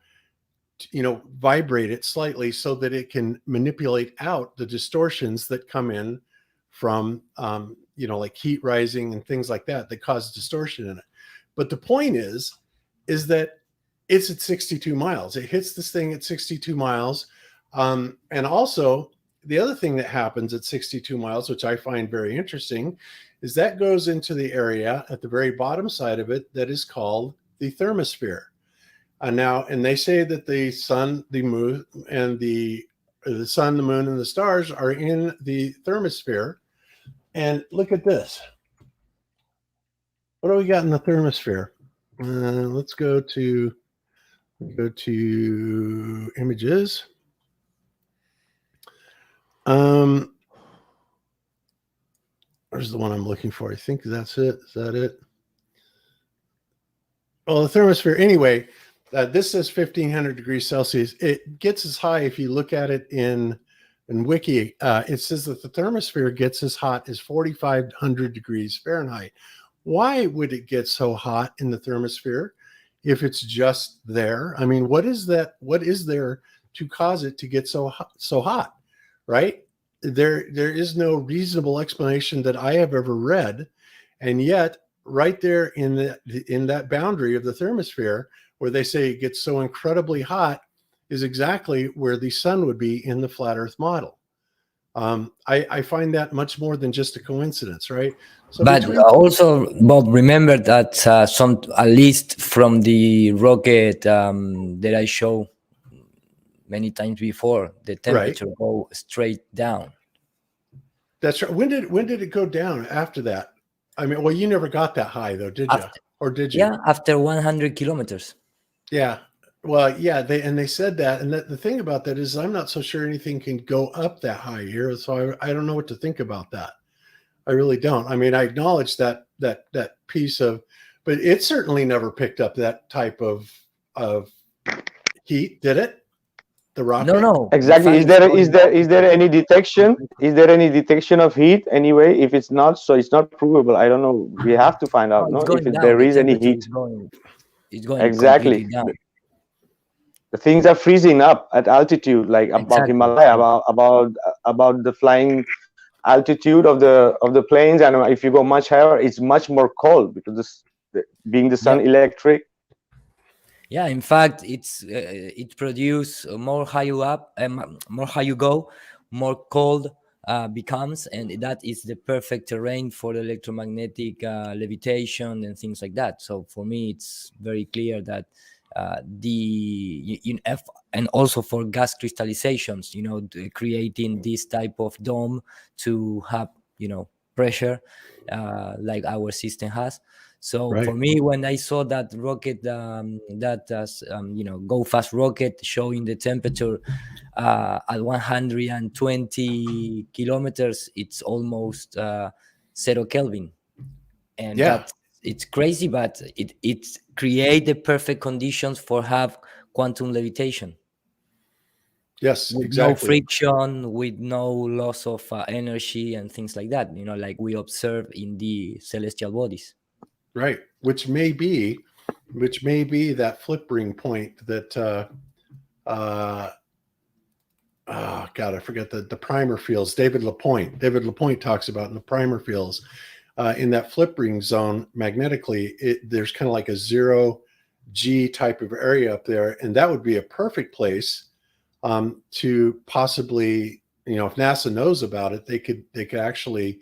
vibrate it slightly so that it can manipulate out the distortions that come in from, like heat rising and things like that cause distortion in it. But the point is that it's at 62 miles. It hits this thing at 62 miles. And also, the other thing that happens at 62 miles, which I find very interesting, is that goes into the area at the very bottom side of it that is called the thermosphere. And they say that the sun, the moon, and the sun, the moon, and the stars are in the thermosphere. And look at this. What do we got in the thermosphere? Let's go to images. Where's the one I'm looking for? I think that's it. Is that it? Well, the thermosphere, anyway, this says 1500 degrees Celsius. It gets as high, if you look at it in Wiki, it says that the thermosphere gets as hot as 4,500 degrees Fahrenheit. Why would it get so hot in the thermosphere if it's just there? I mean, what is that? What is there to cause it to get so hot, right? There is no reasonable explanation that I have ever read, and yet right there in that boundary of the thermosphere where they say it gets so incredibly hot is exactly where the sun would be in the flat Earth model. I find that much more than just a coincidence, right? So but also, Bob, remember that at least from the rocket that I show many times before, the temperature go straight down. That's right. When did it go down after that? I mean, well, you never got that high though, did you? Or did you? Yeah, after 100 kilometers. Yeah. Well, yeah, they said that, and the thing about that is I'm not so sure anything can go up that high here, so I don't know what to think about that. I really don't. I mean, I acknowledge that piece of, but it certainly never picked up that type of heat, did it? The rocket? No. Exactly. Is there any detection? Is there any detection of heat anyway? If it's not, so it's not provable. I don't know. We have to find out. No, if there is any heat. It's going exactly down. The things are freezing up at altitude, like above Himalaya, about the flying altitude of the planes, and if you go much higher, it's much more cold because being the sun electric. Yeah, in fact, it produces more high you up, more high you go, more cold becomes, and that is the perfect terrain for electromagnetic levitation and things like that. So for me, it's very clear that and also for gas crystallizations, creating this type of dome to have pressure like our system has. So for me, when I saw that rocket, go fast rocket showing the temperature at 120 kilometers, it's almost 0 Kelvin, and it's crazy, but it create the perfect conditions for have quantum levitation. Yes, with exactly. No friction, with no loss of energy and things like that. Like we observe in the celestial bodies. Right, which may be that flip ring point that God, I forget the primer fields. David Lapointe talks about in the primer fields. In that flip ring zone, magnetically, there's kind of like a 0G type of area up there, and that would be a perfect place to possibly, if NASA knows about it, they could actually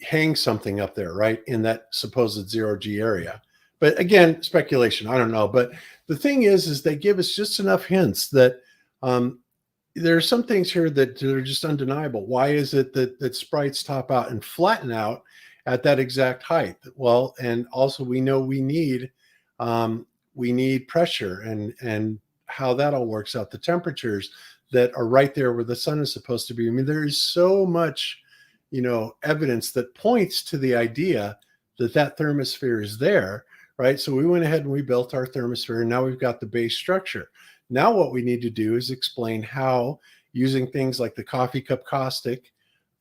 hang something up there, right, in that supposed 0G area. But again, speculation. I don't know. But the thing is they give us just enough hints that there are some things here that are just undeniable. Why is it that sprites top out and flatten out at that exact height? Well, and also we know we need pressure and how that all works out. The temperatures that are right there where the sun is supposed to be. I mean, there is so much evidence that points to the idea that thermosphere is there, right? So we went ahead and we built our thermosphere, and now we've got the base structure. Now what we need to do is explain how, using things like the coffee cup caustic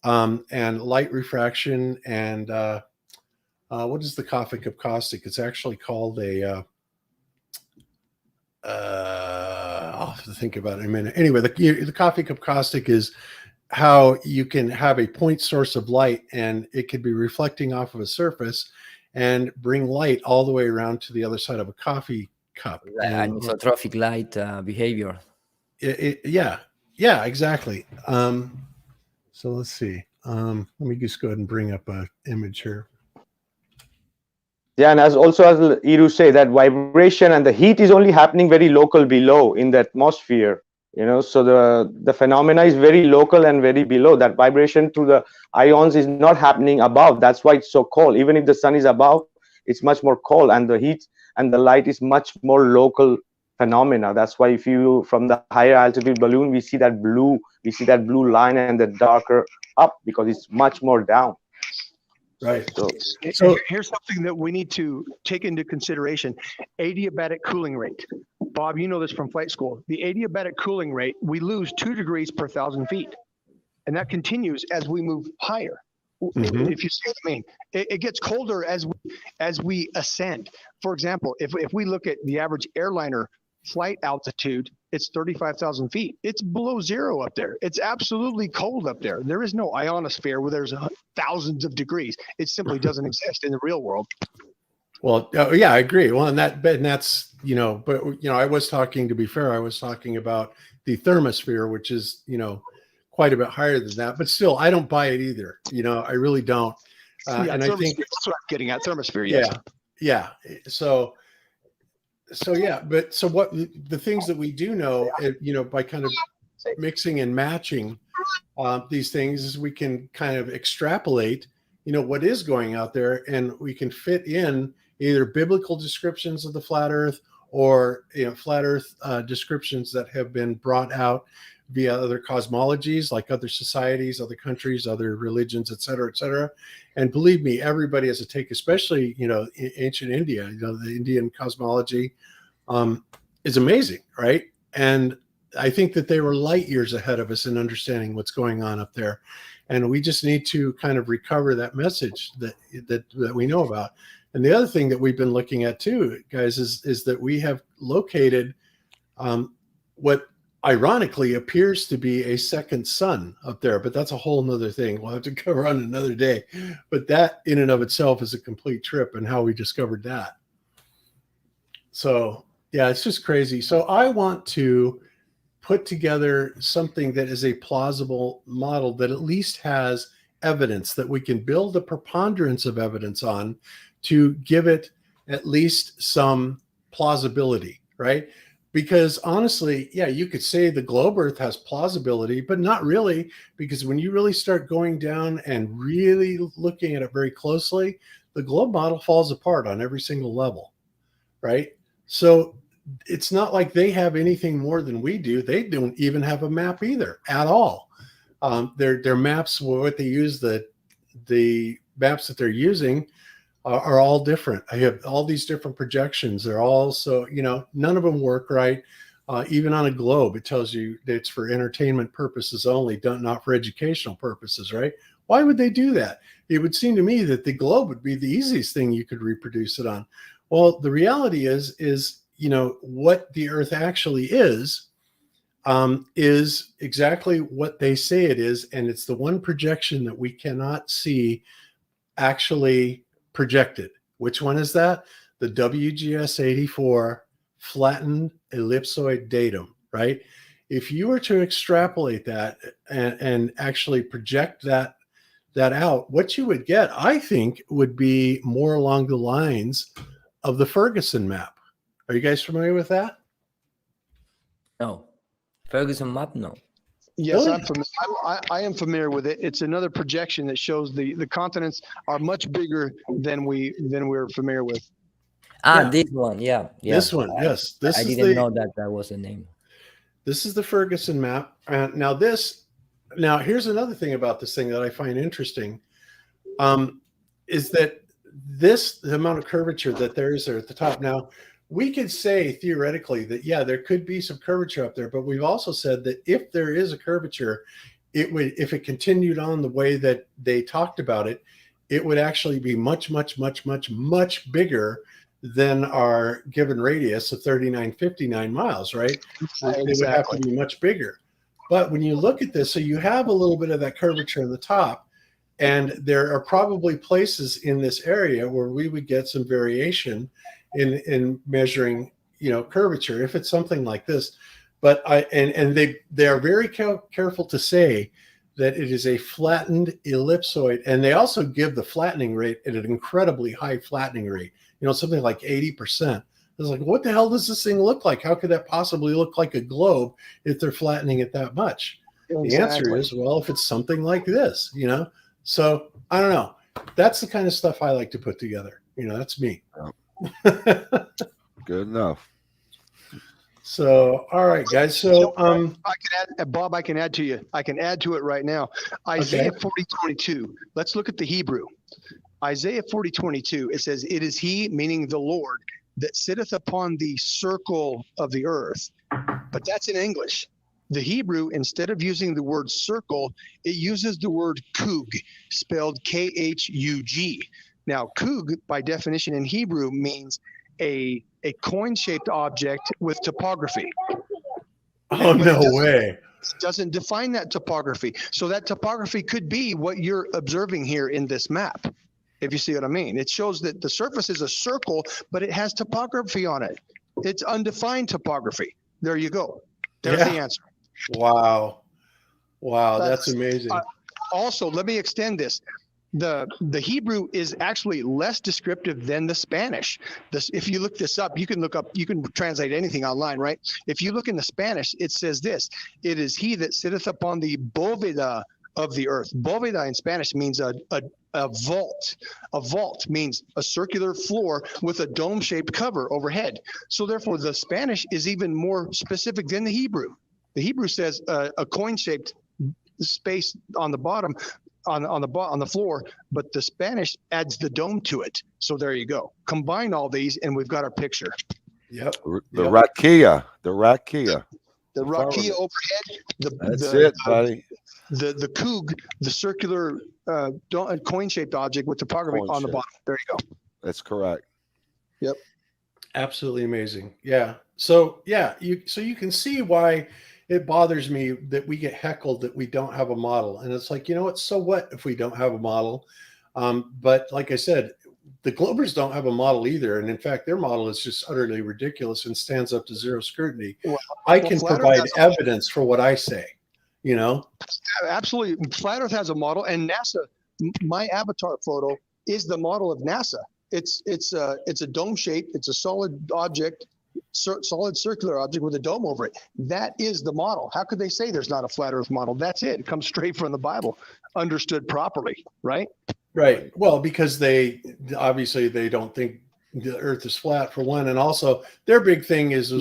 and light refraction and what is the coffee cup caustic? It's actually called I'll have to think about it in a minute. Anyway, the coffee cup caustic is how you can have a point source of light, and it could be reflecting off of a surface and bring light all the way around to the other side of a coffee cup. Anisotrophic light behavior. Yeah, exactly. So let's see. Let me just go ahead and bring up an image here. Yeah, and as Iru say, that vibration and the heat is only happening very local below in the atmosphere. So the phenomena is very local and very below. That vibration through the ions is not happening above. That's why it's so cold. Even if the sun is above, it's much more cold, and the heat and the light is much more local phenomena. That's why if you from the higher altitude balloon, we see that blue line and the darker up, because it's much more down. Right. So here's something that we need to take into consideration: adiabatic cooling rate. Bob, you know this from flight school. The adiabatic cooling rate, we lose 2 degrees per 1,000 feet, and that continues as we move higher. Mm-hmm. If you see what I mean, it gets colder as we ascend. For example, if we look at the average airliner flight altitude, it's 35,000 feet. It's below zero up there. It's absolutely cold up there. There is no ionosphere where there's thousands of degrees. It simply doesn't exist in the real world. Well, yeah, I agree. Well, and that's, I was talking, to be fair, I was talking about the thermosphere, which is, quite a bit higher than that, but still, I don't buy it either. I really don't. And I think that's what I'm getting at, thermosphere. Yes. Yeah. So what the things that we do know, by kind of mixing and matching these things, is we can kind of extrapolate, what is going out there, and we can fit in either biblical descriptions of the flat Earth or flat Earth descriptions that have been brought out via other cosmologies, like other societies, other countries, other religions, et cetera, and believe me, everybody has a take, especially in ancient India. The Indian cosmology is amazing, right? And I think that they were light years ahead of us in understanding what's going on up there, and we just need to kind of recover that message that we know about. And the other thing that we've been looking at too, guys, is that we have located what ironically appears to be a second sun up there, but that's a whole nother thing we'll have to cover on another day. But that in and of itself is a complete trip, and how we discovered that. So yeah, it's just crazy. So I want to put together something that is a plausible model that at least has evidence, that we can build a preponderance of evidence on to give it at least some plausibility, right? Because honestly, yeah, you could say the globe Earth has plausibility, but not really, because when you really start going down and really looking at it very closely, the globe model falls apart on every single level, right? So it's not like they have anything more than we do. They don't even have a map either at all. Their maps, what they use, the maps that they're using are all different. I have all these different projections. They're all so, none of them work right. Even on a globe, it tells you that it's for entertainment purposes only, not for educational purposes, right? Why would they do that? It would seem to me that the globe would be the easiest thing you could reproduce it on. Well, the reality is what the Earth actually is exactly what they say it is, and it's the one projection that we cannot see actually projected. Which one is that? The WGS 84 flattened ellipsoid datum, right? If you were to extrapolate that and actually project that out, what you would get, I think, would be more along the lines of the Ferguson map. Are you guys familiar with that? No. Ferguson map, no. Yes, Really? I am familiar with it. It's another projection that shows the continents are much bigger than we're familiar with. Yeah. This one, yeah. This one, yes. I didn't know that was the name. This is the Ferguson map. Now here's another thing about this thing that I find interesting, is that the amount of curvature that there is there at the top. Now, we could say theoretically that, yeah, there could be some curvature up there, but we've also said that if there is a curvature, if it continued on the way that they talked about it, it would actually be much, much, much, much, much bigger than our given radius of 3959 miles, right? Exactly. It would have to be much bigger. But when you look at this, so you have a little bit of that curvature on the top, and there are probably places in this area where we would get some variation in measuring, curvature, if it's something like this. But they are very careful to say that it is a flattened ellipsoid, and they also give the flattening rate at an incredibly high flattening rate. Something like 80%. It's like, what the hell does this thing look like? How could that possibly look like a globe if they're flattening it that much? Exactly. The answer is, well, if it's something like this, So I don't know. That's the kind of stuff I like to put together. That's me. Good enough. So, all right, guys. So, I can add, Bob. I can add to you. I can add to it right now. Isaiah 40:22. Let's look at the Hebrew. Isaiah 40:22. It says, "It is He, meaning the Lord, that sitteth upon the circle of the earth." But that's in English. The Hebrew, instead of using the word circle, it uses the word kug, spelled Khug. Now, kug, by definition in Hebrew, means a coin-shaped object with topography. Oh, no way. It doesn't define that topography. So that topography could be what you're observing here in this map, if you see what I mean. It shows that the surface is a circle, but it has topography on it. It's undefined topography. There you go. There's the answer. Wow. That's amazing. Also, let me extend this. The Hebrew is actually less descriptive than the Spanish. If you look this up, you can translate anything online, right? If you look in the Spanish, it says this: "It is He that sitteth upon the bóveda of the earth." Bóveda in Spanish means a vault. A vault means a circular floor with a dome-shaped cover overhead. So therefore, the Spanish is even more specific than the Hebrew. The Hebrew says a coin-shaped space on the bottom, on the floor, but the Spanish adds the dome to it. So there you go. Combine all these, and we've got our picture. Yep. The rakia. The rakia. The rakia overhead. That's it, buddy. The kug, the circular coin-shaped object with topography on the bottom. There you go. That's correct. Yep. Absolutely amazing. Yeah. So you can see why it bothers me that we get heckled that we don't have a model. And it's like, what? So what if we don't have a model? But like I said, the Globers don't have a model either. And in fact, their model is just utterly ridiculous and stands up to zero scrutiny. I can provide evidence for what I say, Absolutely. Flat Earth has a model, and NASA, my avatar photo is the model of NASA. It's a dome shape. It's a solid object, solid circular object with a dome over it. That is the model. How could they say there's not a flat Earth model? That's it. It comes straight from the Bible, understood properly, right? Right. Well, because they don't think the Earth is flat, for one, and also their big thing is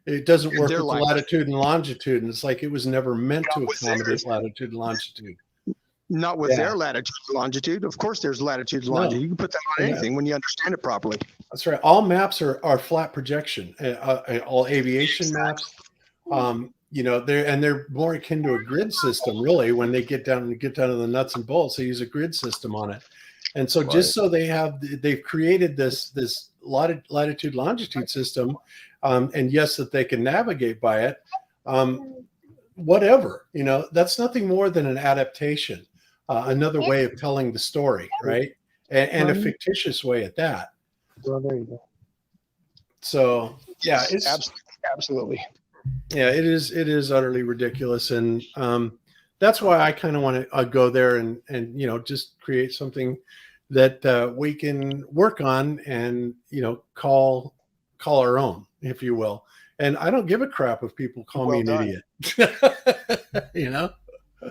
it doesn't work with the latitude and longitude, and it's like it was never meant to accommodate latitude and longitude. Not with their latitude and longitude. Of course, there's latitude and longitude. You can put that on anything when you understand it properly. That's right. All maps are flat projection. All aviation maps, they're more akin to a grid system, really. When they get down to the nuts and bolts, they use a grid system on it. And so, just so they've created this latitude longitude system, and yes, that they can navigate by it. Whatever, that's nothing more than an adaptation. Another way of telling the story, right? And a fictitious way at that. Well, there you go. So it's absolutely. Yeah, it is utterly ridiculous, and that's why I kind of want to go there and just create something that we can work on and call our own, if you will. And I don't give a crap if people call me an idiot.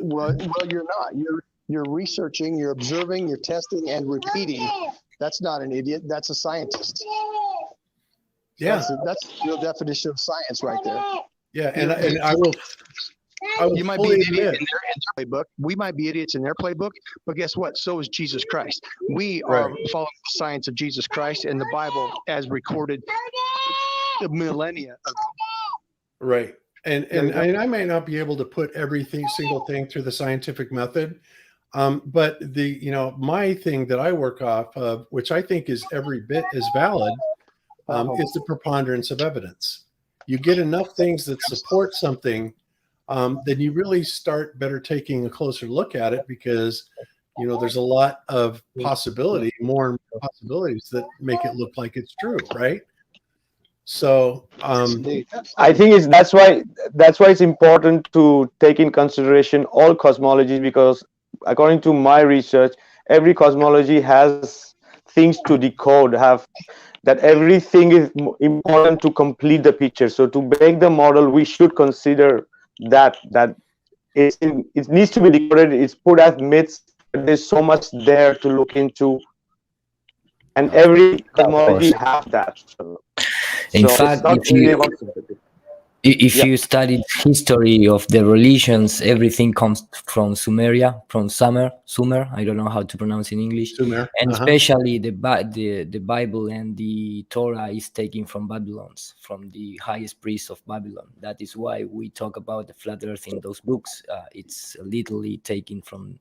Well, you're not. You're researching, you're observing, you're testing, and repeating. That's not an idiot. That's a scientist. Yeah, that's the real definition of science, right there. Yeah, and I will. You might be an idiot in their playbook. We might be idiots in their playbook, but guess what? So is Jesus Christ. We are following the science of Jesus Christ and the Bible as recorded millennia ago. Right. And I may not be able to put single thing through the scientific method, but my thing that I work off of, which I think is every bit as valid, is the preponderance of evidence. You get enough things that support something, then you really start better taking a closer look at it, because there's a lot of more possibilities that make it look like it's true, right? So I think that's why it's important to take in consideration all cosmologies, because according to my research, every cosmology has things to decode, have that everything is important to complete the picture. So to make the model, we should consider that it needs to be decoded. It's put as myths, but there's so much there to look into, and every cosmology has that. In So fact, it's not really about if Yeah. you study history of the religions, everything comes from Sumeria, from Sumer. I don't know how to pronounce in English. Sumer, And especially the Bible and the Torah is taken from Babylon's, from the highest priest of Babylon. That is why we talk about the flat Earth in those books. It's literally taken from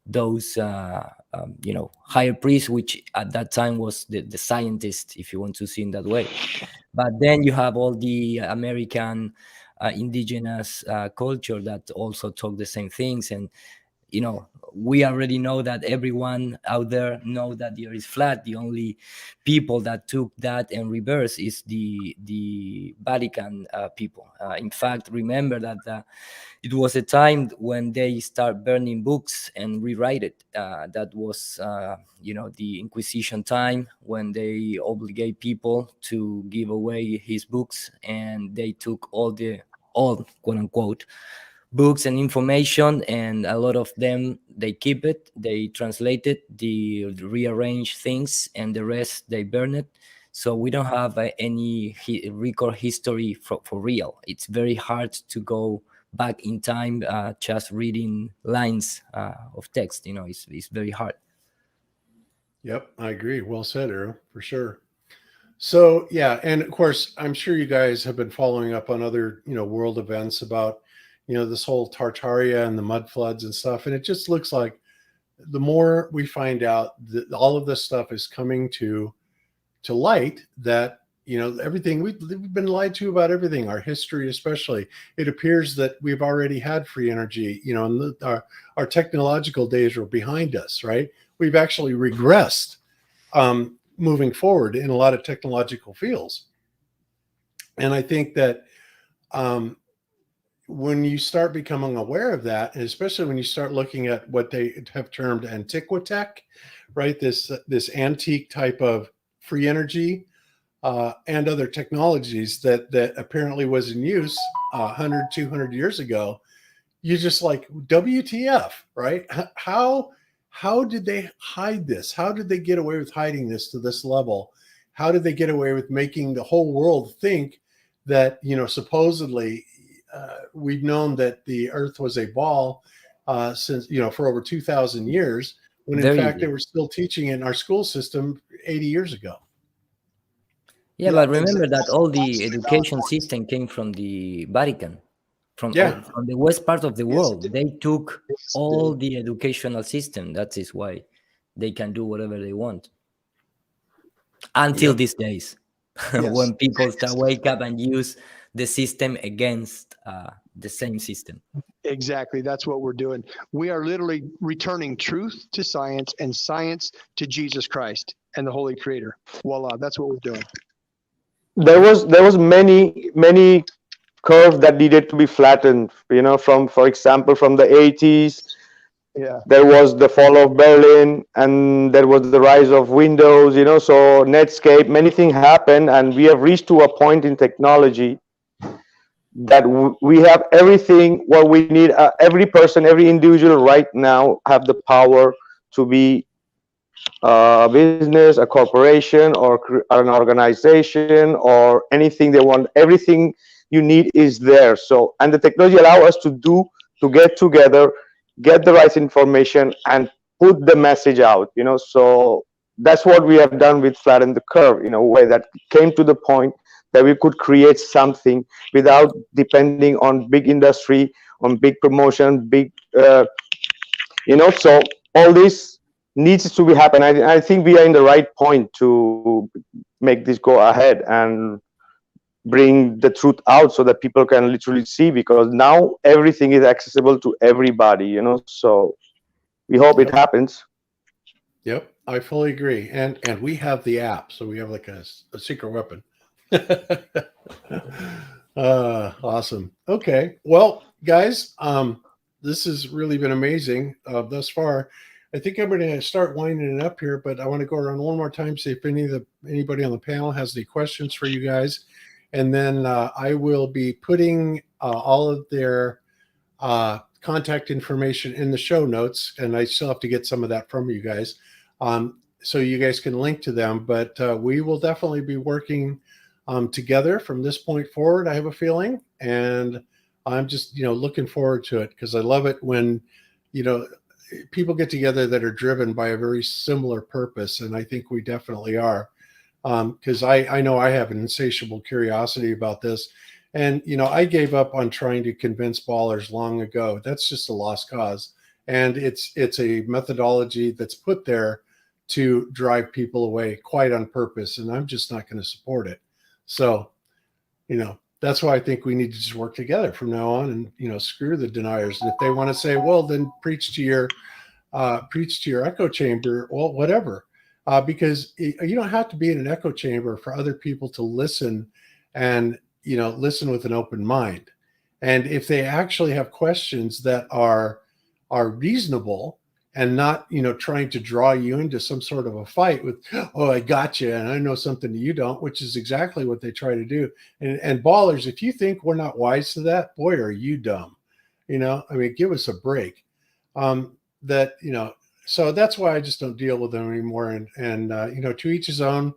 those higher priests, which at that time was the scientist, if you want to see in that way. But then you have all the American indigenous culture that also talk the same things. And we already know that everyone out there know that the earth is flat. The only people that took that and reverse is the Vatican people. In fact, remember that it was a time when they start burning books and rewrite it. That was the Inquisition time, when they obligate people to give away his books, and they took all quote unquote books and information, and a lot of them they keep it, they translate it, they rearrange things, and the rest they burn it. So we don't have any record history for real. It's very hard to go back in time just reading lines of text. It's very hard. Yep, I agree. Well said, Arrow, for sure. So yeah, and of course, I'm sure you guys have been following up on other world events about this whole Tartaria and the mud floods and stuff. And it just looks like the more we find out that all of this stuff is coming to light, that, everything we've been lied to about everything, our history, especially, it appears that we've already had free energy, and our technological days are behind us, right? We've actually regressed moving forward in a lot of technological fields. And I think that, when you start becoming aware of that, and especially when you start looking at what they have termed antiquitech, right? This antique type of free energy and other technologies that apparently was in use 100, 200 years ago, you're just like, WTF, right? How did they hide this? How did they get away with hiding this to this level? How did they get away with making the whole world think that, supposedly, we've known that the earth was a ball since, for over 2,000 years, when in fact they were still teaching in our school system 80 years ago. Yeah, but remember that all the education system came from the Vatican, from the west part of the world. They took all the educational system. That is why they can do whatever they want. Until these days, when people start wake up and use the system against the same system. Exactly. That's what we're doing. We are literally returning truth to science and science to Jesus Christ and the Holy Creator. Voila. That's what we're doing. There was many curves that needed to be flattened, for example, from the 80s. Yeah. There was the fall of Berlin, and there was the rise of Windows, so Netscape, many things happened, and we have reached to a point in technology that we have everything what we need. Every person, every individual right now have the power to be a business, a corporation, or an organization, or anything they want. Everything you need is there. So, and the technology allows us to get together, get the right information, and put the message out. So that's what we have done with Flatten the Curve, in a way that came to the point that we could create something without depending on big industry, on big promotion, big, so all this needs to be happen. I think we are in the right point to make this go ahead and bring the truth out so that people can literally see, because now everything is accessible to everybody, so we hope it happens. Yep, I fully agree. And we have the app, so we have like a secret weapon. Awesome. Okay. Well, guys, this has really been amazing thus far. I think I'm going to start winding it up here, but I want to go around one more time, see if anybody on the panel has any questions for you guys. And then I will be putting all of their contact information in the show notes, and I still have to get some of that from you guys, so you guys can link to them. But we will definitely be working together from this point forward, I have a feeling, and I'm just looking forward to it, because I love it when people get together that are driven by a very similar purpose, and I think we definitely are, because I know I have an insatiable curiosity about this. And, I gave up on trying to convince ballers long ago. That's just a lost cause. And it's a methodology that's put there to drive people away quite on purpose. And I'm just not going to support it. So, that's why I think we need to just work together from now on, and, screw the deniers. And if they want to say, well, then preach to your echo chamber, well, whatever. Because you don't have to be in an echo chamber for other people to listen, and listen with an open mind. And if they actually have questions that are reasonable, and not, trying to draw you into some sort of a fight with, oh, I got you, and I know something you don't, which is exactly what they try to do. And ballers, if you think we're not wise to that, boy, are you dumb. Give us a break. So that's why I just don't deal with them anymore. And to each his own.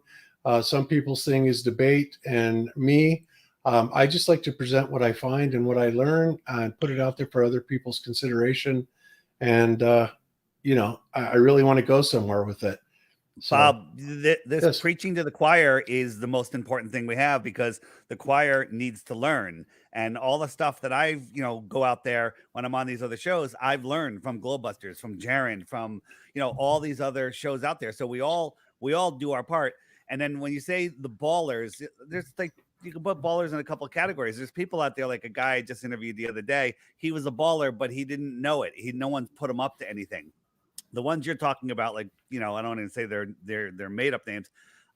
Some people's thing is debate, and me, I just like to present what I find and what I learn, and put it out there for other people's consideration. And, I really want to go somewhere with it. So, Bob, this yes. Preaching to the choir is the most important thing we have, because the choir needs to learn. And all the stuff that I've, go out there when I'm on these other shows, I've learned from Globebusters, from Jaron, from, all these other shows out there. So we all do our part. And then when you say the ballers, there's you can put ballers in a couple of categories. There's people out there, like a guy I just interviewed the other day. He was a baller, but he didn't know it. No one put him up to anything. The ones you're talking about, like, I don't want to say they're made up names.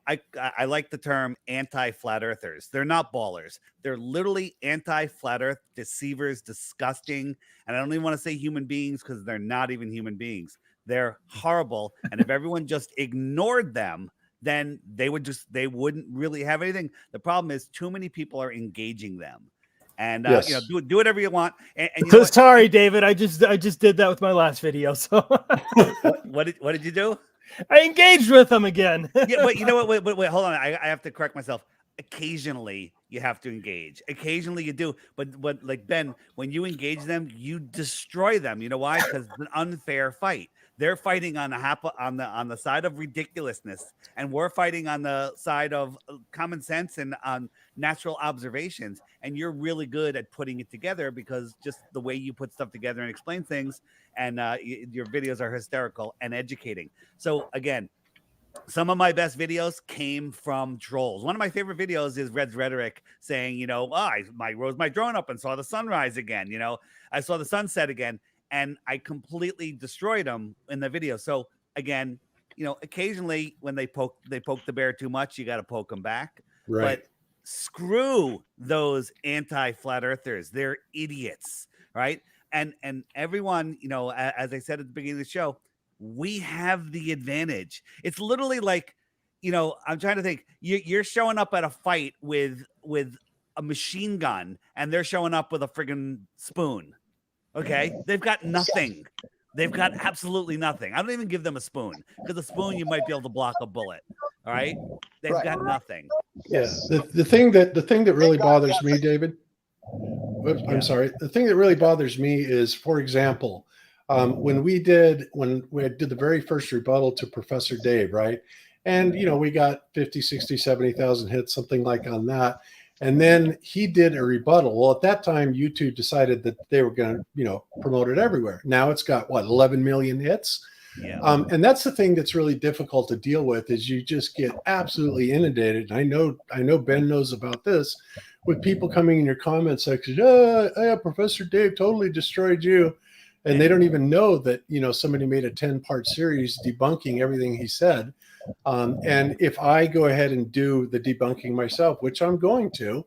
I like the term anti-flat earthers. They're not ballers. They're literally anti-flat earth deceivers, disgusting. And I don't even want to say human beings, because they're not even human beings. They're horrible. And if everyone just ignored them, then they wouldn't really have anything. The problem is too many people are engaging them. And Yes. do whatever you want. And Sorry, David. I just did that with my last video. So what did you do? I engaged with them again. Yeah, but you know what? Wait, hold on. I have to correct myself. Occasionally you have to engage. Occasionally you do. But like Ben, when you engage them, you destroy them. You know why? Because it's an unfair fight. They're fighting on the side of ridiculousness, and we're fighting on the side of common sense and on natural observations. And you're really good at putting it together, because just the way you put stuff together and explain things, and your videos are hysterical and educating. So again, some of my best videos came from trolls. One of my favorite videos is Red's Rhetoric saying, I rose my drone up and saw the sunrise again. I saw the sunset again. And I completely destroyed them in the video. So again, occasionally when they poke the bear too much, you got to poke them back. Right. But screw those anti-flat earthers. They're idiots, right? And everyone, as I said at the beginning of the show, we have the advantage. It's literally like, I'm trying to think. You're showing up at a fight with a machine gun, and they're showing up with a friggin' spoon. Okay, they've got nothing. They've got absolutely nothing. I don't even give them a spoon, because a spoon you might be able to block a bullet. All right, they've got nothing. Yeah. The thing that really bothers me, David. Oops, I'm sorry. The thing that really bothers me is, for example, when we did the very first rebuttal to Professor Dave, right? And we got 50, 60, 70,000 hits, something like on that. And then he did a rebuttal. Well, at that time, YouTube decided that they were going to, promote it everywhere. Now it's got 11 million hits. Yeah. And that's the thing that's really difficult to deal with, is you just get absolutely inundated. And I know Ben knows about this, with people coming in your comment section. Professor Dave totally destroyed you. and they don't even know that, you know, somebody made a 10-part series debunking everything he said. And if I go ahead and do the debunking myself, which I'm going to,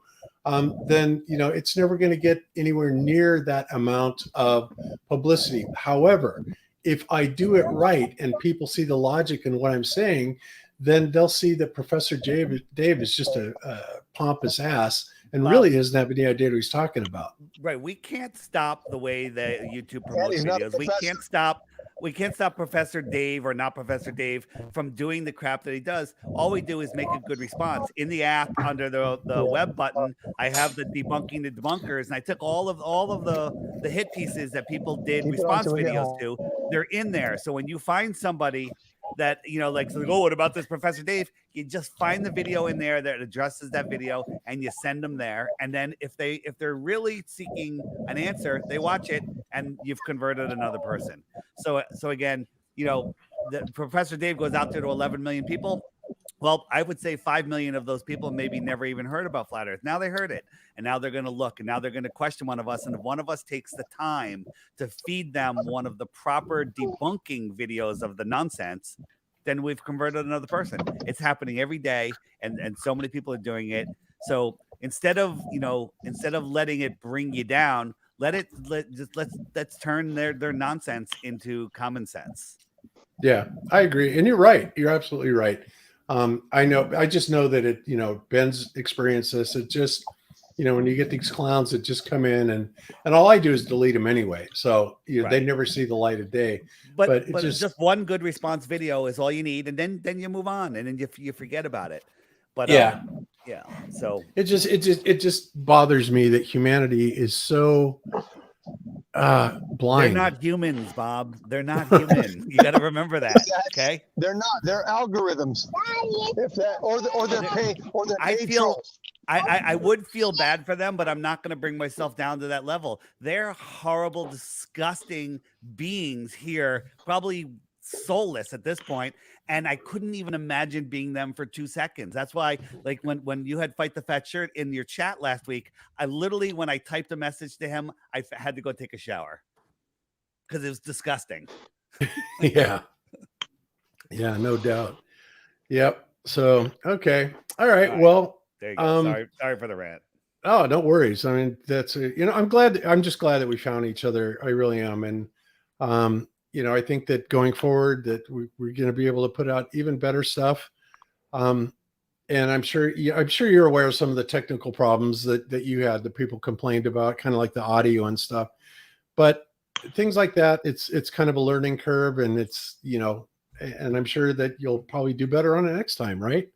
then, you know, it's never going to get anywhere near that amount of publicity. However, if I do it right and people see the logic in what I'm saying, then they'll see that Professor Dave is just a pompous ass and really doesn't have any idea what he's talking about. Right. We can't stop the way that YouTube promotes videos. We can't stop Professor Dave or not Professor Dave from doing the crap that he does. All we do is make a good response. In the app under the web button, I have the debunking the debunkers, and I took all of the hit pieces that people did response videos to. They're in there. So when you find somebody that, you know, like, oh, what about this Professor Dave? You just find the video in there that addresses that video and you send them there. And then if they're really seeking an answer, they watch it and you've converted another person. So again, you know, the Professor Dave goes out there to 11 million people. Well, I would say 5 million of those people maybe never even heard about Flat Earth. Now they heard it, and now they're going to look, and now they're going to question one of us. And if one of us takes the time to feed them one of the proper debunking videos of the nonsense, then we've converted another person. It's happening every day, and so many people are doing it. So instead of letting it bring you down, let's turn their nonsense into common sense. Yeah, I agree, and you're right. You're absolutely right. I just know that it, you know, Ben's experienced this. It just, you know, when you get these clowns that just come in and all I do is delete them anyway. So they never see the light of day. But it's just one good response video is all you need. And then you move on and then you forget about it. But yeah. So it just bothers me that humanity is so blind. They're not humans, Bob. They're not human. You got to remember that. Okay. They're not. They're algorithms. If that, or they're paid trolls. I would feel bad for them, but I'm not going to bring myself down to that level. They're horrible, disgusting beings here, probably soulless at this point. And I couldn't even imagine being them for 2 seconds. That's why, like, when you had Fight the Fat Shirt in your chat last week, I literally, when I typed a message to him, I had to go take a shower because it was disgusting. Yeah, no doubt. Yep. So, okay. All right. Well, there you go. Sorry for the rant. Oh, no worries. I mean, that's, you know, I'm just glad that we found each other. I really am. And, you know, I think that going forward that we're going to be able to put out even better stuff. And I'm sure you're aware of some of the technical problems that you had, that people complained about, kind of like the audio and stuff. But things like that, it's kind of a learning curve, and it's, you know, and I'm sure that you'll probably do better on it next time, right?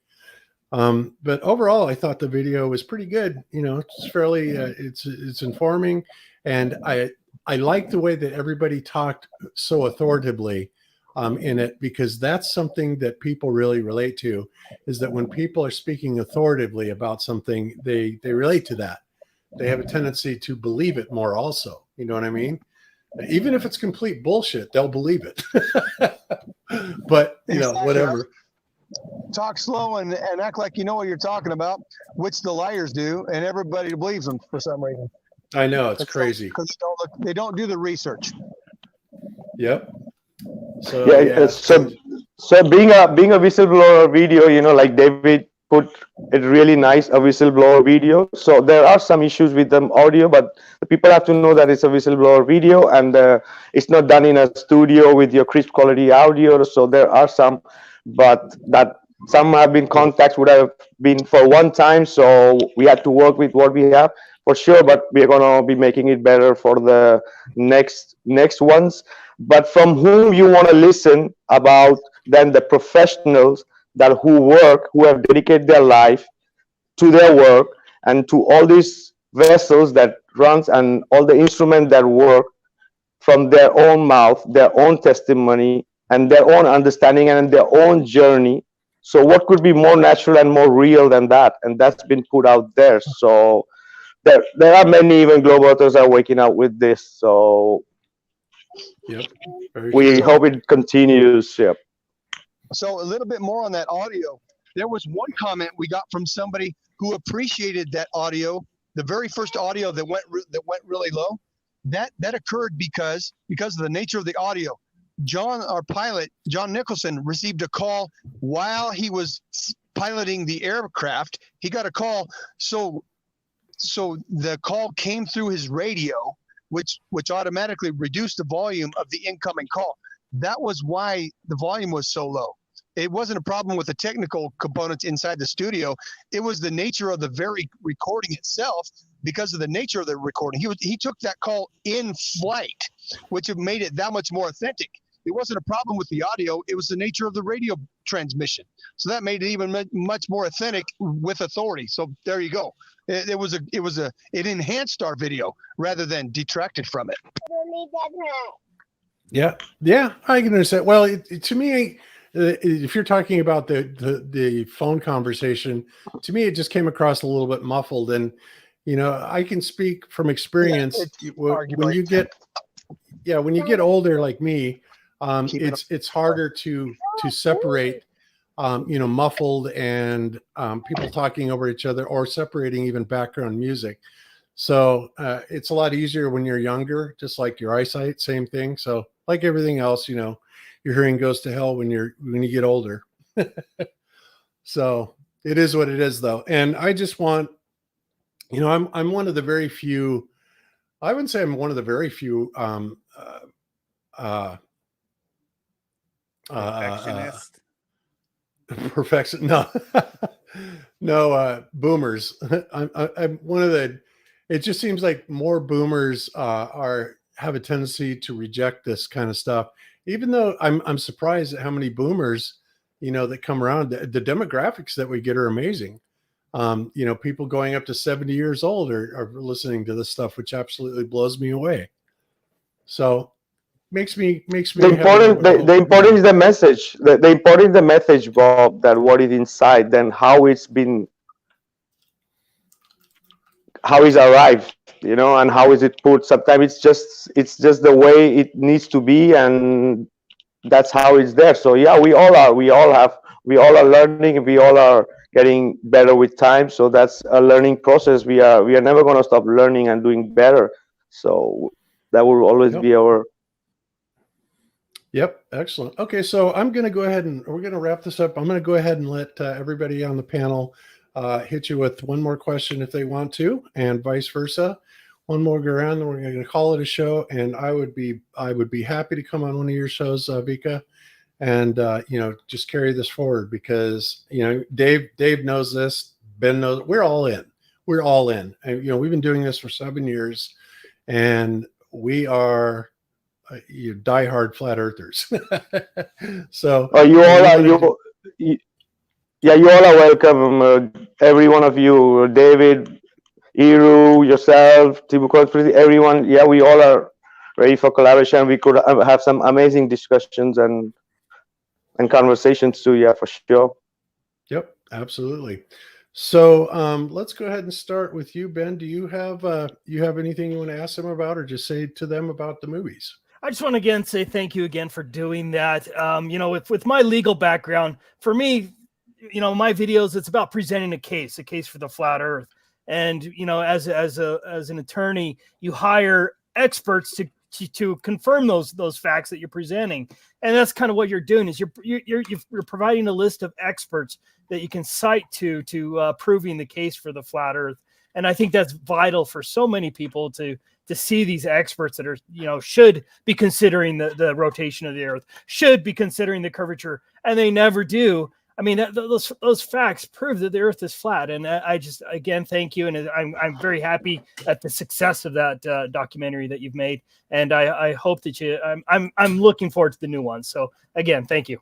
But overall, I thought the video was pretty good. You know, it's fairly, it's informing, and I like the way that everybody talked so authoritatively in it, because that's something that people really relate to, is that when people are speaking authoritatively about something, they relate to that. They have a tendency to believe it more also. You know what I mean? Even if it's complete bullshit, they'll believe it. But, you know, whatever. Talk slow and act like you know what you're talking about, which the liars do, and everybody believes them for some reason. I know, it's crazy. Because they don't do the research. Yep. So so being a whistleblower video, you know, like David put it really nice, a whistleblower video. So there are some issues with the audio, but the people have to know that it's a whistleblower video, and it's not done in a studio with your crisp quality audio. So there are some, but that some have been contacts would have been for one time. So we had to work with what we have. For sure, but we're gonna be making it better for the next ones. But from whom you want to listen about, then the professionals who have dedicated their life to their work and to all these vessels that runs and all the instruments that work, from their own mouth, their own testimony, and their own understanding and their own journey. So what could be more natural and more real than that? And that's been put out there. So there are many even Globebusters are waking up with this, so yep, we hope it continues. Yep. So a little bit more on that audio. There was one comment we got from somebody who appreciated that audio, the very first audio that went really low, That occurred because of the nature of the audio. Our pilot, John Nicholson, received a call while he was piloting the aircraft. He got a call, so the call came through his radio, which automatically reduced the volume of the incoming call. That was why the volume was so low. It wasn't a problem with the technical components inside the studio. It was the nature of the very recording itself. Because of the nature of the recording, he took that call in flight, which made it that much more authentic. It wasn't a problem with the audio. It was the nature of the radio transmission. So that made it even much more authentic with authority. So there you go. It enhanced our video rather than detracted from it. Yeah, I can understand. Well, to me, if you're talking about the phone conversation, to me, it just came across a little bit muffled. And I can speak from experience. When you get older like me, it's harder to separate, muffled and people talking over each other, or separating even background music. So it's a lot easier when you're younger, just like your eyesight, same thing. So like everything else, your hearing goes to hell when you get older. So it is what it is, though. And I just want, I'm one of the very few, I wouldn't say I'm one of the very few perfection. No, boomers. I'm one of the, it just seems like more boomers have a tendency to reject this kind of stuff, even though I'm surprised at how many boomers, that come around. The demographics that we get are amazing. People going up to 70 years old are listening to this stuff, which absolutely blows me away. So makes me the important is the message. The important is the message, Bob, that what is inside, then how it's arrived, and how is it put. Sometimes it's just the way it needs to be, and that's how it's there. So yeah, we all are learning, we all are getting better with time. So that's a learning process. We are never going to stop learning and doing better. So that will always be our. Yep. Excellent. Okay. So I'm going to go ahead and we're going to wrap this up. I'm going to go ahead and let everybody on the panel hit you with one more question if they want to, and vice versa. One more go around, then we're going to call it a show. And I would be happy to come on one of your shows, Vikka, and just carry this forward, because Dave knows this, Ben knows, we're all in. And, we've been doing this for 7 years, and we are diehard flat earthers. So you all are welcome. Every one of you, David, Iru, yourself, Tibuco, everyone. Yeah, we all are ready for collaboration. We could have some amazing discussions and conversations too. Yeah, for sure. Yep, absolutely. So let's go ahead and start with you, Ben. Do you have anything you want to ask them about, or just say to them about the movies? I just want to again say thank you again for doing that. With my legal background, for me, my videos, it's about presenting a case for the flat Earth. And as an attorney, you hire experts to confirm those facts that you're presenting, and that's kind of what you're doing. Is you're providing a list of experts that you can cite to proving the case for the flat Earth. And I think that's vital for so many people to see these experts that are, should be considering the rotation of the Earth, should be considering the curvature, and they never do. I mean, those facts prove that the Earth is flat. And I just, again, thank you. And I'm very happy at the success of that documentary that you've made. And I hope that I'm looking forward to the new one. So again, thank you.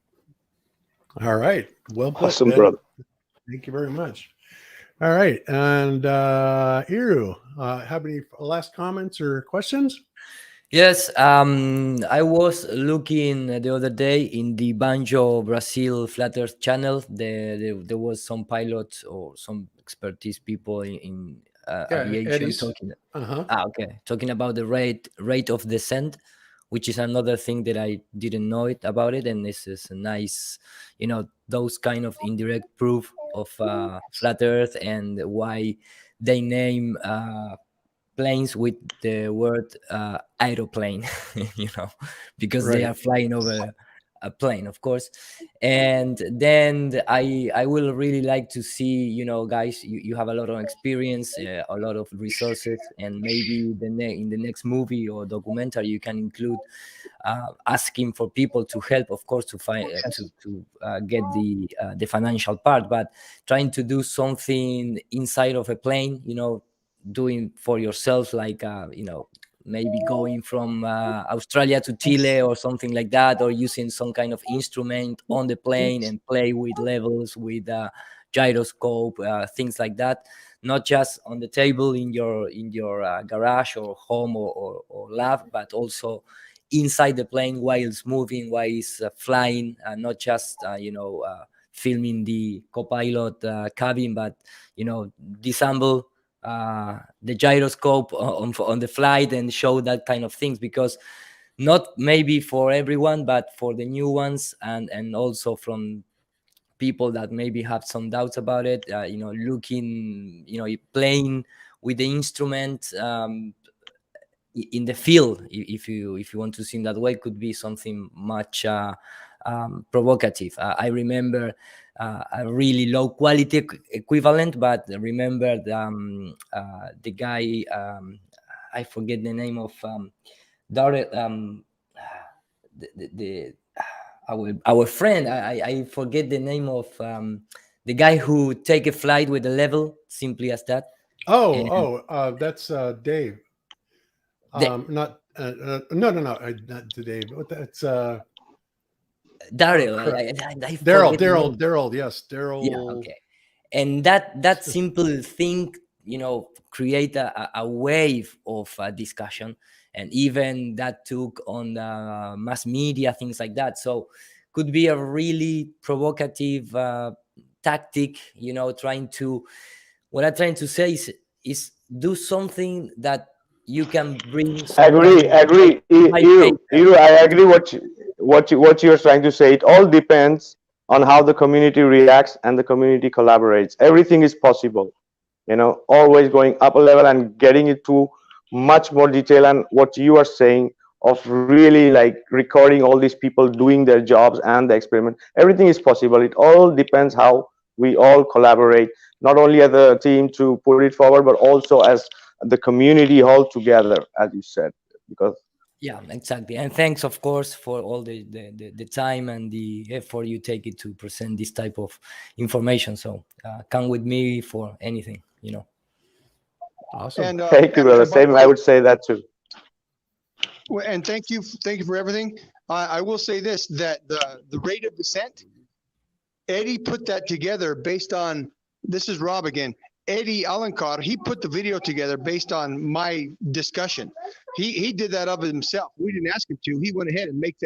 All right. Well put, awesome, Ben. brother. Thank you very much. All right. And Iru, have any last comments or questions? Yes, I was looking the other day in the Banjo Brazil Flat Earth channel. There was some pilots or some expertise people in aviation talking. Talking about the rate of descent, which is another thing that I didn't know about it, and this is a nice, those kind of indirect proof of flat Earth and why they name planes with the word aeroplane, because they Right. are flying over a plane, of course. And then I will really like to see, guys, you have a lot of experience, a lot of resources, and maybe in the next movie or documentary you can include asking for people to help, of course, to find to get the financial part, but trying to do something inside of a plane, doing for yourself, like maybe going from Australia to Chile or something like that, or using some kind of instrument on the plane and play with levels, with gyroscope, things like that. Not just on the table in your garage or home or lab, but also inside the plane while it's moving, while it's flying, not just filming the co-pilot cabin, but disassemble the gyroscope on the flight and show that kind of things, because not maybe for everyone, but for the new ones, and also from people that maybe have some doubts about it, looking, playing with the instrument in the field, if you want to see in that way, could be something much provocative. I remember a really low quality equivalent, but remember the guy, I forget the name of our friend. I forget the name of the guy who take a flight with a level, simply as that. That's Dave. Not not Dave. That's Daryl. Daryl. Yes, Daryl. Yeah. Okay. And that simple thing, create a wave of discussion, and even that took on the mass media, things like that. So could be a really provocative tactic, trying to, what I'm trying to say is do something that you can bring some Agree, agree. I agree what you're trying to say. It all depends on how the community reacts and the community collaborates. Everything is possible, always going up a level and getting it to much more detail. And what you are saying of really like recording all these people doing their jobs and the experiment, everything is possible. It all depends how we all collaborate, not only as a team to put it forward, but also as the community all together, as you said, because yeah, exactly. And thanks, of course, for all the time and the effort you take it to present this type of information. So come with me for anything, Awesome. And thank you, brother. Same, I would say that too. And thank you for everything. I will say this, that the rate of descent, Eddie put that together based on, this is Rob again, Eddie Alencar, he put the video together based on my discussion. He did that of himself. We didn't ask him to. He went ahead and made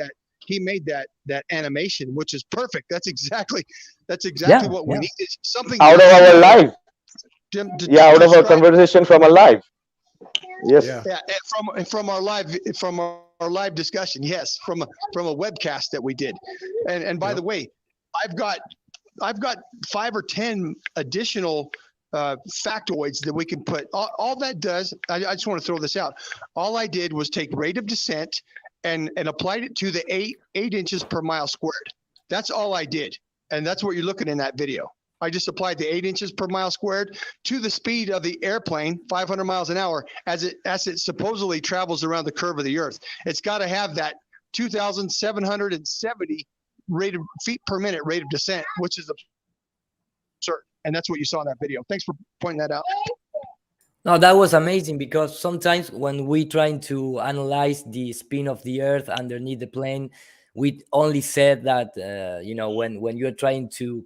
that animation, which is perfect. That's exactly what we need. It's something out of our live. Out of our conversation from a live. Yes. Yeah, from our live discussion. Yes, from a webcast that we did. And by the way, I've got 5 or 10 additional factoids that we can put. All that does, I just want to throw this out. All I did was take rate of descent and applied it to the 8 inches per mile squared. That's all I did. And that's what you're looking in that video. I just applied the 8 inches per mile squared to the speed of the airplane, 500 miles an hour, as it supposedly travels around the curve of the earth. It's got to have that 2,770 feet per minute rate of descent, which is absurd. And that's what you saw in that video. Thanks for pointing that out. No, that was amazing, because sometimes when we trying to analyze the spin of the earth underneath the plane, we only said that, when you're trying to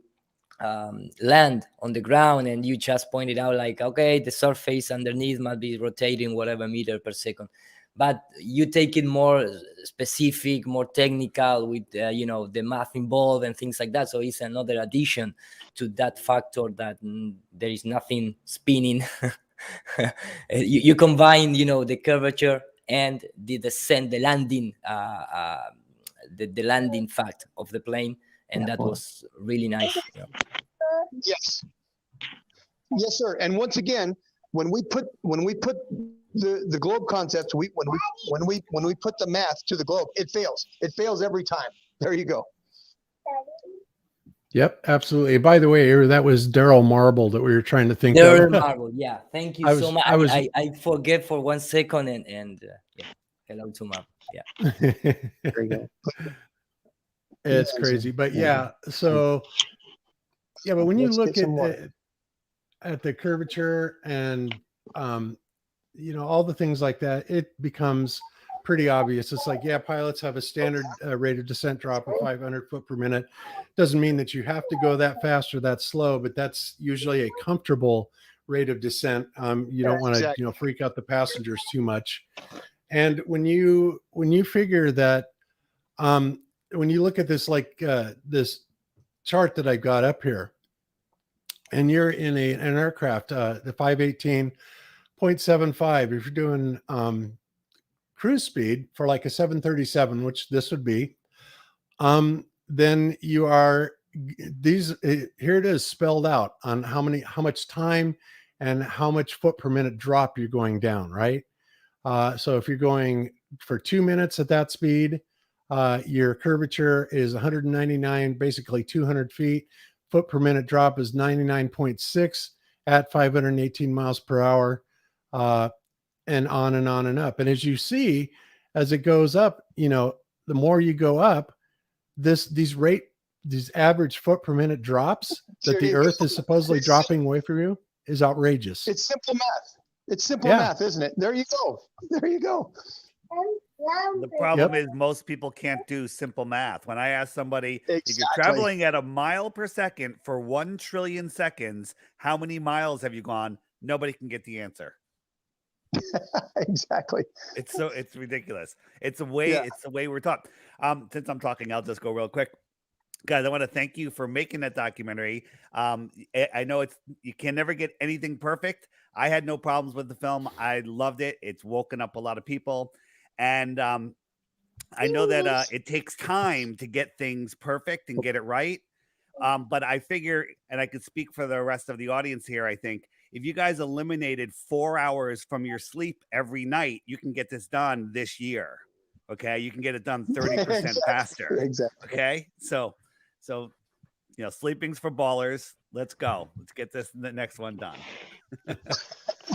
land on the ground, and you just pointed out like, okay, the surface underneath might be rotating whatever meter per second. But you take it more specific, more technical, with the math involved and things like that. So it's another addition to that factor that there is nothing spinning. you combine, the curvature and the descent, the landing, the landing fact of the plane, and that was really nice. Yes, sir. And once again, when we put the globe concept, when we put the math to the globe, it fails. It fails every time. There you go. Yep, absolutely. By the way, that was Daryl Marble that we were trying to think Daryl of. Marble, yeah. Thank you so much. I forget for 1 second and yeah. Hello to Marble. Yeah. There you go. It's crazy, but yeah. So yeah, but when you look at the curvature and all the things like that, it becomes pretty obvious. It's like, yeah, pilots have a standard rate of descent drop of 500 foot per minute. Doesn't mean that you have to go that fast or that slow, but that's usually a comfortable rate of descent. You don't want to freak out the passengers too much. And when you figure that, when you look at this, like this chart that I got up here, and you're in an aircraft, the 518.75, if you're doing cruise speed for like a 737, which this would be, then you are here it is spelled out on how much time and how much foot per minute drop you're going down, right? So if you're going for 2 minutes at that speed, your curvature is 199, basically 200 feet. Foot per minute drop is 99.6 at 518 miles per hour, and on and on and up. And as you see, as it goes up, the more you go up, these average foot per minute drops that the Earth is supposedly dropping away from you is outrageous. It's simple math. It's simple math, isn't it? There you go. There you go. The problem is most people can't do simple math. When I ask somebody, if you're traveling at a mile per second for 1 trillion seconds, how many miles have you gone? Nobody can get the answer. Exactly. It's ridiculous. It's the way we're taught. Since I'm talking, I'll just go real quick. Guys, I want to thank you for making that documentary. I know you can never get anything perfect. I had no problems with the film. I loved it. It's woken up a lot of people. And I know that it takes time to get things perfect and get it right. But I figure, and I could speak for the rest of the audience here, I think, if you guys eliminated 4 hours from your sleep every night, you can get this done this year. Okay. You can get it done 30% faster. Exactly. Okay. So, sleeping's for ballers. Let's go. Let's get the next one done.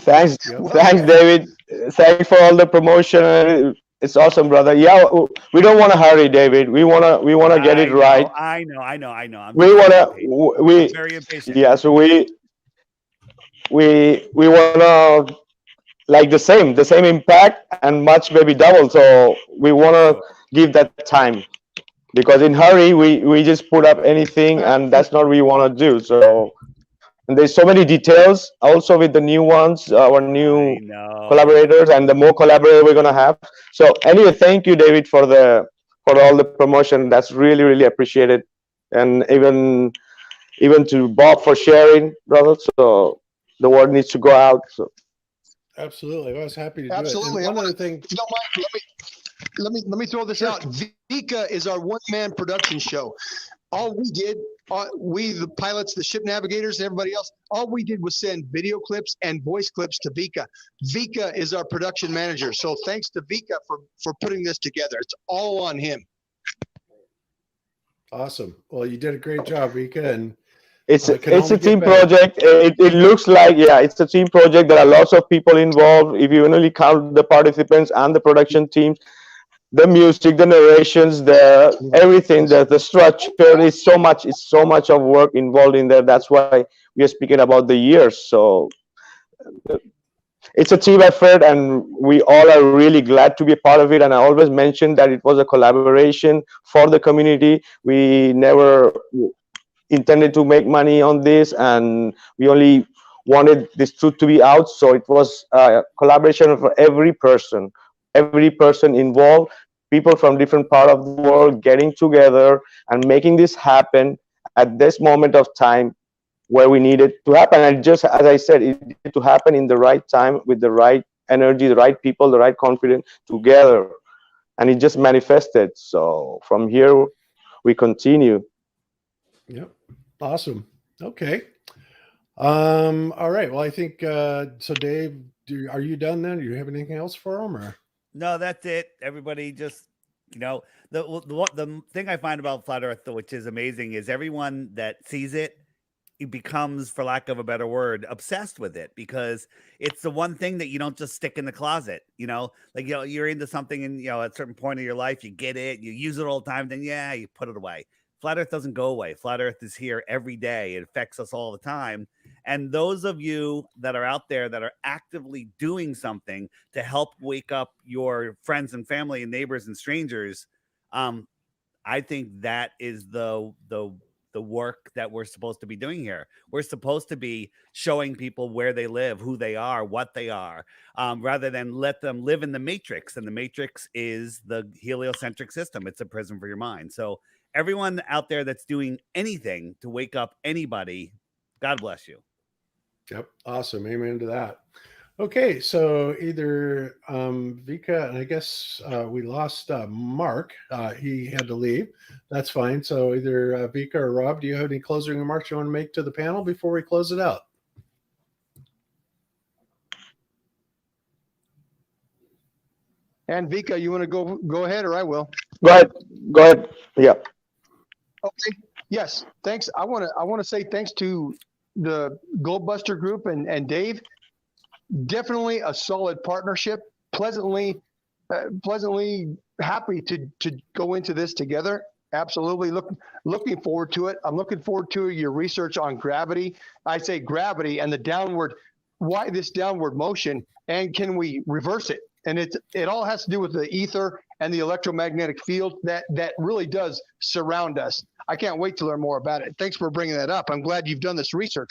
Thanks, David. Thanks for all the promotion. It's awesome, brother. Yeah, we don't want to hurry, David. We wanna get it right. I know. I'm very impatient. Yeah, so we wanna like the same impact and much, maybe double. So we wanna give that time, because in hurry we just put up anything, and that's not what we want to do. So, and there's so many details also with the new ones, our new collaborators, and the more collaborators we're gonna have. So anyway, thank you, David, for all the promotion. That's really, really appreciated, and even to Bob for sharing, brother. So the word needs to go out. So absolutely, I was happy to do it. Absolutely. And one other thing. If you don't mind, let me throw this out. Vikka is our one-man production show. All we did, we, the pilots, the ship navigators, and everybody else, all we did was send video clips and voice clips to Vikka. Vikka is our production manager. So thanks to Vikka for putting this together. It's all on him. Awesome. Well, you did a great job, Vikka. And it's a team project. It looks like, it's a team project. There are lots of people involved. If you only count the participants and the production teams, the music, the narrations, everything, the structure, it's so much of work involved in there. That's why we are speaking about the years. So it's a team effort, and we all are really glad to be a part of it. And I always mention that it was a collaboration for the community. We never intended to make money on this, and we only wanted this truth to be out. So it was a collaboration for every person involved, people from different part of the world getting together and making this happen at this moment of time where we need it to happen. And just as I said, it needed to happen in the right time, with the right energy, the right people, the right confidence together, and it just manifested. So from here we continue. Yep. Awesome. Okay. All right. Well, I think so. Dave, are you done then? Do you have anything else for them, or? No, that's it. Everybody just, the thing I find about flat Earth, which is amazing, is everyone that sees it, it becomes, for lack of a better word, obsessed with it, because it's the one thing that you don't just stick in the closet. You're into something, and at a certain point of your life, you get it, you use it all the time, then you put it away. Flat Earth doesn't go away. Flat Earth is here every day. It affects us all the time. And those of you that are out there that are actively doing something to help wake up your friends and family and neighbors and strangers, I think that is the work that we're supposed to be doing here. We're supposed to be showing people where they live, who they are, what they are, rather than let them live in the matrix. And the matrix is the heliocentric system. It's a prison for your mind. So everyone out there that's doing anything to wake up anybody, God bless you. Yep. Awesome. Amen to that. Okay. So either Vikka, and I guess we lost Mark. He had to leave. That's fine. So either Vikka or Rob, do you have any closing remarks you want to make to the panel before we close it out? And Vikka, you want to go ahead, or I will? Go ahead. Yeah. Okay. Yes. Thanks. I want to say thanks to the Globebuster group and Dave. Definitely a solid partnership. Pleasantly happy to go into this together. Absolutely looking forward to it. I'm looking forward to your research on gravity. I say gravity and why this downward motion, and can we reverse it? And it all has to do with the ether and the electromagnetic field that really does surround us. I can't wait to learn more about it. Thanks for bringing that up. I'm glad you've done this research.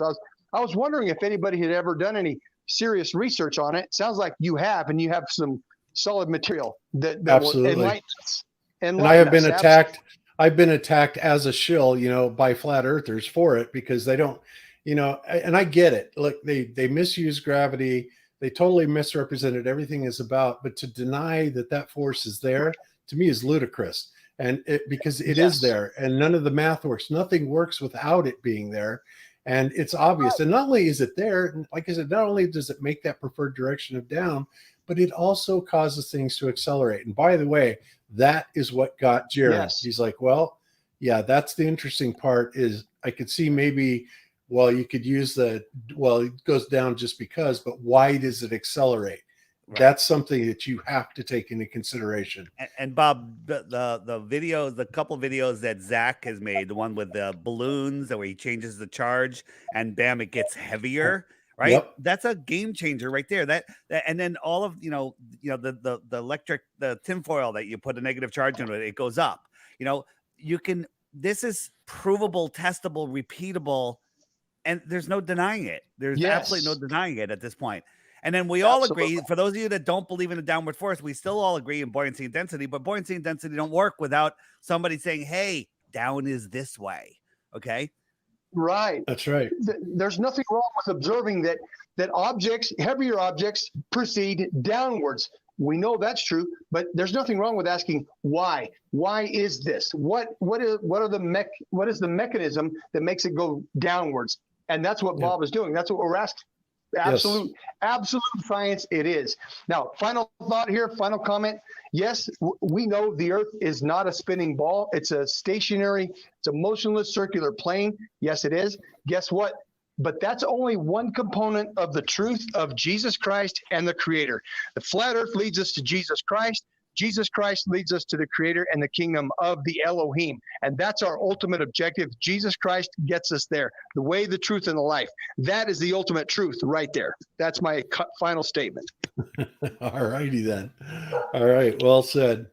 I was wondering if anybody had ever done any serious research on it. Sounds like you have, and you have some solid material that Absolutely. will enlighten us. And I have been attacked. I've been attacked as a shill, by flat earthers for it, because they don't, and I get it. Look, they misuse gravity. They totally misrepresented everything is about, but to deny that force is there, to me, is ludicrous. And because it is there, and none of the math works. Nothing works without it being there. And it's obvious. And not only is it there, like I said, not only does it make that preferred direction of down, but it also causes things to accelerate. And by the way, that is what got Jared. Yes. He's like, well, yeah, that's the interesting part, is I could see maybe, well, you could use it goes down just because, but why does it accelerate? Right. That's something that you have to take into consideration. And Bob, the videos, the couple videos that Zach has made, the one with the balloons, where he changes the charge and bam, it gets heavier, right? Yep. That's a game changer right there. That and then all of the electric, the tinfoil that you put a negative charge into it goes up. This is provable, testable, repeatable, and there's no denying it. There's absolutely no denying it at this point. And then we all agree, for those of you that don't believe in the downward force, we still all agree in buoyancy and density, but buoyancy and density don't work without somebody saying, hey, down is this way. Okay. Right. That's right. There's nothing wrong with observing that objects, heavier objects, proceed downwards. We know that's true, but there's nothing wrong with asking why. Why is this? What is the mechanism that makes it go downwards? And that's what Bob is doing. That's what we're asking. Absolute science it is. Now, final thought here, final comment. Yes, we know the Earth is not a spinning ball. It's a motionless circular plane. Yes, it is. Guess what? But that's only one component of the truth of Jesus Christ and the Creator. The flat Earth leads us to Jesus Christ. Jesus Christ leads us to the Creator and the kingdom of the Elohim. And that's our ultimate objective. Jesus Christ gets us there. The way, the truth, and the life. That is the ultimate truth right there. That's my final statement. All righty then. All right. Well said.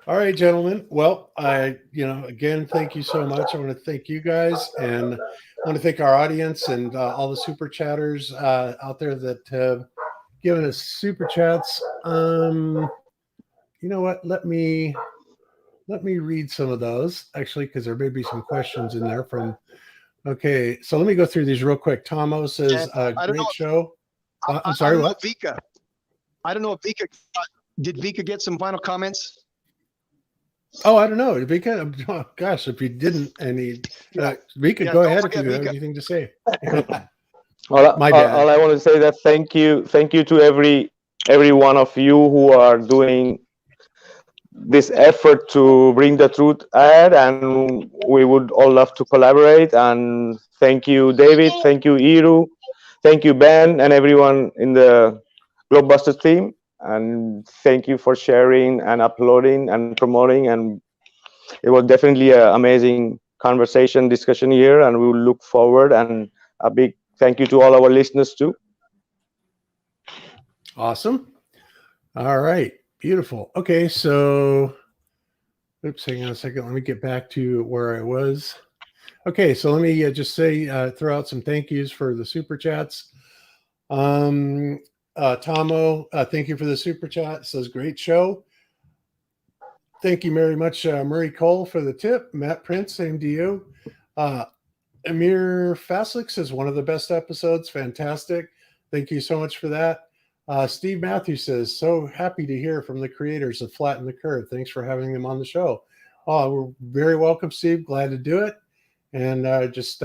All right, gentlemen. Well, again, thank you so much. I want to thank you guys, and I want to thank our audience and all the super chatters out there that have given us super chats. You know what? Let me read some of those, actually, because there may be some questions in there from. Okay, so let me go through these real quick. Tomo says, "Great show." I'm sorry, what? Vikka. I don't know if Vikka did Vikka get some final comments. Oh, I don't know, Vikka. Oh, gosh, if you didn't, Vikka, go ahead if you have anything to say. My bad. All I want to say that thank you to every one of you who are doing this effort to bring the truth ahead, and we would all love to collaborate. And thank you, David. Thank you, Iru. Thank you, Ben, and everyone in the Globebusters team. And thank you for sharing and uploading and promoting. And it was definitely an amazing conversation, discussion here, and we will look forward. And a big thank you to all our listeners too. Awesome. All right. Beautiful. Okay. So, oops, hang on a second. Let me get back to where I was. Okay. So let me just say, throw out some thank yous for the super chats. Tomo, thank you for the super chat. Says great show. Thank you very much, Murray Cole, for the tip. Matt Prince, same to you. Amir Faslik says one of the best episodes. Fantastic. Thank you so much for that. Steve Matthews says, so happy to hear from the creators of Flatten the Curve. Thanks for having them on the show. Oh, we're very welcome, Steve. Glad to do it. And just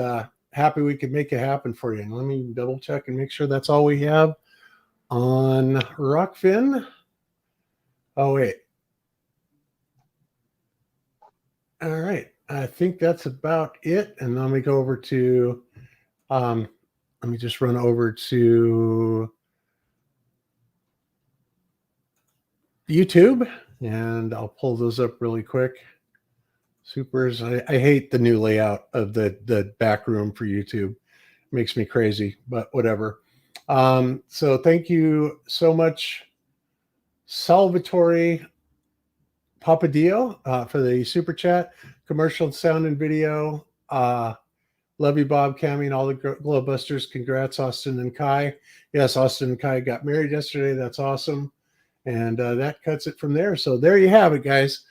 happy we could make it happen for you. And let me double check and make sure that's all we have on Rockfin. Oh, wait. All right. I think that's about it. And then we go over to, let me just run over to YouTube and I'll pull those up really quick. Supers. I hate the new layout of the back room for YouTube. It makes me crazy, but whatever. So thank you so much, Salvatore Papadio, for the super chat, commercial sound and video. Love you, Bob, Cammy, and all the Globebusters. Congrats, Austin and Kai. Yes, Austin and Kai got married yesterday. That's awesome. And that cuts it from there. So there you have it, guys.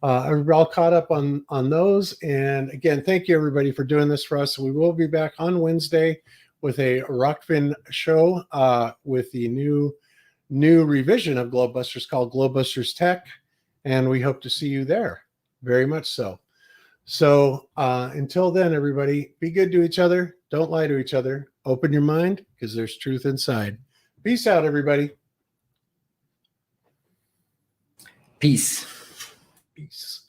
We're all caught up on those. And again, thank you, everybody, for doing this for us. We will be back on Wednesday with a Rockfin show with the new revision of Globebusters called Globebusters Tech. And we hope to see you there. Very much so. So until then, everybody, be good to each other. Don't lie to each other. Open your mind because there's truth inside. Peace out, everybody. Peace. Peace.